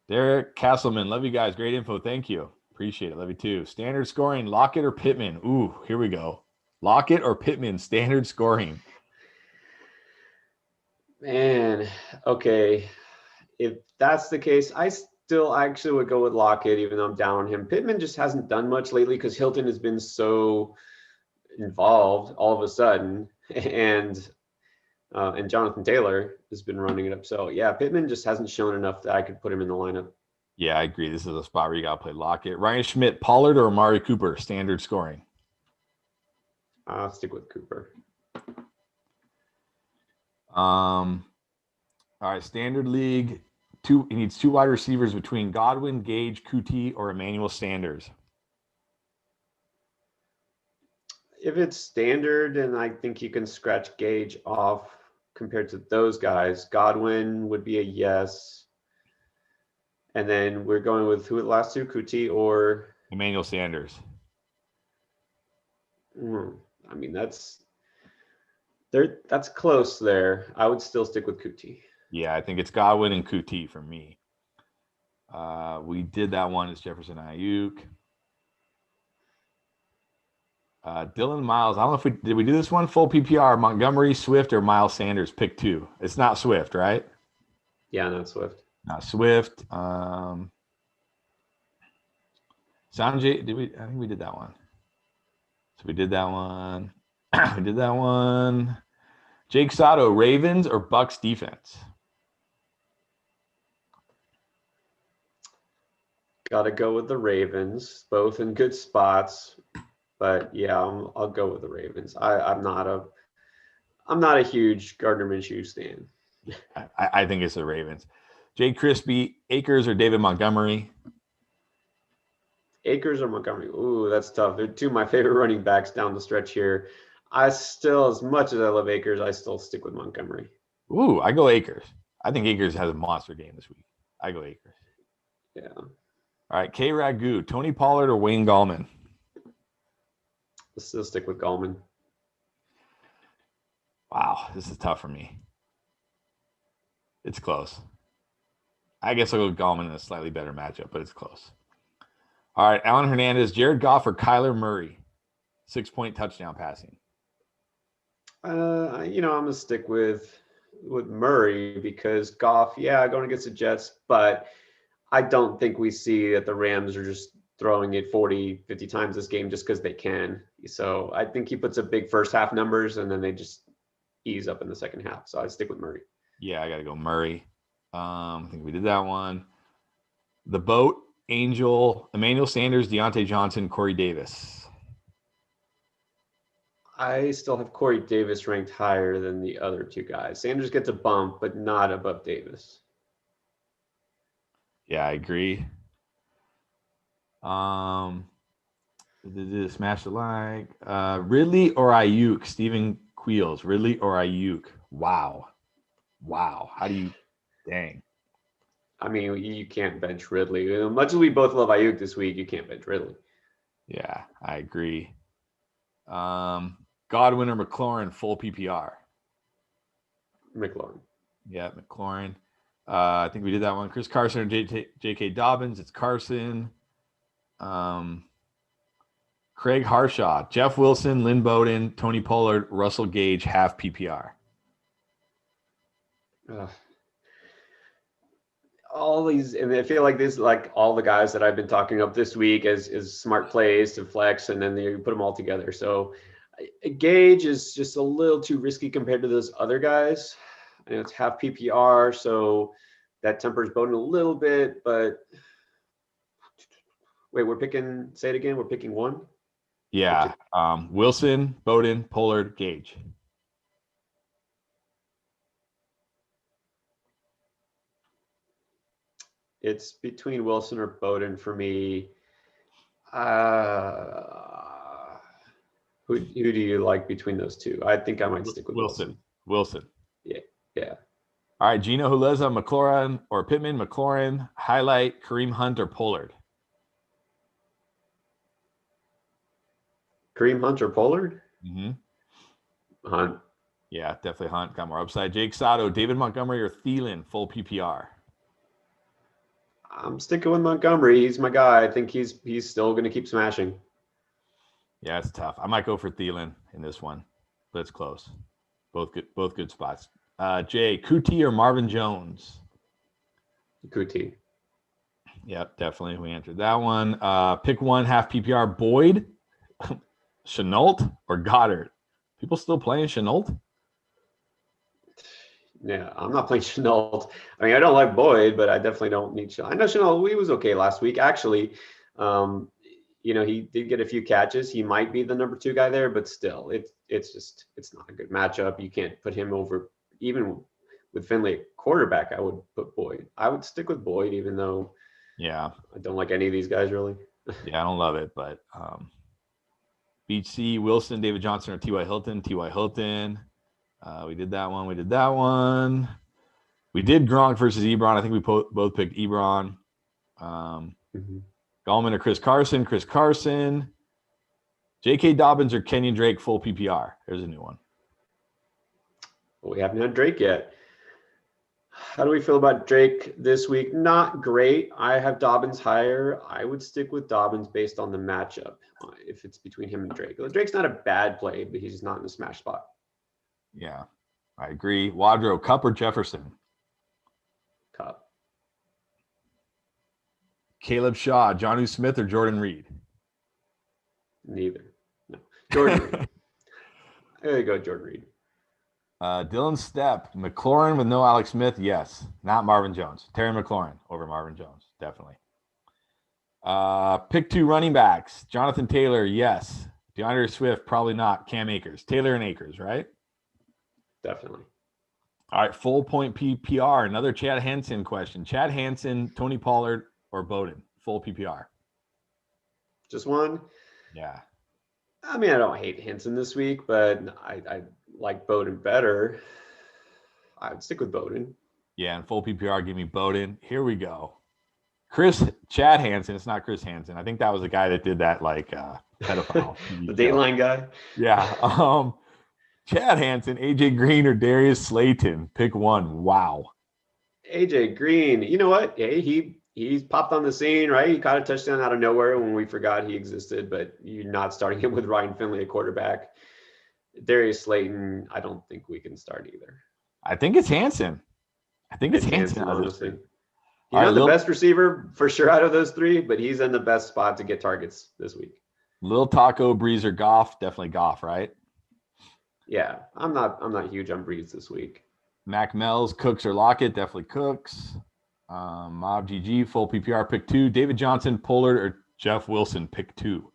Derek Castleman, love you guys. Great info. Thank you. Appreciate it. Love you too. Standard scoring, Lockett or Pittman? Ooh, here we go. Lockett or Pittman, standard scoring?
Man, okay. If that's the case, I still actually would go with Lockett, even though I'm down on him. Pittman just hasn't done much lately because Hilton has been so involved all of a sudden, and Jonathan Taylor has been running it up. So yeah, Pittman just hasn't shown enough that I could put him in the lineup.
Yeah, I agree. This is a spot where you got to play Lockett. Ryan Schmidt, Pollard or Amari Cooper, standard scoring?
I'll stick with Cooper.
All right, standard league. He needs 2 wide receivers between Godwin, Gage, Kuti, or Emmanuel Sanders.
If it's standard, and I think you can scratch Gage off compared to those guys, Godwin would be a yes. And then we're going with who the last 2, Kuti or
Emmanuel Sanders.
I mean, that's close there. I would still stick with Kuti.
Yeah, I think it's Godwin and Kuti for me. We did that one. It's Jefferson Ayuk. Dylan Miles. I don't know if did we do this one? Full PPR, Montgomery, Swift, or Miles Sanders? Pick 2. It's not Swift, right?
Yeah, not Swift.
Not Swift. Sanjay, I think we did that one. So we did that one. We did that one. Jake Sato, Ravens or Bucks defense?
Got to go with the Ravens, both in good spots. But yeah, I'll go with the Ravens. I'm not a huge Gardner Minshew stan.
I think it's the Ravens. Jay Crispy, Akers or David Montgomery?
Akers or Montgomery? Ooh, that's tough. They're 2 of my favorite running backs down the stretch here. I still, as much as I love Akers, I still stick with Montgomery.
Ooh, I go Akers. I think Akers has a monster game this week. I go Akers.
Yeah.
All right, K Ragu, Tony Pollard or Wayne Gallman?
Let's still stick with Gallman.
Wow, this is tough for me. It's close. I guess I'll go with Gallman in a slightly better matchup, but it's close. All right, Alan Hernandez, Jared Goff or Kyler Murray? 6-point touchdown passing.
I'm gonna stick with Murray because Goff, going against the Jets, but I don't think we see that the Rams are just throwing it 40, 50 times this game just because they can. So I think he puts up big first half numbers and then they just ease up in the second half. So I stick with Murray.
Yeah, I got to go Murray. I think we did that one. The Boat, Angel, Emmanuel Sanders, Deontay Johnson, Corey Davis.
I still have Corey Davis ranked higher than the other 2 guys. Sanders gets a bump, but not above Davis.
Yeah, I agree. Smash the like. Ridley or Ayuk? Stephen Wheels, Ridley or Ayuk? Wow. How do you? Dang.
I mean, you can't bench Ridley. Much as we both love Ayuk this week, you can't bench Ridley.
Yeah, I agree. Godwin or McLaurin, full PPR.
McLaurin.
Yeah, McLaurin. I think we did that one. Chris Carson or J.K. Dobbins. It's Carson. Craig Harshaw, Jeff Wilson, Lynn Bowden, Tony Pollard, Russell Gage, half PPR.
All these, and I feel like this, like all the guys that I've been talking up this week as smart plays to flex, and then you put them all together. So Gage is just a little too risky compared to those other guys. And it's half PPR, so that tempers Bowden a little bit. But wait, say it again. We're picking one.
Yeah, Wilson, Bowden, Pollard, Gage.
It's between Wilson or Bowden for me. Who do you like between those two? I think I might stick with
Wilson.
Yeah.
All right, Gino Huleza, McLaurin or Pittman, McLaurin, highlight, Kareem Hunt or Pollard.
Kareem Hunt or Pollard?
Mm-hmm.
Hunt.
Yeah, definitely Hunt. Got more upside. Jake Sato, David Montgomery or Thielen, full PPR.
I'm sticking with Montgomery. He's my guy. I think he's still going to keep smashing.
Yeah, it's tough. I might go for Thielen in this one, but it's close. Both good spots. Jay, Kuti or Marvin Jones?
Kuti.
Yep, definitely. We answered that one. Pick one, half PPR. Boyd, Shenault, or Goddard? People still playing Shenault?
Yeah, I'm not playing Shenault. I mean, I don't like Boyd, but I definitely don't need Shenault. I know Shenault, he was okay last week. Actually, he did get a few catches. He might be the number 2 guy there, but still, it's not a good matchup. You can't put him over, even with Finley at quarterback. I would put Boyd. I would stick with Boyd, even though I don't like any of these guys really.
Yeah, I don't love it, but Beach C, Wilson, David Johnson, or T.Y. Hilton. T.Y. Hilton. We did that one. We did Gronk versus Ebron. I think we both picked Ebron. Gallman or Chris Carson. Chris Carson. J.K. Dobbins or Kenyon Drake, full PPR. There's a new one.
Well, we haven't had Drake yet. How do we feel about Drake this week? Not great. I have Dobbins higher. I would stick with Dobbins based on the matchup if it's between him and Drake. Drake's not a bad play, but he's just not in a smash spot.
Yeah, I agree. Wadrow, Cup or Jefferson?
Cup.
Caleb Shaw, Jonnu Smith, or Jordan Reed?
Neither. No. Jordan Reed. There you go, Jordan Reed.
Dylan Stepp, McLaurin with no Alex Smith, yes. Not Marvin Jones. Terry McLaurin over Marvin Jones, definitely. Pick 2 running backs. Jonathan Taylor, yes. DeAndre Swift, probably not. Cam Akers. Taylor and Akers, right?
Definitely.
All right, full point PPR. Another Chad Hansen question. Chad Hansen, Tony Pollard, or Bowden? Full PPR.
Just one?
Yeah.
I mean, I don't hate Hansen this week, but I like Bowden better. I would stick with Bowden.
Yeah, and full PPR, give me Bowden. Here we go. Chad Hansen. It's not Chris Hansen. I think that was the guy that did that, pedophile.
The Dateline guy?
Yeah. Chad Hansen, AJ Green, or Darius Slayton. Pick one. Wow.
AJ Green. You know what? Yeah, he's popped on the scene, right? He caught a touchdown out of nowhere when we forgot he existed, but you're not starting him with Ryan Finley at quarterback. Darius Slayton, I don't think we can start either.
I think it's Hansen. Hansen,
honestly. He's not the best receiver for sure out of those 3, but he's in the best spot to get targets this week.
Lil Taco, Breeze, or Goff? Definitely Goff, right?
Yeah, I'm not huge on Breeze this week.
Mac Mells, Cooks, or Lockett? Definitely Cooks. Mob GG, full PPR, pick 2. David Johnson, Pollard, or Jeff Wilson, pick 2.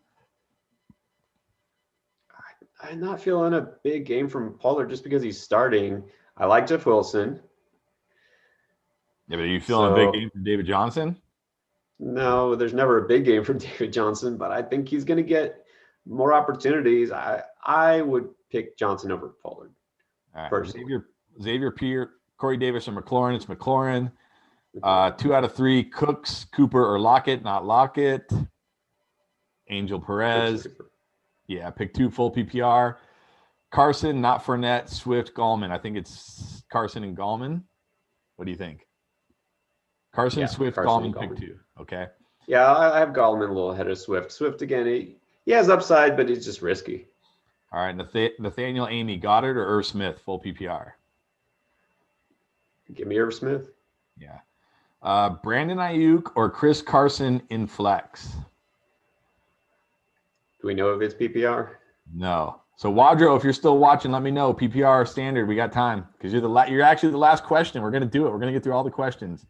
I'm not feeling a big game from Pollard just because he's starting. I like Jeff Wilson.
Yeah, but are you feeling a big game from David Johnson?
No, there's never a big game from David Johnson, but I think he's going to get more opportunities. I would pick Johnson over Pollard.
All right.
Personally.
Xavier Pierre, Corey Davis, or McLaurin. It's McLaurin. 2 out of 3, Cooks, Cooper, or Lockett. Not Lockett. Angel Perez. Yeah, pick 2 full PPR. Carson, not Fournette. Swift, Gallman. I think it's Carson and Gallman. What do you think? Carson, Swift, Gallman, pick 2. Okay.
Yeah, I have Gallman a little ahead of Swift. Swift, again, he has upside, but he's just risky.
All right. Nathaniel Amy, Goddard, or Irv Smith, full PPR?
Give me Irv Smith.
Yeah. Brandon Ayuk or Chris Carson in flex?
Do we know if it's PPR?
No. So Wadro, if you're still watching, let me know. PPR standard. We got time because you're actually the last question. We're gonna do it. We're gonna get through all the questions.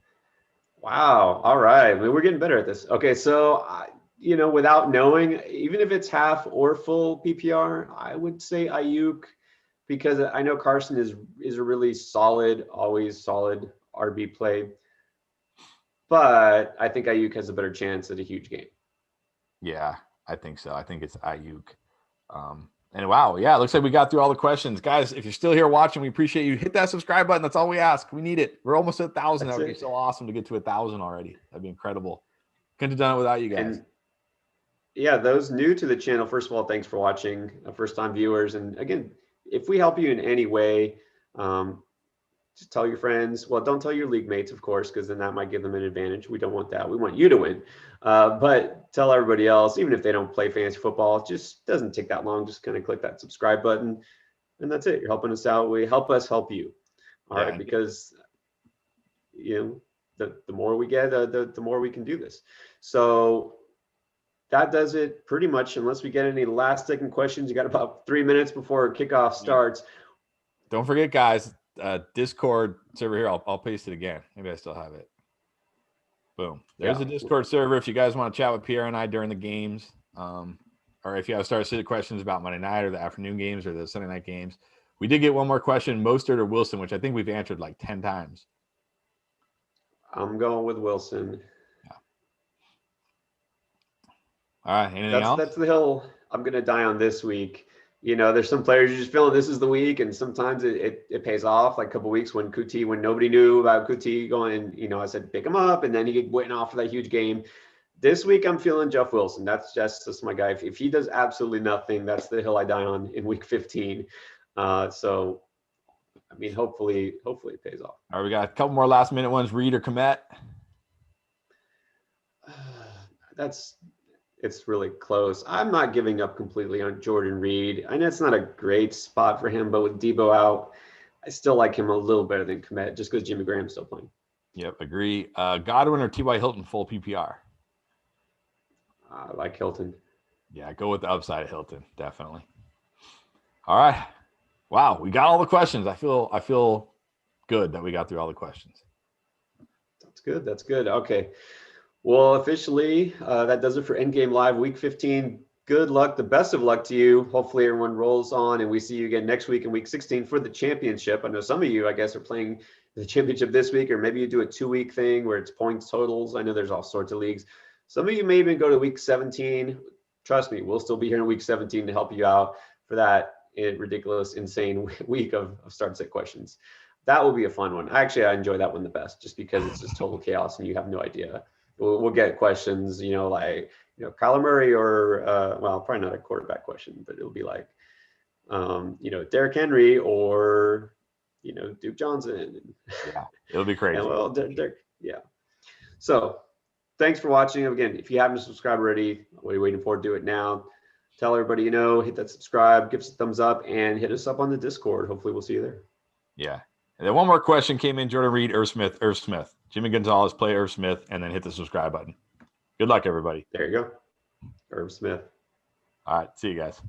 Wow. All right. I mean, we're getting better at this. Okay. So, without knowing, even if it's half or full PPR, I would say Ayuk, because I know Carson is a really solid, always solid RB play. But I think Ayuk has a better chance at a huge game.
Yeah, I think so. I think it's Ayuk. And wow, yeah, it looks like we got through all the questions. Guys, if you're still here watching, we appreciate you. Hit that subscribe button. That's all we ask. We need it. We're almost at 1,000. That would be so awesome to get to 1,000 already. That'd be incredible. Couldn't have done it without you guys.
And yeah, those new to the channel, first of all, thanks for watching. First-time viewers. And again, if we help you in any way, just tell your friends. Well, don't tell your league mates, of course, because then that might give them an advantage. We don't want that. We want you to win. But tell everybody else, even if they don't play fantasy football, it just doesn't take that long. Just kind of click that subscribe button, and that's it. You're helping us out. We help us help you. All right, because the more we get, the more we can do this. So that does it pretty much. Unless we get any last-second questions, you got about 3 minutes before kickoff starts.
Don't forget, guys. Discord server here. I'll paste it again. Maybe I still have it. Boom. There's a Discord server if you guys want to chat with Pierre and I during the games, or if you have started questions about Monday night or the afternoon games or the Sunday night games. We did get one more question: Mostert or Wilson, which I think we've answered like 10 times.
I'm going with Wilson.
Yeah. All right. Anything else?
That's the hill I'm going to die on this week. There's some players you're just feeling this is the week, and sometimes it pays off. Like a couple of weeks when nobody knew about Kuti going, I said pick him up, and then he went off for that huge game. This week I'm feeling Jeff Wilson. That's just my guy. If he does absolutely nothing, that's the hill I die on in week 15. So, I mean, hopefully it pays off.
All right, we got a couple more last minute ones. Reed or Komet?
It's really close. I'm not giving up completely on Jordan Reed. I know it's not a great spot for him, but with Debo out, I still like him a little better than Komet just because Jimmy Graham's still playing.
Yep, agree. Godwin or T.Y. Hilton full PPR?
I like Hilton.
Yeah, go with the upside of Hilton, definitely. All right. Wow, we got all the questions. I feel good that we got through all the questions.
That's good. Okay. Well, officially, that does it for Endgame Live Week 15. Good luck. The best of luck to you. Hopefully everyone rolls on, and we see you again next week in Week 16 for the championship. I know some of you, I guess, are playing the championship this week, or maybe you do a 2-week thing where it's points totals. I know there's all sorts of leagues. Some of you may even go to Week 17. Trust me, we'll still be here in Week 17 to help you out for that ridiculous, insane week of start-set questions. That will be a fun one. Actually, I enjoy that one the best just because it's just total chaos and you have no idea. We'll get questions, like, Kyler Murray or, well, probably not a quarterback question, but it'll be like, Derrick Henry or, Duke Johnson.
Yeah, it'll be crazy.
Yeah. So thanks for watching. Again, if you haven't subscribed already, what are you waiting for? Do it now. Tell everybody hit that subscribe, give us a thumbs up, and hit us up on the Discord. Hopefully we'll see you there.
Yeah. And then one more question came in. Jordan Reed, Irv Smith. Jimmy Gonzalez, play Irv Smith, and then hit the subscribe button. Good luck, everybody.
There you go. Irv Smith.
All right. See you guys.